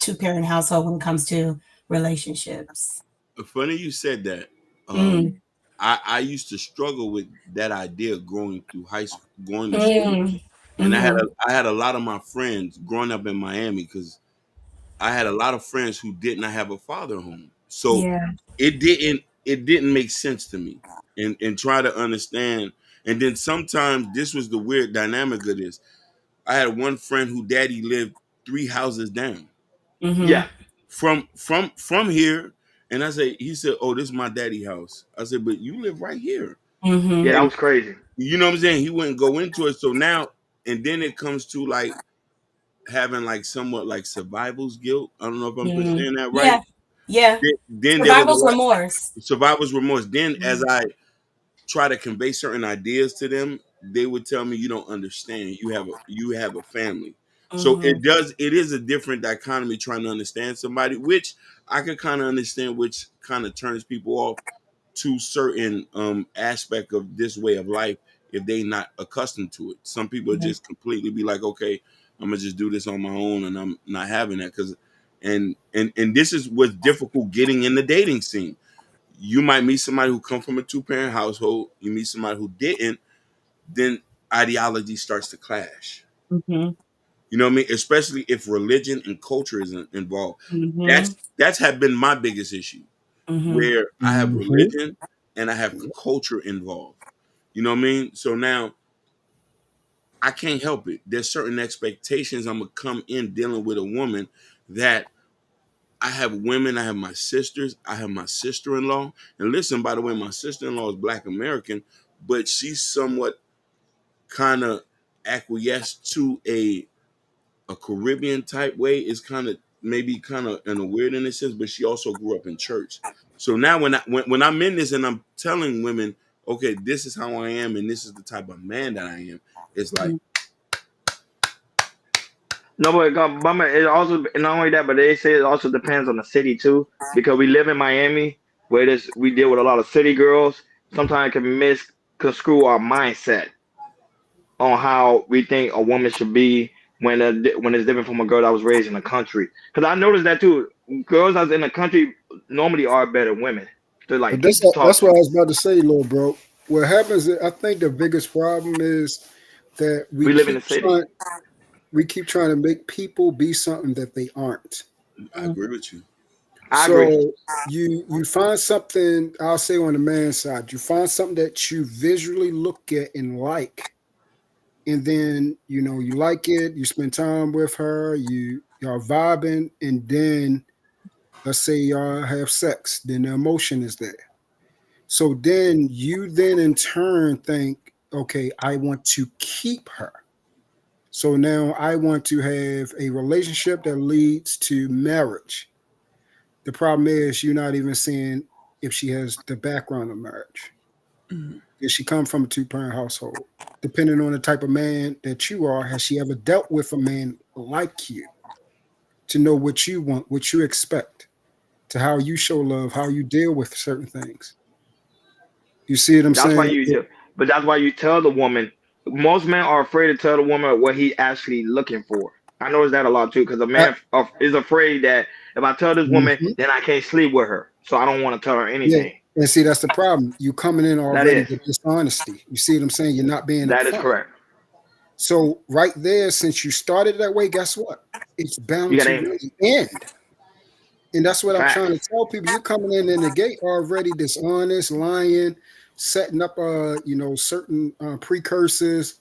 2-parent household when it comes to relationships. Funny you said that. I used to struggle with that idea going through high school, going to school, and I had a lot of my friends growing up in Miami because I had a lot of friends who did not have a father home, so Yeah. it didn't make sense to me, and try to understand. And then sometimes this was the weird dynamic of this. I had one friend who daddy lived 3 houses down Mm-hmm. Yeah. from here, and he said, "Oh, this is my daddy house." I said, "But you live right here." Mm-hmm. Yeah, that And was crazy. you know what I'm saying? He wouldn't go into it. So now, and then it comes to like having like somewhat like survivor's guilt. I don't know if I'm Mm-hmm. saying that right. Yeah. Yeah. Then there was a Survivor's lot remorse. survivor's remorse. Then as I try to convey certain ideas to them, they would tell me, "You don't understand. You have a family." So Mm-hmm. it is a different dichotomy trying to understand somebody, which I can kind of understand, which kind of turns people off to certain aspect of this way of life if they not accustomed to it. Some people just completely be like, okay, I'm gonna just do this on my own, and I'm not having that because and this is what's difficult getting in the dating scene. You might meet somebody who come from a 2-parent household. You meet somebody who didn't, then ideology starts to clash. Mm-hmm. You know what I mean? Especially if religion and culture is involved. Mm-hmm. That's have been my biggest issue, Mm-hmm. where I have religion and I have culture involved. You know what I mean? So now I can't help it. There's certain expectations I'm gonna come in dealing with a woman that I have women, I have my sisters, I have my sister-in-law. And listen, by the way, my sister-in-law is Black American, but she's somewhat kind of acquiesced to a Caribbean type way. Is kind of maybe kind of in a weird in a sense, but she also grew up in church. So now when I'm in this and I'm telling women, okay, this is how I am and this is the type of man that I am, it's like, No, but it also not only that, but they say it also depends on the city too, because we live in Miami, where we deal with a lot of city girls. Sometimes it can misconstrue our mindset on how we think a woman should be when it's different from a girl that was raised in the country. Because I noticed that too. Girls that's in the country normally are better women. They're But like talk. that's what I was about to say, little bro. What happens is, I think the biggest problem is that We live in the city. we keep trying to make people be something that they aren't. I agree with you. I agree. So you find something, I'll say on the man's side, you find something that you visually look at and like, and then you like it, you spend time with her, y'all vibing, and then let's say y'all have sex, then the emotion is there. So then you in turn think, okay, I want to keep her. So now I want to have a relationship that leads to marriage. The problem is you're not even seeing if she has the background of marriage. Does she come from a 2-parent household? Depending on the type of man that you are, has she ever dealt with a man like you to know what you want, what you expect, to how you show love, how you deal with certain things? You see what I'm That's saying? why you do. But that's why you tell the woman. Most men are afraid to tell the woman what he actually looking for. I notice that a lot too, because a man is afraid that if I tell this woman, then I can't sleep with her. So I don't want to tell her anything. Yeah. And see, that's the problem. You coming in already with dishonesty. You see what I'm saying? You're not being that upfront. is correct. So right there, since you started that way, guess what? It's bound to really end. And that's what I'm trying to tell people. You're coming in the gate already dishonest, lying, setting up certain precursors,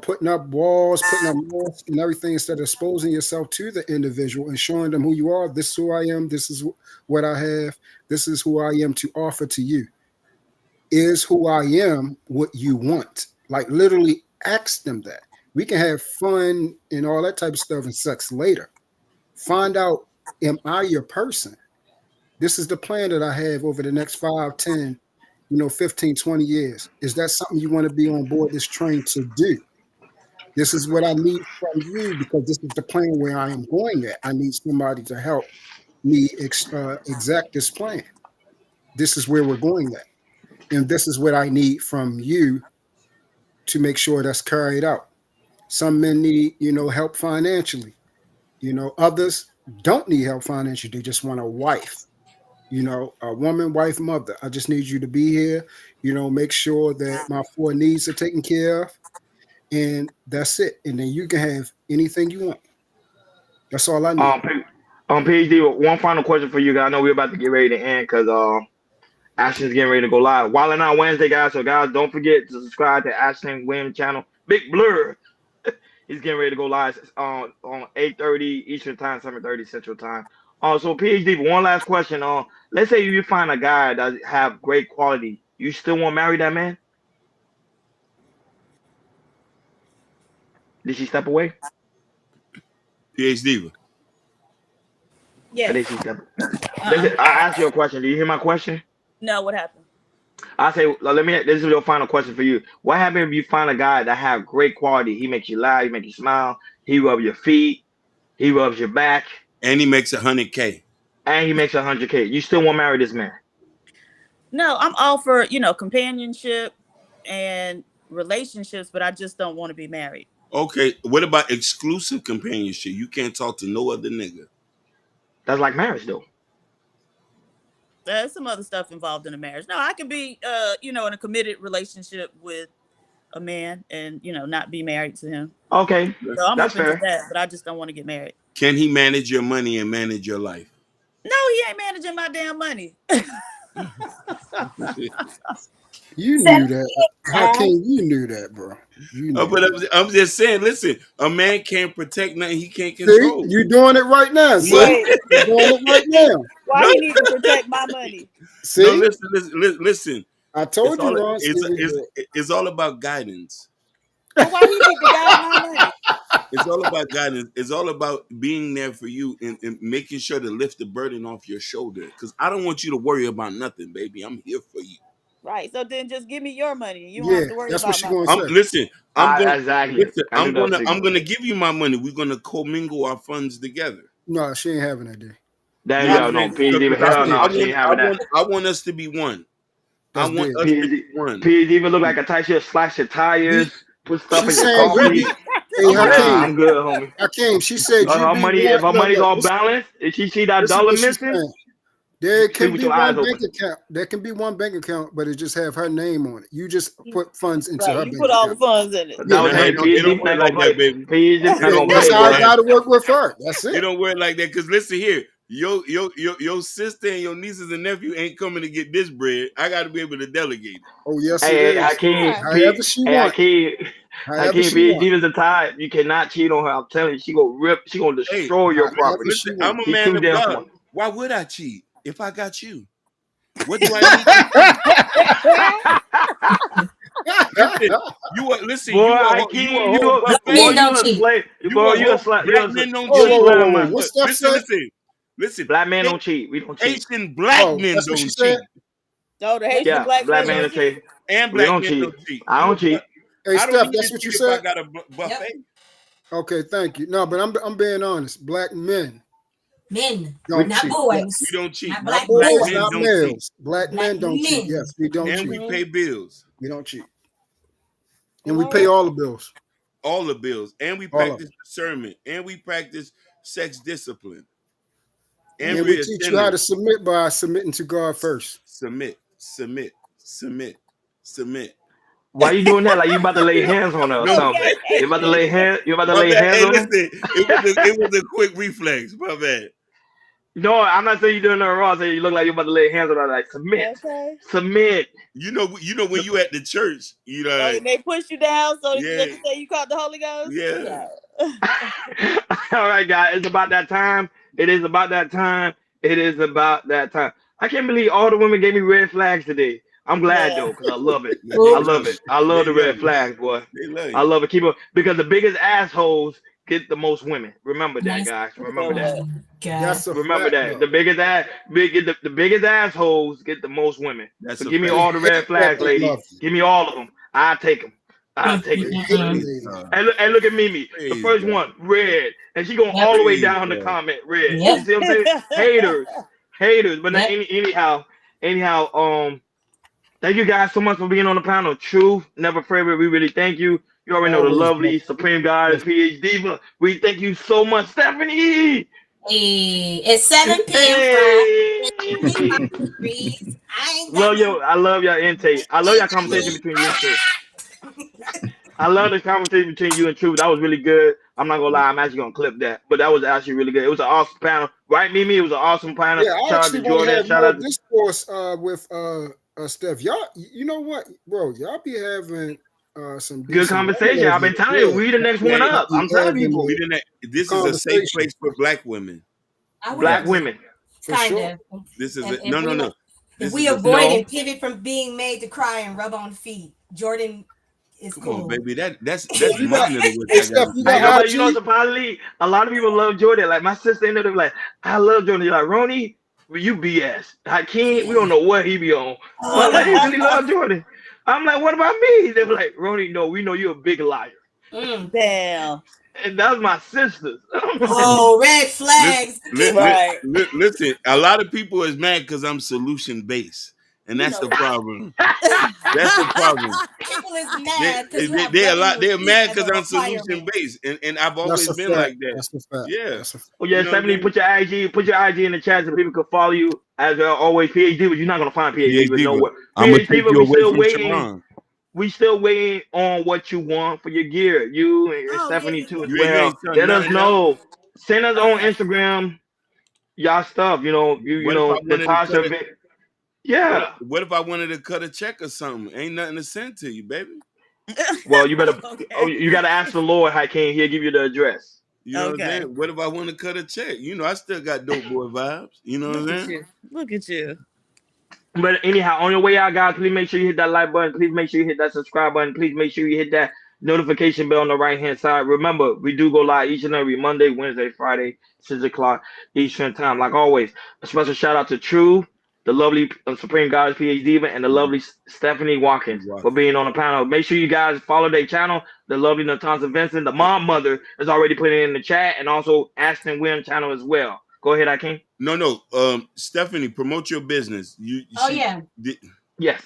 putting up walls, putting up masks and everything, instead of exposing yourself to the individual and showing them who you are. This is who I am. This is what I have. This is who I am to offer to you. Is who I am what you want? Like literally ask them that. We can have fun and all that type of stuff and sex later. Find out, am I your person? This is the plan that I have over the next 5, 10, 15, 20 years. Is that something you want to be on board this train to do? This is what I need from you, because this is the plan where I am going at. I need somebody to help me exact this plan. This is where we're going at. And this is what I need from you to make sure that's carried out. Some men need, help financially. Others don't need help financially. They just want a wife. You know, a woman, wife, mother. I just need you to be here. You know, make sure that my 4 needs are taken care of, and that's it. And then you can have anything you want. That's all I need. PhD, one final question for you guys. I know we're about to get ready to end because Ashton's getting ready to go live. Wildin' Out Wednesday, guys. So, guys, don't forget to subscribe to Ashton Williams channel. Big Blur. He's getting ready to go live on 8:30 Eastern Time, 7:30 Central Time. So, PhD, one last question. Let's say you find a guy that have great quality. You still want to marry that man? Did she step away? PhD. Yes. Did she step? I asked you a question. Do you hear my question? No, what happened? I say, this is your final question for you. What happens if you find a guy that have great quality? He makes you laugh, he makes you smile, he rubs your feet, he rubs your back, and he makes $100K. And he makes $100K. You still want to marry this man? No, I'm all for, companionship and relationships, but I just don't want to be married. Okay, what about exclusive companionship? You can't talk to no other nigga. That's like marriage, though. There's some other stuff involved in a marriage. No, I could be, in a committed relationship with a man and, not be married to him. Okay, so I'm that's open fair. to that, but I just don't want to get married. Can he manage your money and manage your life? No, he ain't managing my damn money. You knew that. How can you knew that, bro? You knew but I'm just saying, listen, a man can't protect nothing he can't See, control. you're doing it right now, son. You're doing it right now. Why he need to protect my money? See? No, listen. I told you, Ron. It's all about guidance. Well, why he need to guide my money? It's all about guidance. It's all about being there for you and making sure to lift the burden off your shoulder. Because I don't want you to worry about nothing, baby. I'm here for you. Right. So then just give me your money. You don't have to worry that's about what she my gonna money. say. Listen, Exactly. I'm gonna give you my money. We're gonna commingle our funds together. No, she ain't having that day. I want us to be one. That's I want us to be one. PhD even look like a tight shit, slash your tires, put stuff in your coffee. Hey, I'm good, homie. Hakeem, she said if her money's all balanced, if she see that dollar missing, there can be one bank account. There can be one bank account, but it just have her name on it. You just put funds into her bank put all the funds in it. It don't work like that, baby. That's how I gotta work with her. That's it. It don't work like that. Cause listen here, your sister and your nieces and nephew ain't coming to get this bread. I got to be able to delegate. Oh yes, hey, it is. However she wants. PhD is the type you cannot cheat on her. I'm telling you, she gonna destroy your property. Listen, I'm a man of God. Why would I cheat if I got you? What do I need? Listen, boy, Listen, black men don't cheat. We don't cheat. Haitian black men don't cheat. No, the Haitian black men don't cheat. And black men don't cheat. I don't cheat. Hey, Steph, that's what you said. I got a buffet. Okay, thank you. No, but I'm being honest. Black men. Not boys. We don't cheat. Not black boys, boys. not males. Black men don't cheat. men. Yes, we don't cheat. And we pay bills. We don't cheat. And we pay all the bills. All the bills. And we practice discernment. And we practice sex discipline. And we teach you how to submit by submitting to God first. Submit. Why you doing that? Like you about to lay hands on her or something? You about to lay hands? You about to lay hands on her? It was a quick reflex. My bad. No, I'm not saying you're doing nothing wrong. I'm saying you look like you're about to lay hands on her. Like submit, submit. You know when you at the church, they push you down so you say you caught the Holy Ghost. Yeah. All right, guys. It's about that time. It is about that time. I can't believe all the women gave me red flags today. I'm glad though, because I love it. I love it. I love the red flags, boy. I love it. Keep it because the biggest assholes get the most women. Remember that, guys. Remember that. Remember that. The biggest assholes get the most women. So give me all the red flags, ladies. Give me all of them. I'll take them. I'll take it. And look at Mimi. The first one, red. And she going all the way down the comment, red. You see what I'm saying? Haters. But anyhow, thank you guys so much for being on the panel. Truth, Never Forever. We really thank you. You already know the lovely Supreme Goddess, PhD. We thank you so much, Stephanie. Hey, it's 7 p.m. Well, yo, I love your intake. I love your conversation between you and True. I love the conversation between you and True. That was really good. I'm not gonna lie, I'm actually gonna clip that. But that was actually really good. It was an awesome panel, right, Mimi? It was an awesome panel. Yeah, I Shout out actually to want to Jordan. have Shout more out to discourse with Steph. Y'all, you know what, bro? Y'all be having some good decent conversation. I've been telling you, we the next one up. I'm telling people. This is a safe place for black women. Black women. For kind sure. of. This is And no. If we avoid and pivot from being made to cry and rub on feet, Jordan is Come cool. on, baby. That's minor to what Hey, I got. you know, surprisingly, a lot of people love Jordan. Like my sister ended up like, I love Jordan. You're like, Roni, you BS. Hakeem, we don't know what he be on. But like, they really love Jordan. I'm like, what about me? They were like, Roni, no, we know you're a big liar. Damn. And that was my sisters. Oh, red flags. Listen, a lot of people is mad because I'm solution based, and that's the problem. That's the problem. People is mad They're mad because I'm solution based, and I've always been like that. That's a fact. Yeah. Oh yeah, You know what I Stephanie, mean? put your IG in the chat so people can follow you. As always, PhD, but you're not gonna find PhD, but nowhere. I'm gonna take but you we away still from waiting. Sharon. We still waiting on what you want for your gear. You and Stephanie too as You well. ain't done Let us nothing know. Send us on Instagram y'all stuff. You know, What if I wanted to Natasha. cut it? Yeah. What if I wanted to cut a check or something? Ain't nothing to send to you, baby. Well, you better. Oh, you gotta ask the Lord. Hakeem, he'll give you the address. You know what I'm saying? What if I want to cut a check? You know, I still got dope boy vibes. You know what I'm saying? Look at you. But anyhow, on your way out, guys, please make sure you hit that like button. Please make sure you hit that subscribe button. Please make sure you hit that notification bell on the right-hand side. Remember, we do go live each and every Monday, Wednesday, Friday, 6 o'clock Eastern time. Like always, a special shout out to True, the lovely Supreme Goddess PhD, and the lovely Stephanie Watkins for being on the panel. Make sure you guys follow their channel, the lovely Natasha Vincent. The mom mother is already putting it in the chat, and also Ashton Williams channel as well. Go ahead, Hakeem. No. Stephanie, promote your business. Yeah. Yes.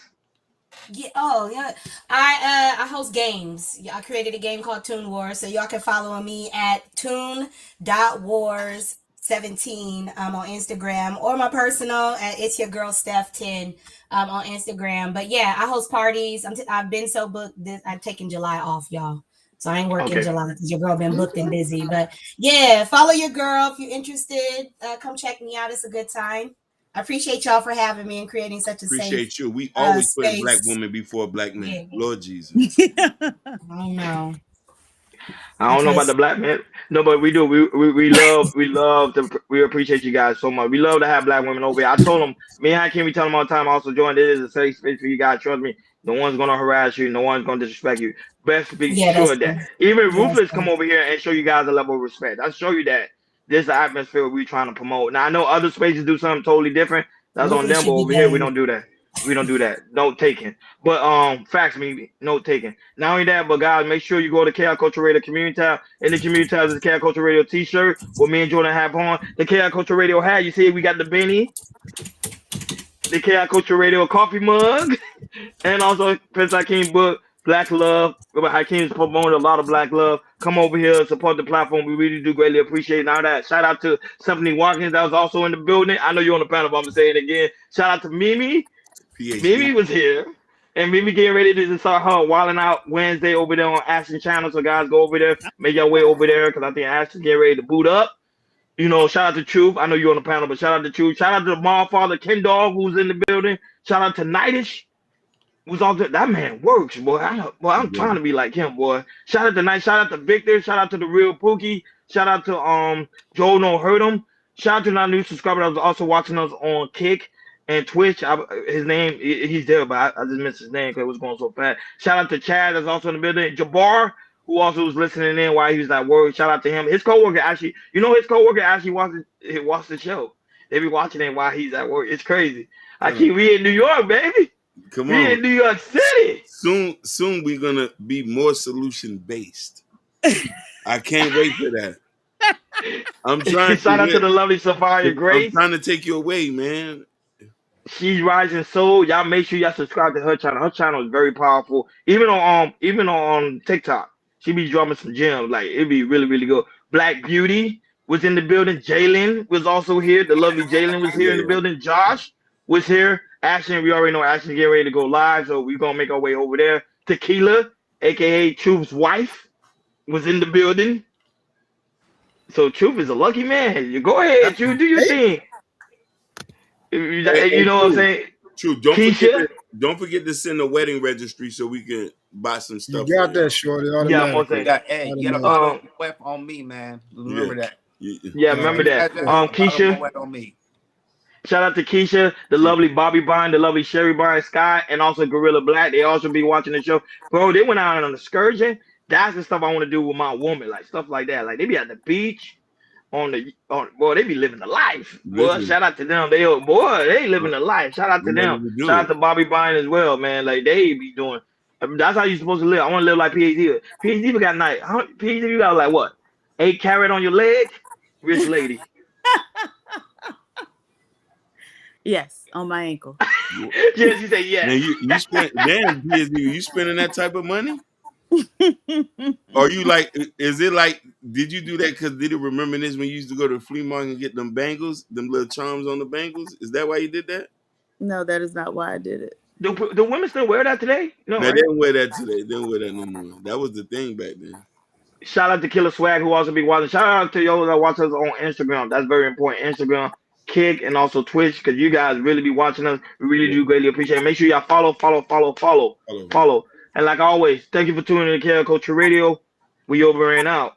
Yeah, oh yeah. I host games. I created a game called Toon Wars, so y'all can follow me at toon.wars17 on Instagram, or my personal at It's Your Girl Steph 10 on Instagram. But yeah, I host parties. I've been so booked. I'm taking July off, y'all. So I ain't working July because your girl been booked and busy. But yeah, follow your girl if you're interested. Come check me out. It's a good time. I appreciate y'all for having me and creating such a Appreciate safe you. We always put a space. black woman before a black man. Yeah. Lord Jesus. I know. I don't know about the black man. No, but we do. We appreciate you guys so much. We love to have black women over here. I told them, me and Hakeem, we tell them all the time, also join. This is a safe space for you guys. Trust me. No one's gonna harass you. No one's gonna disrespect you. Best be sure of that. Even Ruthless come over here and show you guys a level of respect. I show you that this is the atmosphere we're trying to promote. Now I know other spaces do something totally different. That's on them, but over here we don't do that. We don't do that. Note taken. But facts me, note taken. Not only that, but guys, make sure you go to KI Culture Radio Community tab. In the community tab is the KI Culture Radio t-shirt, what me and Jordan have on. The KI Culture Radio hat. You see we got the beanie. The KI Culture Radio coffee mug. And also Prince Hakeem book, Black Love. Hakeem's promoting a lot of black love. Come over here, support the platform. We really do greatly appreciate. Now that shout out to Stephanie Watkins that was also in the building. I know you're on the panel, but I'm gonna say it again. Shout out to Mimi. PhD. Mimi was here, and Mimi getting ready to start her wilding out Wednesday over there on Ashton channel. So guys, go over there, make your way over there, because I think Ashton getting ready to boot up. You know, shout out to Truth. I know you're on the panel, but shout out to Truth. Shout out to the mom father Ken Dog who's in the building. Shout out to Nightish. Who's all good. That man works, boy. I'm trying to be like him, boy. Shout out to Night. Shout out to Victor. Shout out to the real Pookie. Shout out to Joe No Hurt Him. Shout out to our new subscriber that was also watching us on Kick and Twitch. His name, he's there, but I just missed his name because it was going so fast. Shout out to Chad that's also in the building. Jabbar, who also was listening in while he was at work. Shout out to him. His coworker actually, his coworker actually watched the show. They be watching it while he's at work. It's crazy. We in New York, baby. Come we on. in New York City. Soon we're gonna be more solution based. I can't wait for that. I'm trying. Shout out to the lovely Sophia Grace. I'm trying to take you away, man. She's rising soul. Y'all make sure y'all subscribe to her channel. Her channel is very powerful. Even on TikTok, she be dropping some gems. Like it'd be really, really good. Black Beauty. was in the building. Jalen was also here. The lovely Jalen was here in the building. Josh was here. Ashton, we already know Ashton getting ready to go live, so we're gonna make our way over there. Tequila, aka Truth's wife, was in the building. So Truth is a lucky man. You go ahead, Truth, do your thing. You know what I'm saying? True. Don't forget to send a wedding registry so we can buy some stuff. You got that, shorty. Yeah, I'm gonna say. Hey, you got a bottle of Moet on me, man. Remember that. Yeah, remember that. Keisha. On me. Shout out to Keisha, the lovely Bobby Byrne, the lovely Sherry Byrne Scott, and also Gorilla Black. They also be watching the show. Bro, they went out on an excursion. That's the stuff I want to do with my woman, like stuff like that. Like they be at the beach, boy, they be living the life. Boy, shout out to them. They living the life. Shout out to them. Shout out to Bobby Byrne as well, man. Like they be doing. That's how you supposed to live. I want to live like PhD. PhD got night. PhD, you got like what? 8 carat on your leg? Rich lady. Yes, on my ankle. Yes, you say yes. Man, you spending that type of money? Are you like? Is it like? Did you do that because did you remember this when you used to go to the flea market and get them bangles, them little charms on the bangles? Is that why you did that? No, that is not why I did it. Do women still wear that today? No, they didn't wear that today. They didn't wear that no more. That was the thing back then. Shout out to Killer Swag who also be watching. Shout out to y'all that watch us on Instagram. That's very important. Instagram, Kick, and also Twitch, because you guys really be watching us. We really do greatly appreciate it. Make sure y'all follow. And like always, thank you for tuning in to KL Culture Radio. We over and out.